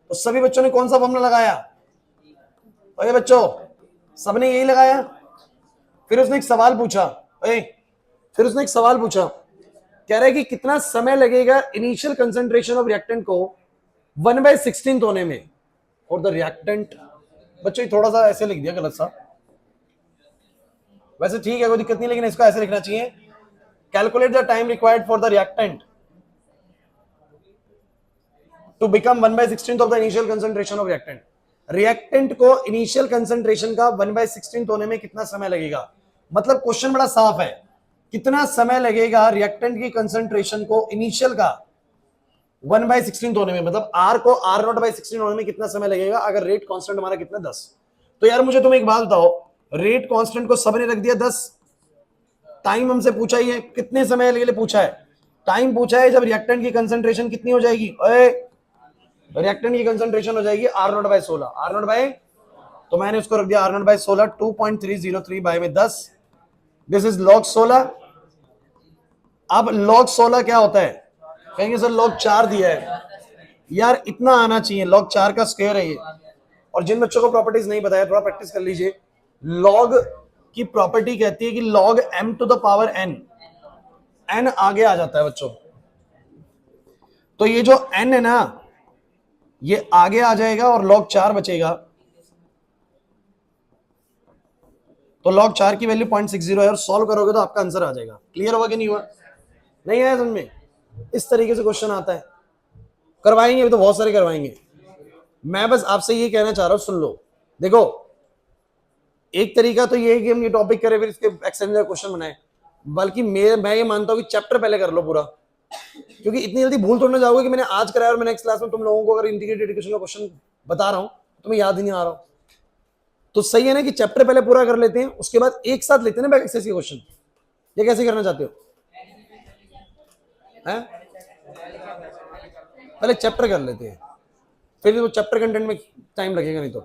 तो सभी बच्चों ने कौन सा फॉर्मूला लगाया? ओए बच्चों, सबने यही लगाया। फिर उसने एक सवाल पूछा, कह रहा है कि कितना समय लगेगा इनिशियल कंसंट्रेशन ऑफ रिएक्टेंट को 1/16 होने में। और द रिएक्टेंट, बच्चों थोड़ा सा ऐसे लिख दिया गलत सा, वैसे ठीक है कोई दिक्कत नहीं, लेकिन इसको ऐसे लिखना चाहिए, calculate the time required for the reactant to become 1/16 of the initial concentration of reactant. Reactant को इनिशियल कंसंट्रेशन का 1/16 होने में कितना समय लगेगा। मतलब क्वेश्चन बड़ा साफ है, कितना समय लगेगा रिएक्टेंट की कंसंट्रेशन को इनिशियल का 1/16 होने में, मतलब R को R0/16 होने में कितना समय लगेगा अगर रेट कांस्टेंट हमारा कितना 10। तो यार मुझे तुम एक बात बताओ, रेट कांस्टेंट को सबने रख दिया 10, टाइम हमसे पूछा ही है, कितने समय के लिए पूछा है? टाइम पूछा है जब रिएक्टेंट की कंसंट्रेशन कितनी हो जाएगी, रिएक्टेंट की कंसंट्रेशन हो जाएगी R0/16, R0 तो मैंने उसको रख दिया R0/16 2.303 बाय में 10, दिस इज log 16। अब log 16 क्या होता है? कहेंगे सर log 4 दिया है, यार इतना आना चाहिए, log 4 का स्क्वायर है ये। और जिन बच्चों को प्रॉपर्टीज नहीं बताया थोड़ा प्रैक्टिस कर लीजिए। log की प्रॉपर्टी कहती है कि log m to the power n, n आगे आ जाता है बच्चों, तो ये जो n है ना ये आगे आ जाएगा और log 4 बचेगा, तो log 4 की वैल्यू 0.60 है और सॉल्व करोगे तो आपका आंसर आ जाएगा। क्लियर होगा कि नहीं हुआ? नहीं आया समझ में? इस तरीके से क्वेश्चन आता है, करवाएंगे अभी तो बहुत सारे करवाएंगे। मैं बस आपसे ये कहना चाह रहा हूं, सुन लो, देखो एक तरीका तो ये है कि हम ये टॉपिक करें फिर इसके एक्सटेंडर क्वेश्चन बनाए, बल्कि मैं ये मानता हूं कि चैप्टर पहले कर लो पूरा, क्योंकि इतनी जल्दी भूल थोड़ा ना जाओगे कि मैंने आज कराया और मैं नेक्स्ट क्लास में तुम लोगों को अगर इंटीग्रेटेड एजुकेशन का क्वेश्चन बता रहा हूं तो तुम्हें याद ही नहीं आ रहा। तो सही है ना कि चैप्टर पहले पूरा कर लेते हैं, उसके बाद एक साथ लेते हैं ना बैक एक्सरसाइज के क्वेश्चन। ये कैसे करना चाहते हो? हैं? पहले चैप्टर कर लेते हैं, फिर वो चैप्टर कंटेंट में टाइम लगेगा नहीं तो।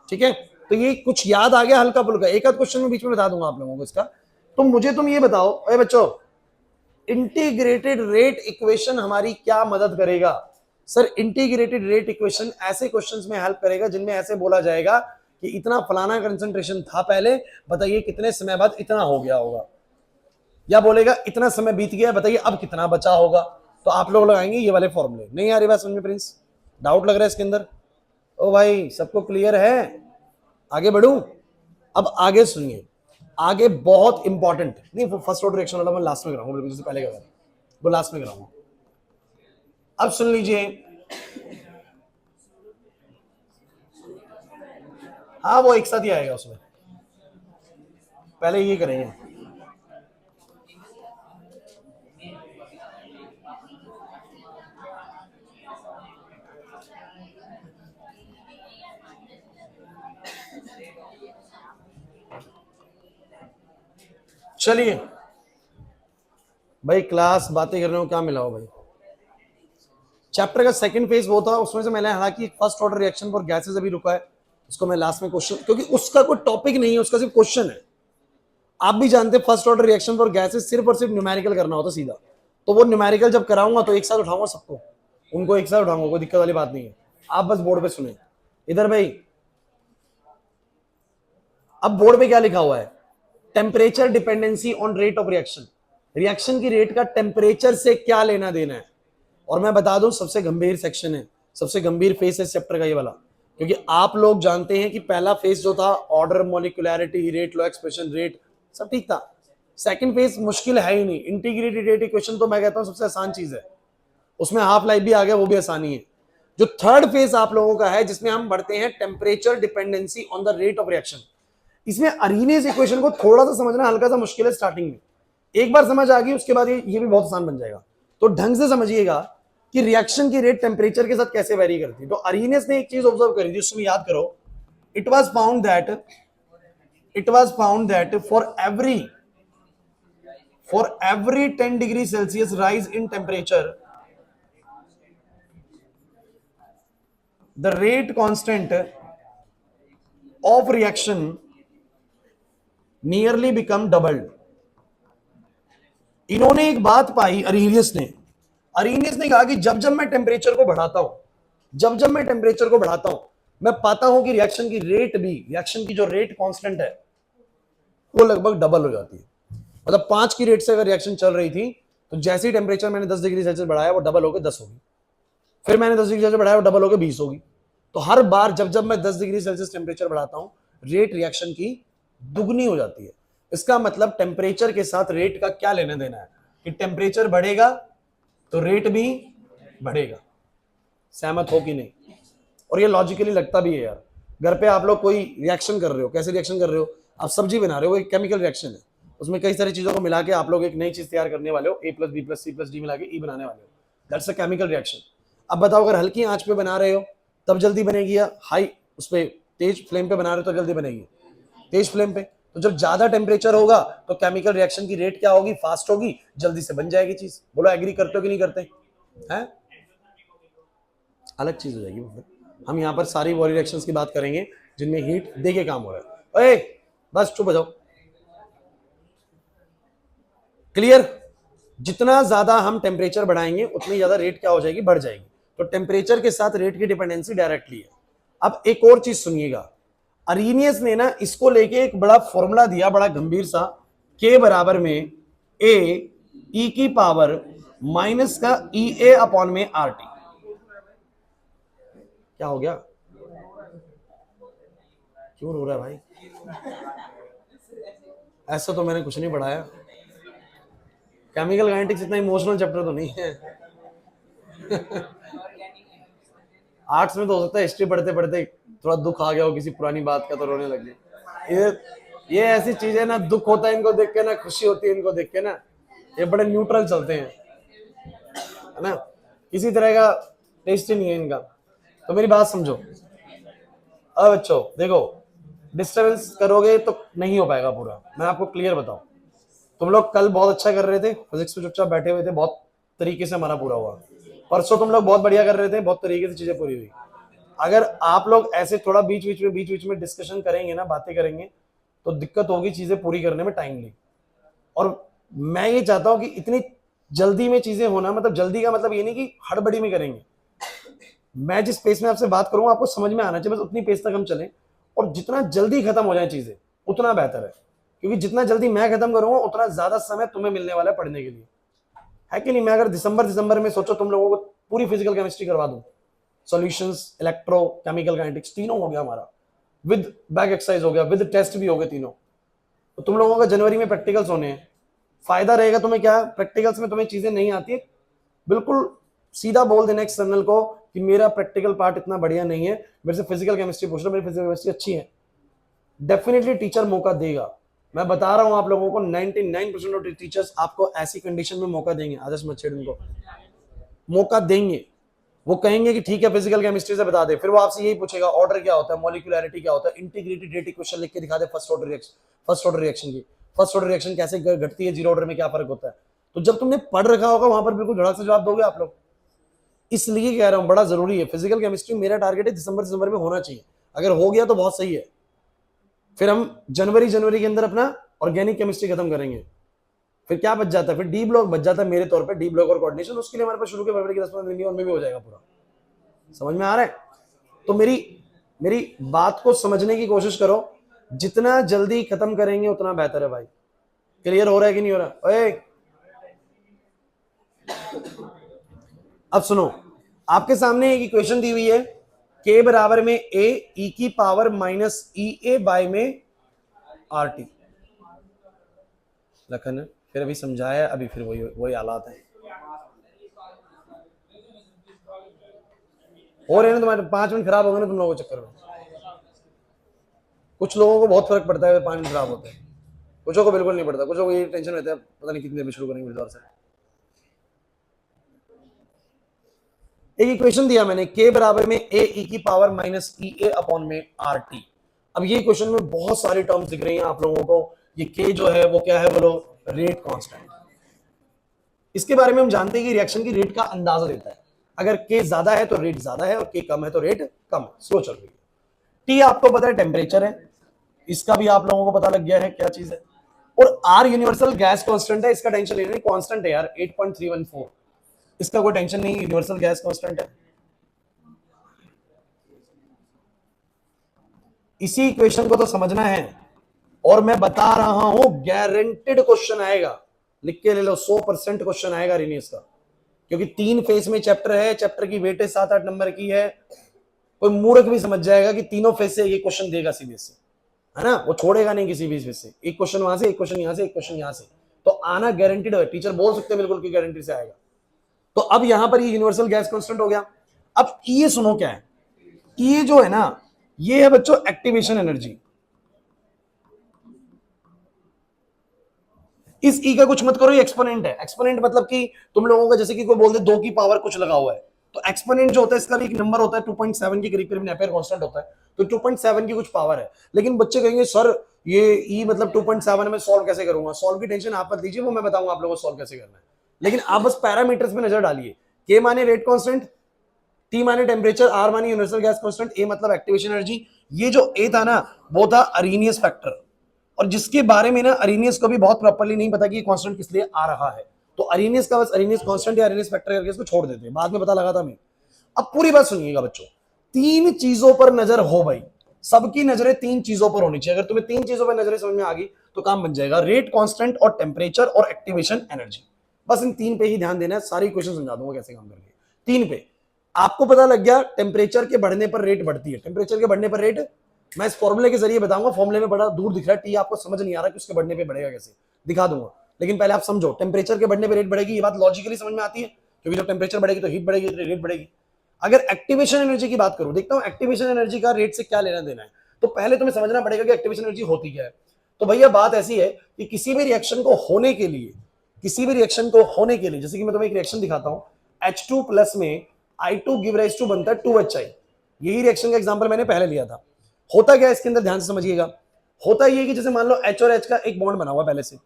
ठीक है, तो ये कुछ याद आ गया हल्का फुल्का, एक आध क्वेश्चन में बीच में बता दूंगा आप लोगों को इसका। तो मुझे तुम ये बताओ अरे बच्चों, इंटीग्रेटेड रेट इक्वेशन हमारी क्या मदद करेगा? सर इंटीग्रेटेड रेट इक्वेशन ऐसे क्वेश्चंस में हेल्प करेगा जिनमें ऐसे बोला जाएगा कि इतना फलाना कंसंट्रेशन था पहले, बताइए कितने समय बाद इतना हो गया होगा, या बोलेगा इतना समय बीत गया बताइए अब कितना बचा होगा। तो आप लोग लगाएंगे ये वाले फॉर्मूले। नहीं आ रही बात समझ में प्रिंस? डाउट लग रहा है इसके अंदर? ओ भाई सबको क्लियर है? आगे बढ़ूं? अब आगे सुनिए, आगे बहुत इंपॉर्टेंट, नहीं वो फर्स्ट ऑर्डर रिएक्शन वाला मैं लास्ट में कराऊंगा, बिल्कुल पहले कराऊंगा, वो लास्ट में कराऊंगा। अब सुन लीजिए, हाँ वो एक साथ ही आएगा उसमें, पहले ये करेंगे। चलिए भाई क्लास बातें कर रहे हो, क्या मिला हो भाई? चैप्टर का सेकंड फेज वो था, उसमें से मैंने हालांकि first order reaction for gases अभी रुका है, उसको मैं लास्ट में क्वेश्चन, क्योंकि उसका कोई टॉपिक नहीं है, उसका सिर्फ क्वेश्चन है, आप भी जानते हैं first order reaction for gases सिर्फ और सिर्फ न्यूमेरिकल करना होता सीधा। तो वो न्यूमेरिकल जब कराऊंगा तो एक साथ उठाऊंगा सबको, उनको एक साथ उठाऊंगा, कोई दिक्कत वाली बात नहीं है। आप बस बोर्ड पे सुने इधर भाई। अब बोर्ड पे क्या लिखा हुआ है, temperature dependency on rate of reaction. Reaction की रेट का टेम्परेचर से क्या लेना देना है। और मैं बता दूं सबसे गंभीर सेक्शन है, सबसे गंभीर फेस है चैप्टर का ये वाला, क्योंकि आप लोग जानते हैं कि पहला फेस जो था order, molecularity, rate, law expression, rate, सब ठीक था। सेकंड फेज मुश्किल है ही नहीं, इंटीग्रेटेड रेट इक्वेशन तो मैं कहता हूं सबसे आसान चीज है, उसमें हाफ लाइफ भी आ गया, वो भी आसानी है। जो थर्ड फेज आप लोगों का है जिसमें हम बढ़ते हैं temperature dependency on the rate of reaction, इसमें अरीनेस इक्वेशन को थोड़ा सा समझना हल्का सा मुश्किल है स्टार्टिंग में, एक बार समझ आ गई उसके बाद ये भी बहुत आसान बन जाएगा। तो ढंग से समझिएगा कि रिएक्शन की रेट टेम्परेचर के साथ कैसे वेरी करती है। तो अरीनेस ने एक चीज ऑब्जर्व करी थी, उसमें याद करो, it was found that for every 10 degree Celsius rise in temperature, the rate constant of reaction nearly become doubled. इन्होंने एक बात पाई अरीनियस ने कहा कि जब जब मैं टेम्परेचर को बढ़ाता हूं, मैं पाता हूं कि रिएक्शन की जो रेट कांस्टेंट है वो लगभग डबल हो जाती है। मतलब 5 की रेट से अगर रिएक्शन चल रही थी तो जैसे ही टेम्परेचर मैंने 10 डिग्री सेल्सियस बढ़ाया वो डबल होकर 10 होगी, फिर मैंने 10 डिग्री सेल्सियस बढ़ाया वो डबल होकर 20 होगी। तो हर बार जब मैं 10 डिग्री सेल्सियस टेम्परेचर बढ़ाता हूं रेट रिएक्शन की दुगनी हो जाती है। इसका मतलब टेम्परेचर के साथ रेट का क्या लेना देना है कि टेम्परेचर बढ़ेगा तो रेट भी बढ़ेगा। सहमत हो कि नहीं? और ये लॉजिकली लगता भी है यार। घर पे आप लोग कोई रिएक्शन कर रहे हो, कैसे रिएक्शन कर रहे हो, आप सब्जी बना रहे हो, एक केमिकल रिएक्शन है, उसमें कई सारी चीजों को मिला के आप लोग एक नई चीज तैयार करने वाले हो, A + B + C + D मिला के E बनाने वाले हो, दैट्स अ केमिकल रिएक्शन। अब बताओ अगर हल्की आंच पे बना रहे हो तब जल्दी बनेगी या हाई उस पे तेज फ्लेम पे बना रहे हो तो जल्दी बनेगी? तेज फ्लेम पे। तो जब ज्यादा टेम्परेचर होगा तो केमिकल रिएक्शन की रेट क्या होगी? फास्ट होगी, जल्दी से बन जाएगी चीज। बोलो एग्री करते हो कि नहीं करते हैं? अलग चीज हो जाएगी। हम यहाँ पर सारी वो रिएक्शंस की बात करेंगे जिनमें हीट दे के काम हो रहा है। ओए बस चुप हो जाओ। क्लियर? जितना ज्यादा हम टेम्परेचर बढ़ाएंगे उतनी ज्यादा रेट क्या हो जाएगी? बढ़ जाएगी। तो टेम्परेचर के साथ रेट की डिपेंडेंसी डायरेक्टली है। अब एक और चीज सुनिएगा, अरीनियस ने ना इसको लेके एक बड़ा फॉर्मूला दिया, बड़ा गंभीर सा, K बराबर में A e की पावर माइनस का EA अपॉन में RT। क्या हो गया? क्यों रो रहा है भाई? ऐसा तो मैंने कुछ नहीं पढ़ाया। केमिकल काइनेटिक्स इतना इमोशनल चैप्टर तो नहीं है। आर्ट्स में तो हो सकता है हिस्ट्री पढ़ते पढ़ते थोड़ा दुख आ गया हो किसी पुरानी बात का तो रोने लग गए। ये ऐसी चीज है ना, दुख होता है इनको देख के ना, खुशी होती है इनको देख के ना, ये बड़े न्यूट्रल चलते हैं, है ना, किसी तरह का टेस्ट ही नहीं है इनका। तो मेरी बात समझो। अब बच्चों देखो, डिस्टर्बेंस करोगे तो नहीं हो पाएगा पूरा। मैं आपको क्लियर बताऊं, तुम लोग कल बहुत अच्छा कर रहे थे, फिजिक्स में चुपचाप बैठे हुए थे, बहुत तरीके से हमारा पूरा हुआ। परसों तुम लोग बहुत बढ़िया कर रहे थे, बहुत तरीके से चीजें पूरी हुई। अगर आप लोग ऐसे थोड़ा बीच बीच में डिस्कशन करेंगे ना, बातें करेंगे, तो दिक्कत होगी चीजें पूरी करने में टाइमली। और मैं ये चाहता हूं कि इतनी जल्दी में चीजें होना, मतलब जल्दी का मतलब ये नहीं कि हड़बड़ी में करेंगे। मैं जिस पेस में आपसे बात करूंगा आपको समझ में आना चाहिए, बस उतनी पेस तक हम चलें। और जितना जल्दी खत्म हो जाए चीजें उतना बेहतर है, क्योंकि जितना जल्दी मैं खत्म करूंगा उतना ज्यादा समय तुम्हें मिलने वाला है पढ़ने के लिए, है कि नहीं? मैं अगर दिसंबर में सोचो तुम लोगों को पूरी फिजिकल केमिस्ट्री करवा दूं, सॉल्यूशंस, इलेक्ट्रो, केमिकल काइनेटिक्स, तीनों हो गया हमारा, विद बैक एक्सरसाइज हो गया, विद टेस्ट भी हो गए तीनों, तो तुम लोगों का जनवरी में प्रैक्टिकल्स होने हैं। फायदा रहेगा तुम्हें क्या? प्रैक्टिकल्स में तुम्हें चीजें नहीं आती, बिल्कुल सीधा बोल देना एक्सटर्नल को कि मेरा प्रैक्टिकल पार्ट इतना बढ़िया नहीं है, मेरे से फिजिकल केमिस्ट्री पूछ लो, मेरी फिजिकल केमिस्ट्री अच्छी है। डेफिनेटली टीचर मौका देगा। मैं बता रहा हूं आप लोगों को, 99% ऑफ टीचर्स आपको ऐसी कंडीशन में मौका देंगे। आदर्श मत छेड़ उनको, मौका देंगे। वो कहेंगे कि ठीक है फिजिकल केमिस्ट्री से बता दे, फिर वो आपसे यही पूछेगा ऑर्डर क्या होता है, मॉलिक्यूलैरिटी क्या होता है, इंटीग्रेटेड रेट इक्वेशन लिख के दिखा दे फर्स्ट ऑर्डर रिएक्शन की, फर्स्ट ऑर्डर रिएक्शन कैसे घटती है, जीरो ऑर्डर में क्या फर्क होता है। तो जब तुमने पढ़ रखा होगा वहां पर बिल्कुल धड़क से जवाब दोगे आप लोग। इसलिए कह रहा हूं बड़ा जरूरी है फिजिकल केमिस्ट्री। मेरा टारगेट है दिसंबर में होना चाहिए, अगर हो गया तो बहुत सही है। फिर हम जनवरी के अंदर अपना ऑर्गेनिक केमिस्ट्री खत्म करेंगे, फिर क्या बच जाता है, फिर डी ब्लॉक बच जाता है मेरे तौर पे, डी ब्लॉक और कोऑर्डिनेशन। उसके लिए हमारे पास शुरू के फरवरी के 10-15 दिन की उनमें भी हो जाएगा पूरा। समझ में आ रहा है? तो मेरी मेरी बात को समझने की कोशिश करो, जितना जल्दी खत्म करेंगे उतना बेहतर है भाई। क्लियर हो रहा है कि नहीं हो रहा? ओए अब सुनो, आपके सामने एक इक्वेशन दी हुई है, k बराबर में a e की पावर माइनस ई ए बाय में आर टी। लखन फिर अभी समझाया, अभी फिर वही हालात है। हो रहे ना तुम्हारे 5 मिनट खराब हो गए ना तुम लोगों के चक्कर में। कुछ लोगों को बहुत फर्क पड़ता है 5 मिनट खराब होते हैं, कुछों को बिल्कुल नहीं पड़ता, कुछों को ये टेंशन रहता है पता नहीं कितनी देर में शुरू करेंगे फिर से। एक इक्वेशन दिया मैंने, k बराबर में a e की पावर माइनस ई ए अपॉन में आर टी। अब ये क्वेश्चन में बहुत सारी टर्म्स दिख रही हैं आप लोगों को। ये k जो है वो क्या है बोलो, रेट कांस्टेंट। इसके बारे में हम जानते हैं कि रिएक्शन की रेट का अंदाजा देता है। अगर k ज्यादा है तो रेट ज्यादा है और k कम है तो रेट कम है, स्लो चल रही है। t आपको पता है टेम्परेचर है, इसका भी आप लोगों को पता लग गया है क्या चीज है। और r यूनिवर्सल गैस कांस्टेंट है, इसका टेंशन लेना नहीं, कांस्टेंट है यार 8.314, इसका कोई टेंशन नहीं, यूनिवर्सल गैस कांस्टेंट है। इसी इक्वेशन को तो समझना है, और मैं बता रहा हूं गारंटेड क्वेश्चन आएगा, लिख के ले लो 100% क्वेश्चन आएगा रीनियस का, क्योंकि 3 फेज में चैप्टर है, चैप्टर की वेटेज 7-8 नंबर की है। कोई मूर्ख भी समझ जाएगा कि तीनों फेज से ये क्वेश्चन देगा सीबीएसई, है ना, वो छोड़ेगा नहीं किसी भी फेज से। एक क्वेश्चन वहां से, एक क्वेश्चन यहां से, एक क्वेश्चन यहां से, तो आना गारंटेड है, टीचर बोल सकते हैं बिल्कुल की गारंटी से आएगा। तो अब यहां पर ये यूनिवर्सल गैस कांस्टेंट हो गया। अब ये सुनो क्या है, ये जो है ना, ये है बच्चों एक्टिवेशन एनर्जी। इस ई का कुछ मत करो, ये एक्सपोनेंट है। एक्सपोनेंट मतलब कि तुम लोगों का जैसे कि कोई बोल दे 2 की पावर कुछ लगा हुआ है, तो एक्सपोनेंट जो होता है इसका भी एक नंबर होता है 2.7 के करीब एम्पीयर कांस्टेंट होता है, तो 2.7 की कुछ पावर है। लेकिन बच्चे कहेंगे सर ये ई मतलब 2.7 में सॉल्व कैसे करूंगा? सॉल्व की टेंशन आप मत लीजिए, वो मैं बताऊंगा आप लोगों को सॉल्व कैसे करना है। लेकिन आप बस पैरामीटर्स पे नजर डालिए, के माने रेट कांस्टेंट, टी माने टेम्परेचर, आर माने यूनिवर्सल गैस कांस्टेंट, ए मतलब एक्टिवेशन एनर्जी। ये जो ए था ना वो था अरेनियस फैक्टर, और जिसके बारे में ना अरेनियस को भी बहुत प्रॉपर्ली नहीं पता कि ये कांस्टेंट किस लिए आ रहा है, तो अरेनियस का बस अरेनियस कांस्टेंट या अरेनियस फैक्टर करके इसको छोड़ देते हैं, बाद में पता लगा था मैं। अब पूरी बात सुनिएगा बच्चों, 3 चीजों पर नजर हो भाई, सबकी नजरें 3 चीजों पर होनी चाहिए। अगर तुम्हें 3 चीजों पर नजरें समझ में आ गई तो काम बन जाएगा, रेट कांस्टेंट और टेम्परेचर और एक्टिवेशन एनर्जी। बस इन 3 पे ही ध्यान देना है, सारी क्वेश्चन समझा दूंगा कैसे काम करके। 3 पे आपको पता लग गया, टेम्परेचर के बढ़ने पर रेट बढ़ती है, टेम्परेचर के बढ़ने पर रेट, मैं इस फॉर्मूले के जरिए बताऊंगा, फॉर्मूले में बड़ा दूर दिख रहा है, टी आपको समझ नहीं आ रहा कि उसके बढ़ने पे बढ़ेगा कैसे, दिखा दूंगा। लेकिन पहले आप समझो, टेम्परेचर के बढ़ने पे रेट बढ़ेगी, ये बात लॉजिकली समझ में आती है, क्योंकि जब टेम्परेचर बढ़ेगी तो हीट बढ़ेगी, रेट बढ़ेगी। अगर एक्टिवेशन एनर्जी की बात करूं, देखता हूं एक्टिवेशन एनर्जी का रेट से क्या लेना देना है, तो पहले तुम्हें समझना पड़ेगा कि एक्टिवेशन एनर्जी होती क्या है। तो भैया बात ऐसी है कि किसी भी रिएक्शन को होने के लिए, किसी भी रिएक्शन को होने के लिए, जैसे कि मैं तुम्हें एक रिएक्शन दिखाता हूं, H2 प्लस में I2 गिव राइज टू बनता है 2HI। यही रिएक्शन का एग्जांपल मैंने पहले लिया था। होता क्या है इसके अंदर, ध्यान से समझिएगा। होता ये कि जैसे मान लो H और H का एक बॉन्ड बना हुआ पहले से,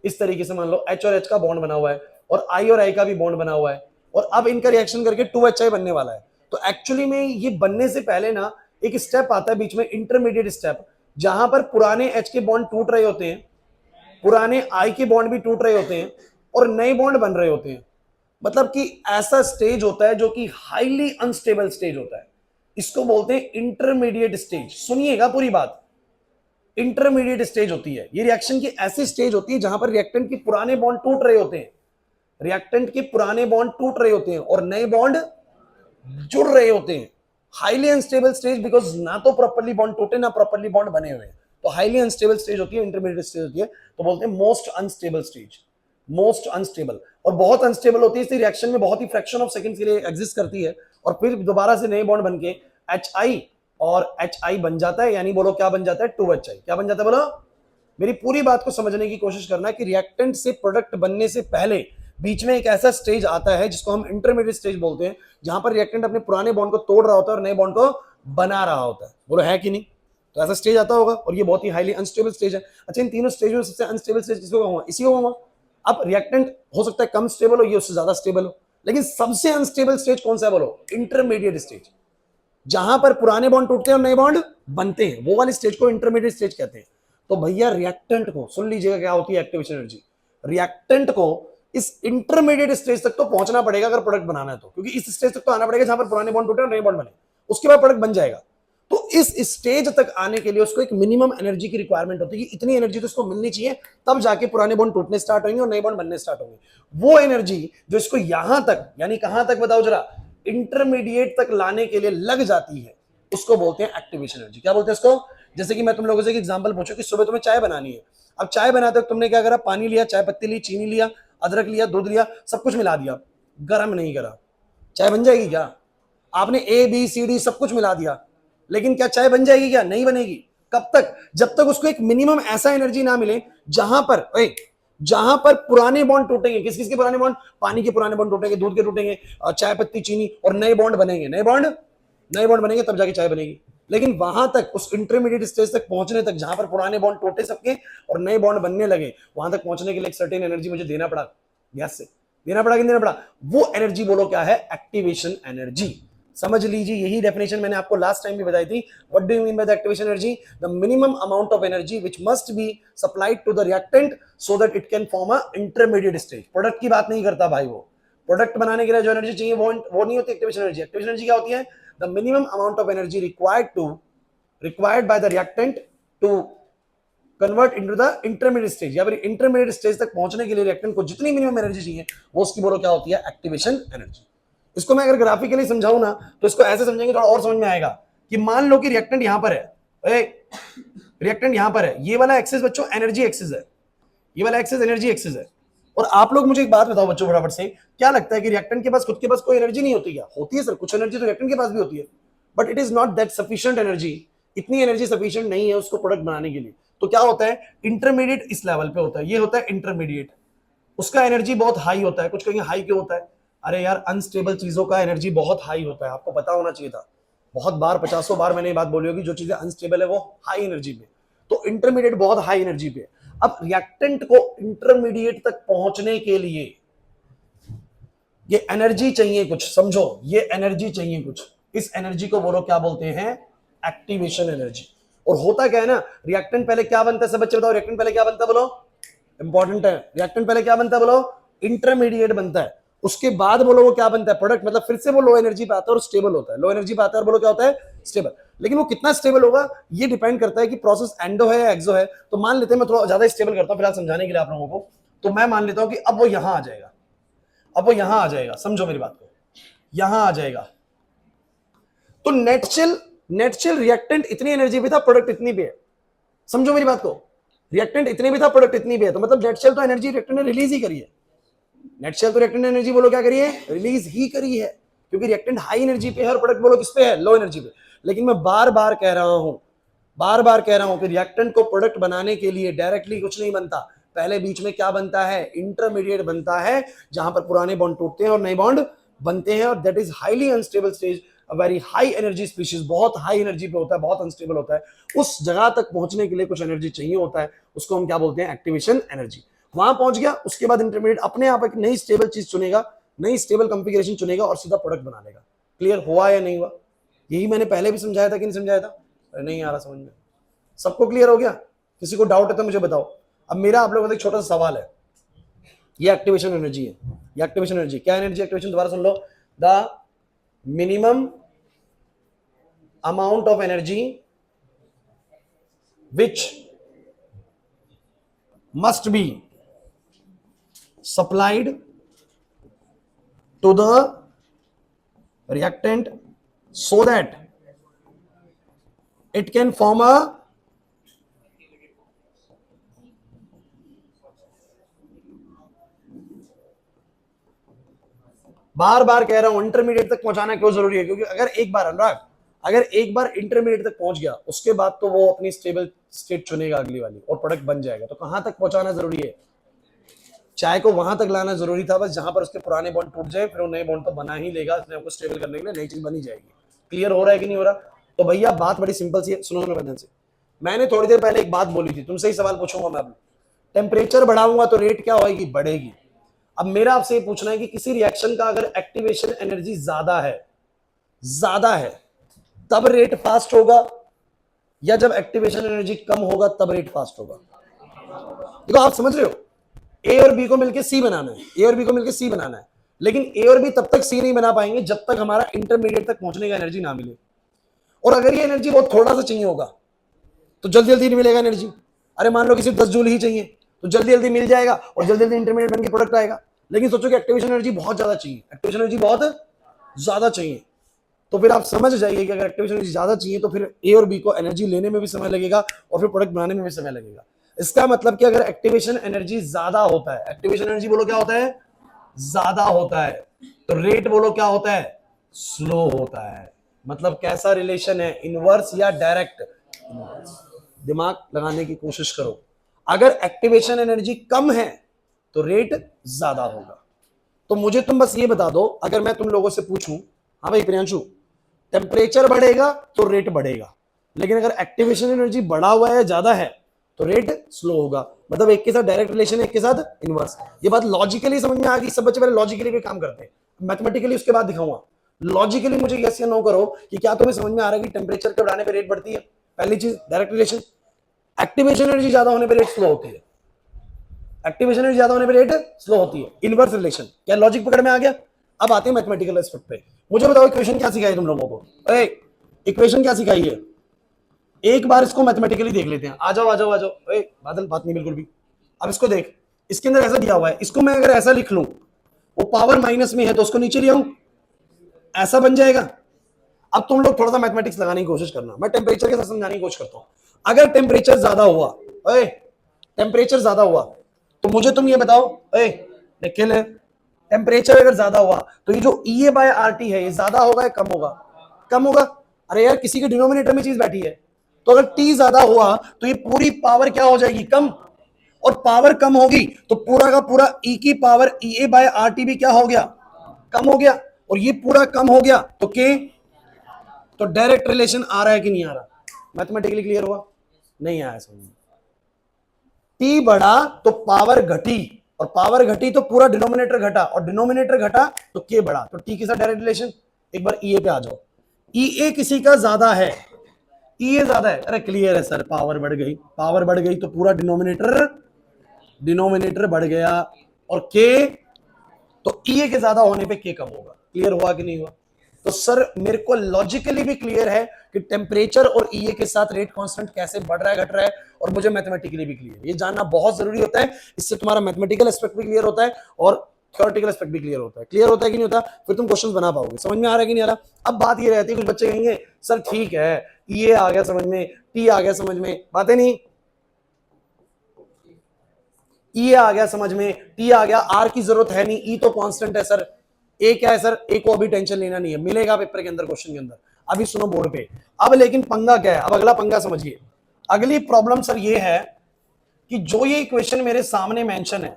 इस तरीके से मान लो H और H का बॉन्ड बना हुआ है, और I और I का भी बॉन्ड बना हुआ है, और अब इनका रिएक्शन करके 2HI बनने वाला है। तो एक्चुअली में ये बनने से पहले ना एक स्टेप आता है बीच में, इंटरमीडिएट स्टेप, जहां पर पुराने H के बॉन्ड टूट रहे होते हैं, पुराने I के बॉन्ड भी टूट रहे होते हैं, और नए बॉन्ड बन रहे होते हैं। मतलब कि ऐसा स्टेज होता है जो कि हाईली अनस्टेबल स्टेज होता है, इसको बोलते हैं इंटरमीडिएट स्टेज। सुनिएगा पूरी बात, इंटरमीडिएट स्टेज होती है ये रिएक्शन की, ऐसी स्टेज होती है जहां पर रिएक्टेंट के पुराने बॉन्ड टूट रहे होते हैं, रिएक्टेंट के पुराने बॉन्ड टूट रहे होते हैं और नए बॉन्ड जुड़ रहे होते हैं। हाईली अनस्टेबल स्टेज, बिकॉज ना तो प्रॉपर्ली बॉन्ड टूटे ना प्रॉपर्ली बॉन्ड बने हुए हैं, तो हाईली अनस्टेबल स्टेज होती है, इंटरमीडिएट स्टेज होती है, तो बोलते हैं most unstable stage, most unstable. और बहुत अनस्टेबल होती है, इस रिएक्शन में बहुत ही फ्रैक्शन ऑफ सेकंड के लिए एग्जिस्ट करती है, और फिर दोबारा से नए बॉन्ड बनके HI और HI बन जाता है, यानी बोलो क्या बन जाता है, 2HI। क्या बन जाता है बोलो? मेरी पूरी बात को समझने की कोशिश करना है कि रिएक्टेंट से प्रोडक्ट बनने से पहले बीच में एक ऐसा स्टेज आता है जिसको हम इंटरमीडिएट स्टेज बोलते हैं, जहां पर रिएक्टेंट अपने पुराने बॉन्ड को तोड़ रहा होता है और नए बॉन्ड को बना रहा होता है। बोलो है कि नहीं? तो ऐसा स्टेज आता होगा, और ये बहुत ही हाईली अनस्टेबल स्टेज है। अच्छा, इन तीनों स्टेज में सबसे अनस्टेबल स्टेज किसको कहूंगा? इसी को कहूंगा। अब रिएक्टेंट हो सकता है कम स्टेबल हो, ये उससे ज्यादा स्टेबल हो, लेकिन सबसे अनस्टेबल स्टेज कौन सा है बोलो? इंटरमीडिएट स्टेज, जहां पर पुराने बॉन्ड टूटते हैं और नए बॉन्ड बनते हैं, वो वाले स्टेज को इंटरमीडिएट स्टेज कहते हैं। तो भैया रिएक्टेंट को सुन लीजिएगा क्या होती है एक्टिवेशन एनर्जी। रिएक्टेंट को इस इंटरमीडिएट स्टेज तक तो पहुंचना पड़ेगा अगर प्रोडक्ट बनाना है तो, क्योंकि इस स्टेज तक तो आना पड़ेगा जहां पर पुराने बॉन्ड टूटे और नए बॉन्ड बने, उसके बाद प्रोडक्ट बन जाएगा। तो इस स्टेज तक आने के लिए उसको एक मिनिमम एनर्जी की रिक्वायरमेंट होती है कि इतनी एनर्जी तो इसको मिलनी चाहिए, तब जाके पुराने बॉन्ड टूटने स्टार्ट होंगे और नए बॉन्ड बनने स्टार्ट होंगे। वो एनर्जी जो इसको यहां तक, यानी कहां तक बताओ जरा, इंटरमीडिएट तक लाने के लिए लग जाती है, उसको बोलते हैं एक्टिवेशन एनर्जी। क्या बोलते हैं इसको? जैसे कि मैं तुम लोगों से एक एग्जांपल पूछूं कि सुबह तुम्हें चाय बनानी है। अब चाय बनाते वक्त तुमने क्या करा, पानी लिया, चाय पत्ती ली, चीनी लिया, अदरक लिया, दूध लिया, सब कुछ मिला दिया, गर्म नहीं करा, चाय बन जाएगी क्या? आपने ए बी सी डी सब कुछ मिला दिया, लेकिन क्या चाय बन जाएगी क्या? नहीं बनेगी। कब तक? जब तक उसको एक मिनिमम ऐसा एनर्जी ना मिले जहां पर पुराने बॉन्ड टूटेंगे। किस किस के पुराने बॉन्ड? पानी के पुराने बॉन्ड टूटेंगे, दूध के टूटेंगे, चाय पत्ती चीनी, और नए बॉन्ड बनेंगे। नए बॉन्ड बनेंगे तब जाके चाय बनेगी। लेकिन वहां तक, उस इंटरमीडिएट स्टेज तक पहुंचने तक, जहां पर पुराने बॉन्ड टूटे सबके और नए बॉन्ड बनने लगे, वहां तक पहुंचने के लिए एक सर्टेन एनर्जी मुझे देना पड़ा, गैस से देना पड़ा कि नहीं देना पड़ा? वो एनर्जी बोलो क्या है? Activation energy. समझ लीजिए, यही डेफिनेशन मैंने आपको लास्ट टाइम भी बताई थी। What do you mean by the activation energy? The minimum amount of energy which must be supplied to the reactant so that it can form a intermediate stage. Product की बात नहीं करता भाई, वो product बनाने के लिए जो एनर्जी चाहिए वो नहीं होती एक्टिवेशन एनर्जी। एक्टिवेशन एनर्जी क्या होती है? The minimum amount of energy required by the reactant to convert into the intermediate stage, या फिर इंटरमीडिएट स्टेज तक पहुंचने के लिए रिएक्टेंट को जितनी मिनिमम एनर्जी चाहिए वो उसकी बोलो क्या होती है? Activation energy. इसको मैं अगर ग्राफिकली समझाऊं ना, तो इसको ऐसे समझेंगे थोड़ा और समझ में आएगा कि मान लो कि रिएक्टेंट यहां पर है, रिएक्टेंट यहां पर है, ये वाला एक्सिस बच्चों एनर्जी एक्सिस है, ये वाला एक्सिस एनर्जी एक्सिस है। और आप लोग मुझे एक बात बताओ बच्चों फटाफट से, क्या लगता है कि रिएक्टेंट के पास खुद के पास कोई एनर्जी नहीं होती क्या? होती है सर, कुछ एनर्जी तो रिएक्टेंट के पास भी होती है, but it is not that sufficient energy. इतनी एनर्जी सफिशिएंट नहीं है उसको प्रोडक्ट बनाने के लिए। तो क्या होता है? इंटरमीडिएट इस लेवल पे होता है, ये होता है इंटरमीडिएट, उसका एनर्जी बहुत हाई होता है। कुछ कहेंगे हाई क्यों होता है? अरे यार, अनस्टेबल चीजों का एनर्जी बहुत हाई होता है, आपको पता होना चाहिए था। बहुत बार, 50 बार मैंने ये बात बोली होगी, जो चीजें अनस्टेबल है वो हाई एनर्जी पे, तो इंटरमीडिएट बहुत हाई एनर्जी पे। अब रिएक्टेंट को इंटरमीडिएट तक पहुंचने के लिए ये एनर्जी चाहिए कुछ, समझो, ये एनर्जी चाहिए कुछ। इस एनर्जी को बोलो क्या बोलते हैं? Activation energy. और होता क्या है ना, रिएक्टेंट पहले क्या बनता है? सब बच्चे बताओ, रिएक्टेंट पहले क्या बनता है बोलो? इंपॉर्टेंट है, रिएक्टेंट पहले क्या बनता है बोलो? इंटरमीडिएट बनता है। उसके बाद बोलो वो क्या बनता है? प्रोडक्ट। मतलब फिर से वो लो एनर्जी पे आता है और स्टेबल होता है। लो एनर्जी पे आता है और बोलो क्या होता है? स्टेबल। लेकिन वो कितना स्टेबल होगा ये डिपेंड करता है कि प्रोसेस एंडो है या एक्सो है। तो मान लेते हैं, मैं थोड़ा ज्यादा स्टेबल करता हूं फिलहाल समझाने के लिए आप लोगों को। तो मैं मान लेता हूं कि अब वो यहां आ जाएगा, अब वो यहां आ जाएगा, समझो मेरी बात को, यहां आ जाएगा। तो नेचुरल रिएक्टेंट इतनी एनर्जी पे था, प्रोडक्ट इतनी पे है। समझो मेरी बात को, रिएक्टेंट इतने भी था, प्रोडक्ट इतनी भी है, तो मतलब नेट सेल तो एनर्जी रिएक्टेंट ने रिलीज ही करी है। नेट सेल तो रिएक्टेंट ने एनर्जी बोलो क्या करी है? रिलीज ही करी है, क्योंकि रिएक्टेंट हाई एनर्जी पे है और प्रोडक्ट बोलो किस पे है? लो एनर्जी पे। लेकिन मैं बार बार कह रहा हूं कि रिएक्टेंट को प्रोडक्ट बनाने के लिए डायरेक्टली कुछ नहीं बनता। पहले बीच में क्या बनता है? इंटरमीडिएट बनता है, जहां पर पुराने बॉन्ड टूटते हैं और नए बॉन्ड बनते हैं, और that is highly unstable stage, very high energy species, बहुत हाई एनर्जी पे होता है, बहुत अनस्टेबल होता है। उस जगह तक पहुंचने के लिए कुछ एनर्जी चाहिए होता है, उसको हम क्या बोलते हैं? Activation energy. वहां पहुंच गया, उसके बाद इंटरमीडिएट अपने आप एक नई स्टेबल चीज चुनेगा, नई स्टेबल कॉन्फ़िगरेशन चुनेगा और सीधा प्रोडक्ट बना लेगा। क्लियर हुआ या नहीं हुआ? यही मैंने पहले भी समझाया था कि नहीं समझाया था? नहीं आ रहा समझ में? सबको क्लियर हो गया? किसी को डाउट है तो मुझे बताओ। अब मेरा आप लोगों से एक छोटा सा सवाल है, ये एक्टिवेशन एनर्जी है, ये एक्टिवेशन एनर्जी क्या एनर्जी? एक्टिवेशन दोबारा सुन लो, the minimum amount of energy which must be supplied to the reactant so that it can form a बार बार कह रहा हूं इंटरमीडिएट तक पहुंचाना क्यों जरूरी है? क्योंकि अगर एक बार अनुराग, अगर एक बार इंटरमीडिएट तक पहुंच गया, उसके बाद तो वो अपनी स्टेबल स्टेट चुनेगा अगली वाली और प्रोडक्ट बन जाएगा। तो कहां तक पहुंचाना जरूरी है? चाय को वहां तक लाना जरूरी था बस जहां पर उसके पुराने बॉन्ड टूट जाए, फिर वो नए बॉन्ड तो बना ही लेगा, अपने को स्टेबल करने के लिए नई चीज बनी जाएगी। क्लियर हो रहा है कि नहीं हो रहा? तो भैया बात बड़ी सिंपल सी है, सुनो ध्यान से। मैंने थोड़ी देर पहले एक बात बोली थी, तुमसे ही सवाल पूछूंगा मैं अब। टेम्परेचर बढ़ाऊंगा तो रेट क्या होगी? बढ़ेगी। अब मेरा आपसे ये पूछना है कि किसी रिएक्शन का अगर एक्टिवेशन एनर्जी ज्यादा है तब रेट फास्ट होगा, या जब एक्टिवेशन एनर्जी कम होगा तब रेट फास्ट होगा? देखो आप समझ रहे हो, ए और बी को मिलकर सी बनाना है, ए और बी को मिलकर सी बनाना है, लेकिन ए और बी तब तक सी नहीं बना पाएंगे जब तक हमारा इंटरमीडिएट तक पहुंचने का एनर्जी ना मिले। और अगर ये एनर्जी बहुत थोड़ा सा चाहिए होगा तो जल्दी जल्दी नहीं मिलेगा एनर्जी। अरे मान लो किसी 10 जूल ही चाहिए तो जल्दी जल्दी मिल जाएगा और जल्दी जल्दी इंटरमीडिएट बन के प्रोडक्ट आएगा। लेकिन सोचो कि एक्टिवेशन एनर्जी बहुत ज्यादा चाहिए, एक्टिवेशन एनर्जी बहुत ज्यादा चाहिए, तो फिर आप समझ जाइए कि अगर एक्टिवेशन एनर्जी ज्यादा चाहिए तो फिर ए और बी को एनर्जी लेने में भी समय लगेगा और फिर प्रोडक्ट बनाने में भी समय लगेगा। इसका मतलब कि अगर एक्टिवेशन एनर्जी ज्यादा होता है, एक्टिवेशन एनर्जी बोलो क्या होता है, ज्यादा होता है, तो रेट बोलो क्या होता है, स्लो होता है। मतलब कैसा रिलेशन है, इनवर्स या डायरेक्ट? दिमाग लगाने की कोशिश करो। अगर एक्टिवेशन एनर्जी कम है तो रेट ज्यादा होगा। तो मुझे तुम बस ये बता दो, अगर मैं तुम लोगों से पूछूं, हाँ भाई प्रियांशु, टेम्परेचर बढ़ेगा तो रेट बढ़ेगा, लेकिन अगर एक्टिवेशन एनर्जी बढ़ा हुआ है, ज्यादा है, तो रेट स्लो होगा। मतलब एक के साथ डायरेक्ट रिलेशन है, एक के साथ इनवर्स। ये बात लॉजिकली समझ में आ गई? सब बच्चे पहले लॉजिकली भी काम करते हैं, मैथमेटिकली उसके बाद दिखाऊंगा। लॉजिकली मुझे यस या नो करो कि क्या तुम्हें समझ में आ रहा है कि टेम्परेचर के बढ़ाने पर रेट बढ़ती है? पहली चीज डायरेक्ट रिलेशन, एक्टिवेशन एनर्जी ज्यादा होने पर रेट स्लो होती है, एक्टिवेशन एनर्जी ज्यादा होने पर रेट स्लो होती है, इनवर्स रिलेशन। क्या लॉजिक पकड़ में आ गया? अब आते हैं मैथमेटिकल एस्पेक्ट पे। मुझे बताओ इक्वेशन क्या सिखाई तुम लोगों को? इक्वेशन क्या सिखाई है? एक बार इसको मैथमेटिकली देख लेते हैं। आ जाओ आ जाओ आ जाओ। बादल बात नहीं बिल्कुल भी। अब इसको देख, इसके अंदर ऐसा दिया हुआ है, इसको मैं अगर ऐसा लिख लूं, वो पावर माइनस में है तो उसको नीचे ले आऊं, ऐसा बन जाएगा। अब तुम लोग थोड़ा सा मैथमेटिक्स लगाने की कोशिश करना, मैं टेम्परेचर के साथ समझाने की कोशिश करता हूं। अगर टेम्परेचर ज्यादा हुआ, टेम्परेचर ज्यादा हुआ तो मुझे तुम ये बताओ, निखिल, टेम्परेचर अगर ज्यादा हुआ तो ये जो EA बाय RT है ये ज्यादा होगा या कम होगा? कम होगा। अरे यार किसी के डिनोमिनेटर में चीज बैठी है, तो अगर T ज्यादा हुआ तो ये पूरी पावर क्या हो जाएगी, कम। और पावर कम होगी तो पूरा का पूरा E की पावर EA बाय RT भी क्या हो गया, कम हो गया। और ये पूरा कम हो गया तो K, तो डायरेक्ट रिलेशन आ रहा है कि नहीं आ रहा? मैथमेटिकली क्लियर हुआ? नहीं आया समझ? टी बढ़ा तो पावर घटी, और पावर घटी तो पूरा डिनोमिनेटर घटा, और डिनोमिनेटर घटा तो के बढ़ा, तो टी के साथ डायरेक्ट रिलेशन। एक बार ईए पे आ जाओ, ईए किसी का ज्यादा है, ईए ज्यादा है, अरे क्लियर है सर, पावर बढ़ गई, पावर बढ़ गई तो पूरा डिनोमिनेटर बढ़ गया, और के, तो ईए के ज्यादा होने पे के कम होगा। क्लियर हुआ कि नहीं हुआ? तो सर मेरे को लॉजिकली भी क्लियर है कि टेम्परेचर और ईए के साथ रेट कांस्टेंट कैसे बढ़ रहा है घट रहा है, और मुझे मैथमेटिकली भी क्लियर है। ये जानना बहुत जरूरी होता है, इससे तुम्हारा मैथमेटिकल एस्पेक्ट भी क्लियर होता है और थ्योरेटिकल एस्पेक्ट भी क्लियर होता है। क्लियर होता है कि नहीं होता? फिर तुम क्वेश्चंस बना पाओगे। समझ में आ रहा है कि नहीं आ रहा? अब बात ये रहती है, कुछ बच्चे कहेंगे सर ठीक है, ईए आ गया समझ में, टी आ गया समझ में, बातें नहीं, ई आ गया समझ में, टी आ गया, आर की जरूरत है नहीं, ई तो कांस्टेंट है सर, ए क्या है सर, ए को अभी टेंशन लेना नहीं है, मिलेगा पेपर के अंदर, क्वेश्चन के अंदर। अभी सुनो बोर्ड पे। अब लेकिन पंगा क्या है, अब अगला पंगा समझिए। अगली प्रॉब्लम सर ये है कि जो ये इक्वेशन मेरे सामने मेंशन है,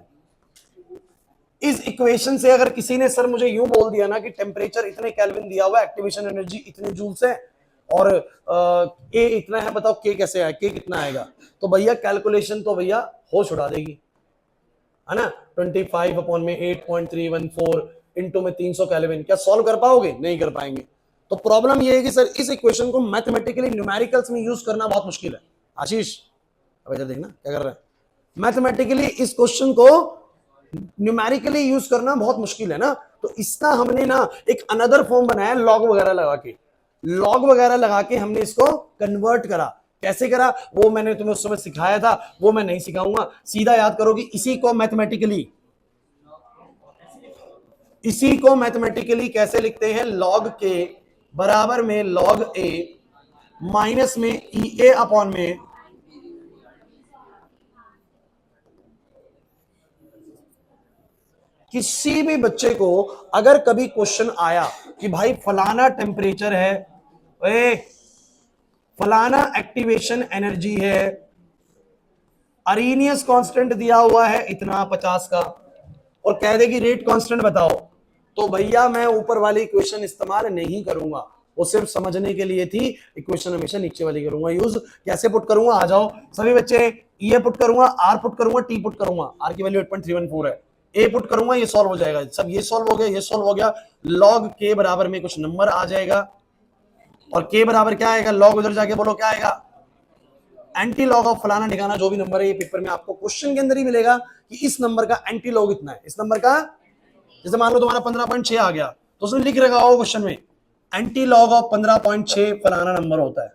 इस इक्वेशन से अगर किसी ने सर मुझे यूं बोल दिया ना कि टेम्परेचर इतने केल्विन दिया हुआ है, एक्टिवेशन एनर्जी इतने जूल्स है, और ए इतना है, बताओ के कैसे आए, के कितना आएगा, तो भैया कैलकुलेशन तो भैया होश उड़ा देगी, है ना। 25 अपॉन में 8.314 इंटू में 300 केल्विन, क्या सॉल्व कर पाओगे? नहीं कर पाएंगे। तो प्रॉब्लम ये है कि सर इस इक्वेशन को मैथमेटिकली न्यूमेरिकल्स में यूज करना बहुत मुश्किल है। आशीष अब इधर देखना क्या कर रहा है, मैथमेटिकली इस क्वेश्चन को न्यूमेरिकली यूज करना बहुत मुश्किल है ना। तो इसका हमने ना एक अनदर फॉर्म बनाया, लॉग वगैरह लगा के, लॉग वगैरह लगा के हमने इसको कन्वर्ट करा। कैसे करा वो मैंने तुम्हें उस समय सिखाया था, वो मैं नहीं सिखाऊंगा, सीधा याद करो कि इसी को मैथमेटिकली कैसे लिखते हैं, लॉग के बराबर में लॉग ए माइनस में ई ए अपॉन में किसी भी बच्चे को अगर कभी क्वेश्चन आया कि भाई फलाना टेम्परेचर है, फलाना एक्टिवेशन एनर्जी है, अरीनियस कांस्टेंट दिया हुआ है इतना 50 का, और कह दे कि रेट कांस्टेंट बताओ, तो भैया मैं ऊपर वाली इक्वेशन इस्तेमाल नहीं करूंगा, वो सिर्फ समझने के लिए थी। इक्वेशन हमेशा नीचे वाली करूंगा यूज। कैसे पुट करूंगा, आ जाओ सभी बच्चे, ये पुट करूंगा, आर पुट करूंगा, टी पुट करूंगा, आर की वैल्यू 8.314 है, ए पुट करूंगा, ये सॉल्व हो जाएगा, सब ये सॉल्व हो गया, ये सॉल्व हो गया, लॉग के बराबर में कुछ नंबर आ जाएगा, और के बराबर क्या आएगा, लॉग उधर जाके बोलो क्या आएगा, एंटी लॉग ऑफ फलाना ठिकाना जो भी नंबर है, ये पेपर में आपको क्वेश्चन के अंदर ही मिलेगा कि इस नंबर का एंटी लॉग इतना है, इस नंबर का, जैसे मान लो तुम्हारा 15.6 आ गया तो उसमें लिख रखा होगा क्वेश्चन में एंटी लॉग ऑफ 15.6 फलाना नंबर होता है,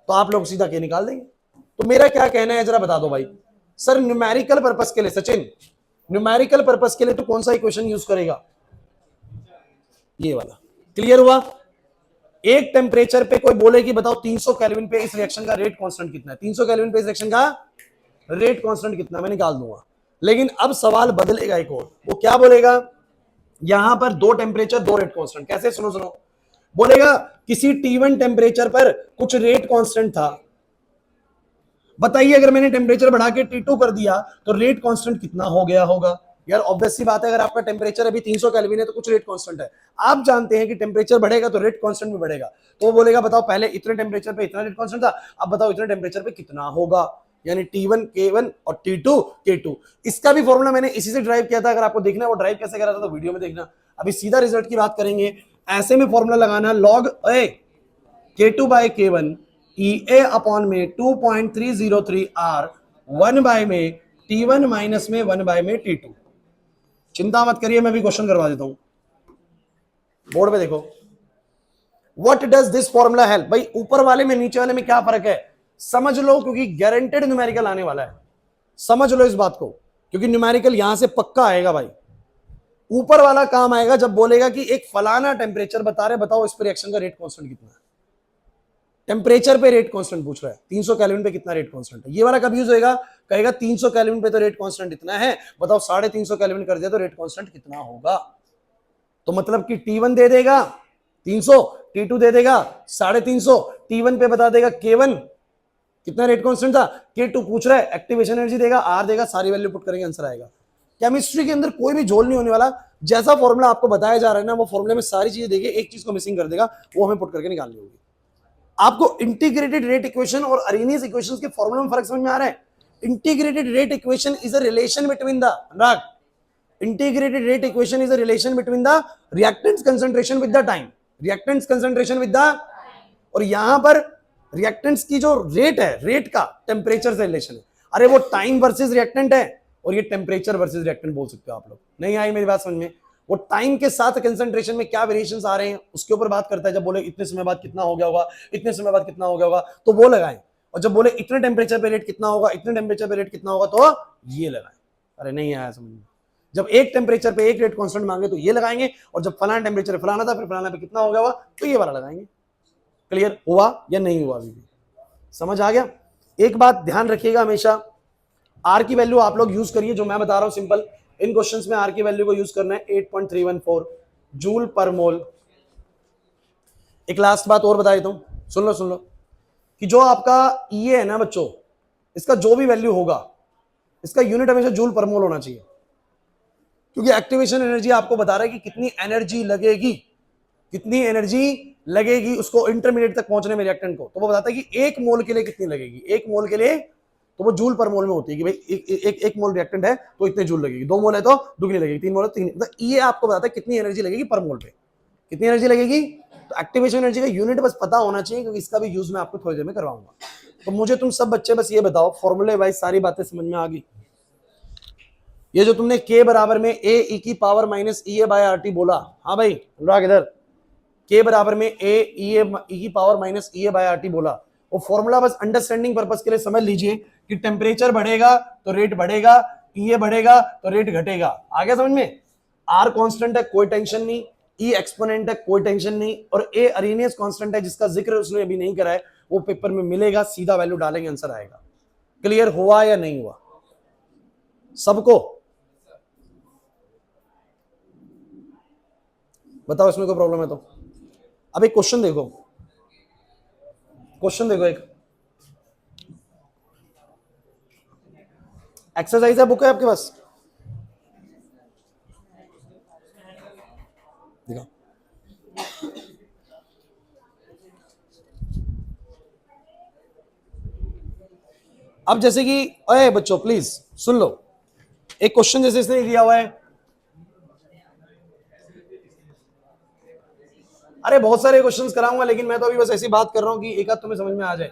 तो आप लोग सीधा के निकाल देंगे। तो मेरा क्या कहना है जरा बता दो भाई। सर न्यूमेरिकल पर्पस के लिए, सचिन न्यूमेरिकल पर्पस के लिए तो कौन सा इक्वेशन यूज करेगा, ये वाला। क्लियर हुआ। एक टेम्परेचर पे कोई बोले कि बताओ 300 केल्विन पे इस रिएक्शन का रेट कांस्टेंट कितना है, 300 केल्विन पे इस रिएक्शन का रेट कांस्टेंट कितना है, मैं निकाल दूंगा। लेकिन अब सवाल बदलेगा एक और, वो क्या बोलेगा, यहां पर दो टेम्परेचर दो रेट कांस्टेंट, कैसे, सुनो सुनो, बोलेगा किसी T1 टेम्परेचर पर कुछ रेट कांस्टेंट था, बताइए अगर मैंने टेम्परेचर बढ़ा के T2 कर दिया तो रेट कांस्टेंट कितना हो गया होगा। यार ऑब्वियस सी बात है, अगर आपका टेम्परेचर अभी 300 केल्विन है तो कुछ रेट कांस्टेंट है, आप जानते हैं कि टेम्परेचर बढ़ेगा तो रेट कांस्टेंट भी बढ़ेगा। तो वो बोलेगा बताओ पहले इतने टेम्परेचर पे इतना रेट कांस्टेंट था, अब बताओ इतने टेम्परेचर पे कितना होगा, यानी T1 K1 और T2 K2। इसका भी फॉर्मूला मैंने इसी से ड्राइव किया था, अगर आपको देखना है वो ड्राइव कैसे करा था तो वीडियो में देखना। अभी सीधा रिजल्ट की बात करेंगे, ऐसे में फॉर्मूला लगाना log K2 by K1 EA upon में 2.303 R 1 बाय में T1 माइनस में 1 बाय में T2। चिंता मत करिए, मैं भी क्वेश्चन करवा देता हूं, बोर्ड पे देखो। What does this formula help, भाई ऊपर वाले में नीचे वाले में क्या फर्क है समझ लो, क्योंकि गारंटेड न्यूमेरिकल आने वाला है, समझ लो इस बात को, क्योंकि न्यूमेरिकल यहां से पक्का आएगा भाई। ऊपर वाला काम आएगा जब बोलेगा कि एक फलाना टेम्परेचर बता रहे, बताओ इस पर रिएक्शन का रेट कांस्टेंट कितना है, टेम्परेचर पे रेट कांस्टेंट पूछ रहा है, 300 केल्विन पे कितना रेट कांस्टेंट है। ये वाला कब यूज होएगा, कहेगा 300 केल्विन पे तो रेट कांस्टेंट इतना है, बताओ 350 केल्विन कर दिया तो रेट कांस्टेंट कितना होगा। तो मतलब कि T1 दे देगा 300, T2 दे देगा 350, T1 पे बता देगा K1 कितना रेट कांस्टेंट था, K2 पूछ रहा है, एक्टिवेशन एनर्जी देगा, R देगा, सारी वैल्यू पुट करेंगे, आंसर आएगा। केमिस्ट्री के अंदर कोई भी झोल नहीं होने वाला, जैसा फॉर्मूला आपको बताया जा रहा है ना, वो फॉर्मूले में सारी चीजें देगी, एक चीज को मिसिंग कर देगा, वो हमें पुट करके निकालनी होगी। आपको इंटीग्रेटेड रेट इक्वेशन और अरेनियस इक्वेशंस के फॉर्मूले में फर्क समझ में आ रहा है। Integrated rate equation is a relation between the, Anurag, integrated rate equation is a relation between the reactants concentration with the time, reactants concentration with the, और यहां पर रिएक्टेंट्स की जो रेट है, रेट का टेम्परेचर से रिलेशन है। अरे वो टाइम वर्सेस रिएक्टेंट है, और ये टेम्परेचर वर्सेस रिएक्टेंट बोल सकते हो आप लोग। नहीं आई मेरी बात समझ में, वो टाइम के साथ कंसंट्रेशन में क्या वेरिएशंस आ रहे हैं उसके ऊपर बात करता है। जब बोले इतने समय बाद कितना हो गया होगा, इतने समय बाद कितना हो गया होगा, तो वो लगाएं, और जब बोले इतने टेम्परेचर पे रेट कितना होगा, इतने टेम्परेचर पे रेट कितना होगा, तो ये लगाएं। अरे नहीं आया समझ में, जब एक टेम्परेचर पे एक रेट कांस्टेंट मांगे तो ये लगाएंगे, और जब फलाना टेम्परेचर फलाना था फिर फलाना पे कितना हो गया हुआ तो ये वाला लगाएंगे। क्लियर हुआ या नहीं हुआ, अभी भी समझ आ गया। एक बात ध्यान रखिएगा, हमेशा आर की वैल्यू आप लोग यूज करिए, जो मैं बता रहा हूं सिंपल, इन क्वेश्चंस में आर की वैल्यू को यूज करना है 8.314 जूल पर मोल। एक लास्ट बात और बता देता हूं, सुन लो कि जो आपका ये है ना बच्चों, इसका जो भी वैल्यू होगा, इसका यूनिट हमेशा जूल पर मोल होना चाहिए, क्योंकि एक्टिवेशन एनर्जी आपको बता रहा है कि कितनी एनर्जी लगेगी, कितनी एनर्जी लगेगी उसको इंटरमीडिएट तक पहुंचने में रिएक्टेंट को। तो वो बताता है कि एक मोल के लिए कितनी लगेगी, एक मोल के लिए, तो वो जूल पर मोल में होती है कि भाई एक मोल रिएक्टेंट है तो इतने जूल लगेगी, 2 मोल है तो दुगनी लगेगी, 3 मोल है तो 3, मतलब ये आपको बताता है कितनी एनर्जी लगेगी पर मोल पे, कितनी एनर्जी लगेगी। तो एक्टिवेशन एनर्जी का यूनिट बस पता होना चाहिए, क्योंकि इसका भी यूज मैं आपको थोड़ी देर में करवाऊंगा। तो मुझे तुम सब बच्चे बस ये बताओ, फॉर्मूले वाइज सारी बातें समझ में आ गई। ये जो तुमने K बराबर में A e की power minus EA by RT बोला, हाँ भाई अनुराग इधर, K बराबर में A e की power minus EA by RT बोला, वो फॉर्मूला बस अंडरस्टैंडिंग पर्पस के लिए समझ लीजिए कि टेम्परेचर बढ़ेगा तो रेट बढ़ेगा, EA बढ़ेगा तो रेट घटेगा। आ गया समझ में। R कांस्टेंट है, कोई टेंशन नहीं, E एक्सपोनेंट है, कोई टेंशन नहीं, और A अरेनियस कांस्टेंट है जिसका जिक्र उसने अभी नहीं करा है, वो पेपर में मिलेगा, सीधा वैल्यू डालेंगे आंसर आएगा। क्लियर हुआ या नहीं हुआ सबको, बताओ इसमें कोई प्रॉब्लम है तो। अब एक क्वेश्चन देखो, एक एक्सरसाइज है, बुक है आपके पास, देखो अब जैसे कि, अरे बच्चों प्लीज सुन लो, एक क्वेश्चन जैसे इसने दिया हुआ है, अरे बहुत सारे क्वेश्चंस कराऊंगा लेकिन मैं तो अभी बस ऐसी बात कर रहा हूं कि एक आध तुम्हें समझ में आ जाए।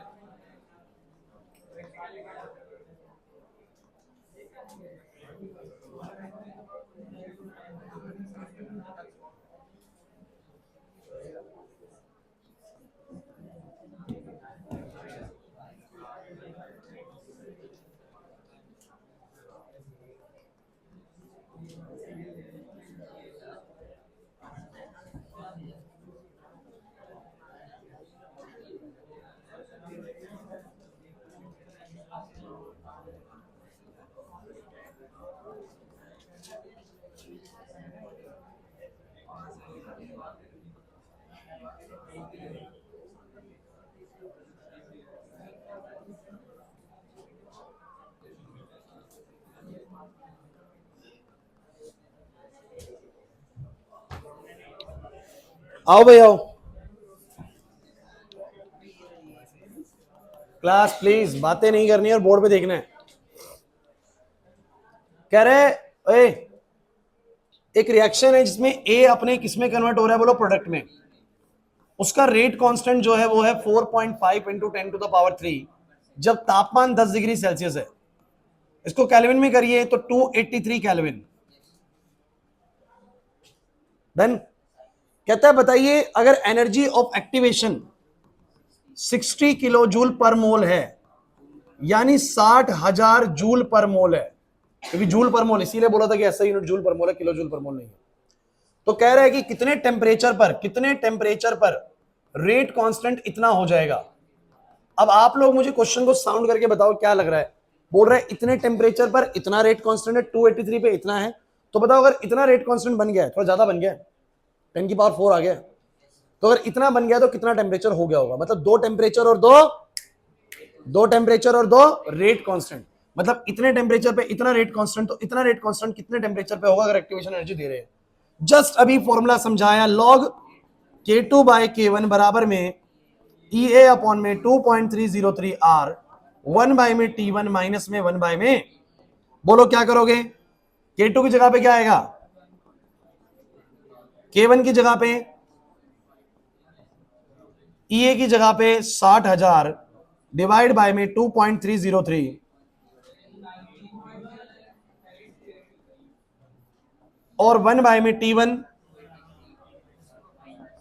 आओ भाई आओ, क्लास प्लीज, बातें नहीं करनी है और बोर्ड पे देखना है। कह रहे ओए, एक रिएक्शन है जिसमें ए अपने किसमें कन्वर्ट हो रहा है बोलो, प्रोडक्ट में। उसका रेट कांस्टेंट जो है वो है 4.5 इंटू 10⁻³ जब तापमान 10 डिग्री सेल्सियस है। इसको केल्विन में करिए तो 283 केल्विन। देन कहता है बताइए अगर energy of activation 60 kilo joule per mole है, यानी 60,000 जूल पर मोल है, क्योंकि जूल पर मोल इसीलिए बोला था कि ऐसा यूनिट जूल पर मोल है, किलो जूल पर मोल नहीं है। तो कह रहा है कि कितने टेम्परेचर पर रेट कांस्टेंट इतना हो जाएगा। अब आप लोग मुझे क्वेश्चन को साउंड करके बताओ क्या लग रहा है। बोल रहा है इतने टेम्परेचर पर इतना रेट कांस्टेंट है, 283 पे इतना है, तो बताओ अगर इतना रेट कांस्टेंट बन गया है, थोड़ा ज्यादा बन गया है, 10⁻⁴ आ गया, तो अगर इतना बन गया तो कितना टेम्परेचर हो गया होगा। मतलब दो टेम्परेचर और दो रेट कांस्टेंट, मतलब इतने टेम्परेचर पे इतना रेट कांस्टेंट, तो इतना रेट कांस्टेंट कितने टेम्परेचर पे होगा अगर एक्टिवेशन एनर्जी दे रहे हैं। जस्ट अभी फॉर्मूला समझाया, log K2/K1 बराबर में EA अपॉन में 2.303 R 1 में T1 माइनस में 1 में, बोलो क्या करोगे। K2 की जगह पे क्या आएगा, K1 की जगह पे EA की जगह पे 60,000 डिवाइड बाय में 2.303 और 1 में T1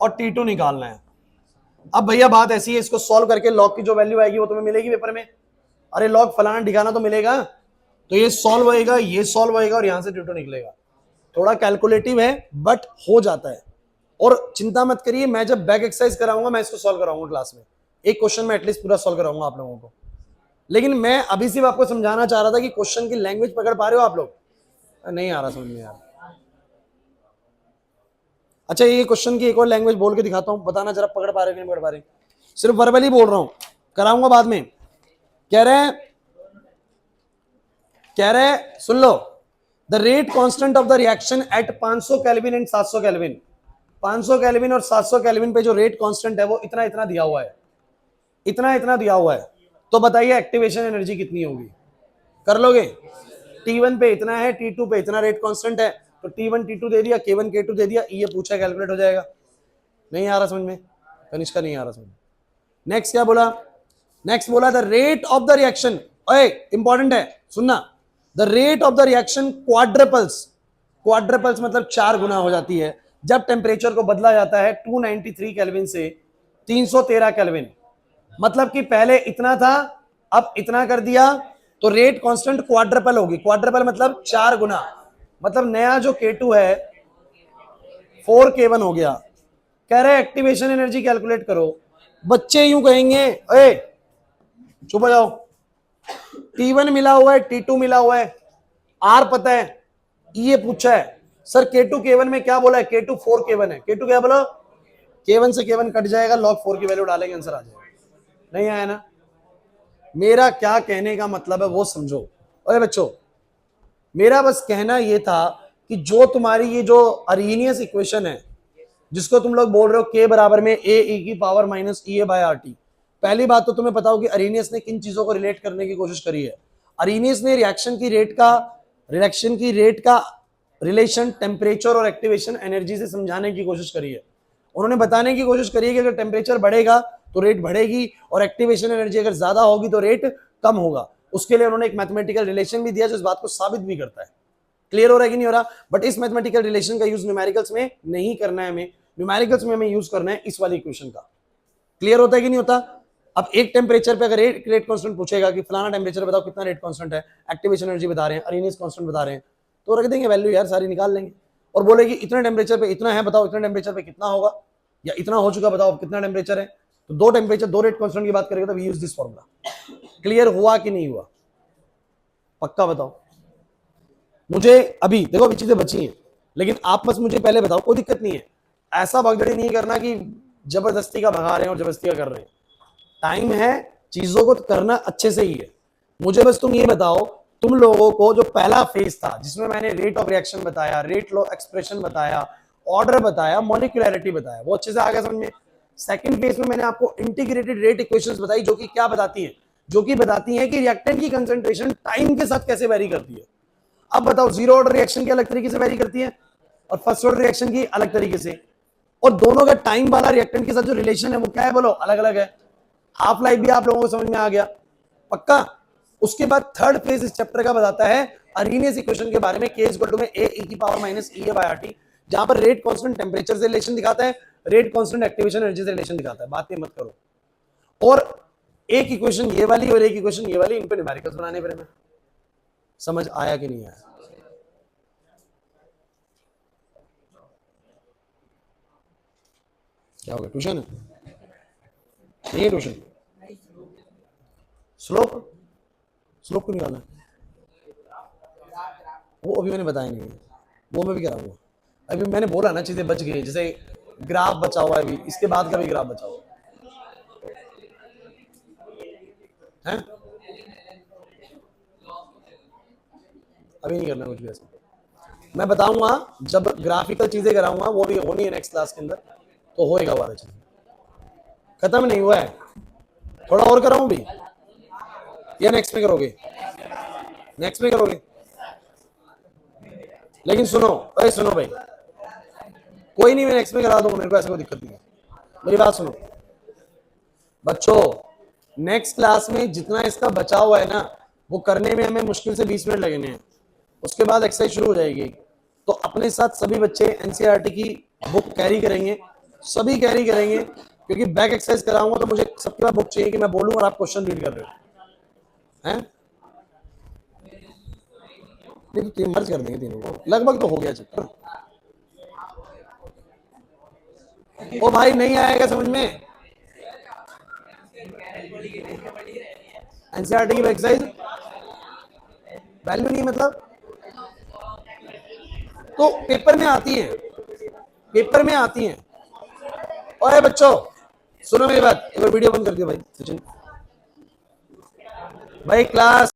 और T2 निकालना है। अब भैया बात ऐसी है, इसको सॉल्व करके लॉग की जो वैल्यू आएगी वो तुम्हें मिलेगी पेपर में। अरे लॉग फलाना ठिकाना तो मिलेगा, तो ये सॉल्व होएगा, ये सॉल्व होएगा और यहां से T2 निकलेगा। थोड़ा कैलकुलेटिव है बट हो जाता है। और चिंता मत करिए, मैं जब बैक एक्सरसाइज कराऊंगा मैं इसको सॉल्व कराऊंगा क्लास में, एक क्वेश्चन में एटलीस्ट पूरा सॉल्व कराऊंगा आप लोगों को। लेकिन मैं अभी सिर्फ आपको समझाना चाह रहा था कि क्वेश्चन की लैंग्वेज पकड़ पा रहे हो आप लोग, नहीं आ रहा समझ में यार। अच्छा ये क्वेश्चन की एक और लैंग्वेज बोल के दिखाता हूं, बताना जरा पकड़ पा रहे नहीं पकड़ पा रहे। सिर्फ वर्बली बोल रहा हूं, कराऊंगा बाद में। कह रहे सुन लो, the rate constant of the reaction at 500 kelvin and 700 kelvin, 500 kelvin और 700 केल्विन पे जो रेट कांस्टेंट है वो इतना इतना दिया हुआ है, इतना इतना दिया हुआ है। तो बताइए एक्टिवेशन एनर्जी कितनी होगी, कर लोगे। T1 पे इतना है, T2 पे इतना रेट कांस्टेंट है, तो T1 T2 दे दिया, K1 K2 दे दिया, ये पूछा कैलकुलेट हो जाएगा। नहीं आ रहा समझ में, कनिष्का नहीं आ रहा समझ में। नेक्स्ट क्या बोला, नेक्स्ट बोला the rate of the reaction, ओए इंपॉर्टेंट है सुनना, the rate of the reaction quadruples, quadruples मतलब 4 गुना हो जाती है जब टेम्परेचर को बदला जाता है 293 केल्विन से 313 केल्विन। मतलब कि पहले इतना था अब इतना कर दिया, तो रेट कांस्टेंट क्वाड्रपल होगी। क्वाड्रपल मतलब 4 गुना, मतलब नया जो K2 है 4K1 हो गया। कह रहे एक्टिवेशन एनर्जी कैलकुलेट करो। बच्चे यूं कहेंगे ए चुप हो जाओ, T1 मिला हुआ है, T2 मिला हुआ है, R पता है, ये पूछा है सर K2 K1 में क्या बोला है, K2 4K1 है, K2 क्या बोला, K1 से K1 कट जाएगा, log 4 की वैल्यू डालेंगे आंसर आ जाएगा। नहीं आया ना, मेरा क्या कहने का मतलब है वो समझो। अरे बच्चों मेरा बस कहना ये था कि जो तुम्हारी ये जो अरेनियस इक्वेशन है जिसको तुम लोग बोल रहे हो k बराबर में a⁻−EA/RT, पहली बात तो तुम्हें पता हो कि अरेनियस ने किन चीजों को रिलेट करने की कोशिश करी है। अरेनियस ने रिएक्शन की रेट का रिलेशन टेम्परेचर और एक्टिवेशन एनर्जी से समझाने की कोशिश करी है। उन्होंने बताने की कोशिश करी है कि अगर टेम्परेचर बढ़ेगा तो रेट बढ़ेगी और एक्टिवेशन एनर्जी अगर ज्यादा होगी तो रेट कम होगा। उसके लिए उन्होंने एक मैथमेटिकल रिलेशन भी दिया जो इस बात को साबित भी करता है। क्लियर हो रहा है कि नहीं हो रहा। बट इस मैथमेटिकल रिलेशन का यूज न्यूमेरिकल्स में नहीं करना है, हमें न्यूमेरिकल्स में हमें यूज करना है इस वाली इक्वेशन का। क्लियर होता है कि नहीं होता। अब एक टेम्परेचर पे अगर रेट कांस्टेंट पूछेगा कि फलाना टेम्परेचर बताओ कितना रेट कांस्टेंट है, एक्टिवेशन एनर्जी बता रहे हैं, अरेनियस कांस्टेंट बता रहे हैं, तो रख देंगे वैल्यू यार सारी निकाल लेंगे और बोलेगी इतने टेम्परेचर पे इतना है बताओ इतने टेम्परेचर पे कितना होगा, या इतना हो चुका बताओ कितना टेम्परेचर है। तो दो टेम्परेचर दो रेट कांस्टेंट की बात करेंगे तो we use this formula. Clear हुआ कि नहीं हुआ, पक्का बताओ मुझे। अभी देखो अभी चीजें बची हैं लेकिन आप बस मुझे पहले बताओ, कोई दिक्कत नहीं है, ऐसा भगदड़ी नहीं करना कि जबरदस्ती का भगा रहे हैं और जबरदस्ती का कर रहे हैं। टाइम है, चीजों को करना अच्छे से ही है। मुझे बस तुम ये बताओ, तुम लोगों को जो पहला फेज था जिसमें मैंने रेट ऑफ रिएक्शन बताया, रेट लॉ एक्सप्रेशन बताया, ऑर्डर बताया, मॉलिक्यूलरिटी बताया, वो अच्छे से आ गया समझ में। सेकंड फेज में मैंने आपको इंटीग्रेटेड रेट इक्वेशंस बताई, जो कि क्या बताती है, जो कि बताती है कि रिएक्टेंट की कंसंट्रेशन टाइम के साथ कैसे वेरी करती है। अब बताओ, जीरो ऑर्डर रिएक्शन की अलग तरीके से वेरी करती है और फर्स्ट ऑर्डर रिएक्शन की अलग तरीके से, और दोनों का टाइम वाला रिएक्टेंट के साथ जो रिलेशन है वो क्या है, बोलो, अलग अलग है। हाफ लाइफ भी आप लोगों को समझ में आ गया, पक्का। उसके बाद थर्ड फेज इस चैप्टर का बताता है अरेनियस इक्वेशन के बारे में, K इक्वल टू में A e की power minus E by RT, जहां पर रेट कांस्टेंट टेम्परेचर से रिलेशन दिखाता है, रेट कांस्टेंट एक्टिवेशन एनर्जी से रिलेशन दिखाता है। बात ये मत करो। और एक इक्वेशन ये वाली और एक इक्वेशन ये वाली, इन पे न्यूमेरिकल्स बनाने पड़े। में समझ आया कि नहीं आया? क्या हो गया, ट्यूशन नहीं है? ट्यूशन स्लोप, स्लोप को निकालना वो अभी मैंने बताया नहीं है, वो मैं भी कराऊंगा। अभी मैंने बोला ना, चीजें बच गई, जैसे ग्राफ बचा हुआ है अभी, इसके बाद का भी ग्राफ बचा हुआ है। अभी नहीं करना कुछ भी ऐसा, मैं बताऊंगा जब ग्राफिकल चीजें कराऊंगा, वो भी होनी है नेक्स्ट क्लास के अंदर, तो होएगा वाला चीज। खत्म नहीं हुआ है, थोड़ा और कराऊं भी या नेक्स्ट में करोगे? नेक्स्ट में करोगे? लेकिन सुनो, अरे सुनो भाई, कोई नहीं, मैं नेक्स्ट में करा दूंगा, मेरे को ऐसा कोई दिक्कत नहीं है। मेरी बात सुनो बच्चों, नेक्स्ट क्लास में जितना इसका बचा हुआ है ना, वो करने में हमें मुश्किल से 20 मिनट लगने हैं। उसके बाद एक्सरसाइज शुरू हो जाएगी। तो अपने साथ सभी बच्चे एनसीईआरटी की बुक कैरी करेंगे, सभी कैरी करेंगे, क्योंकि बैक एक्सरसाइज कराऊंगा तो मुझे सबके पास बुक चाहिए कि मैं बोलूं और आप क्वेश्चन रीड कर रहे हो हैं। नहीं तो मर्ज कर देंगे तीनों को, लगभग तो हो गया चक्कर। ओ भाई नहीं आएगा समझ में? एनसीईआरटी की एक्सरसाइज वैल्यू नहीं मतलब, तो पेपर में आती है, पेपर में आती है। ओए बच्चों सुनो मेरी बात, एक बार वीडियो बंद कर दियो भाई सचिन भाई, क्लास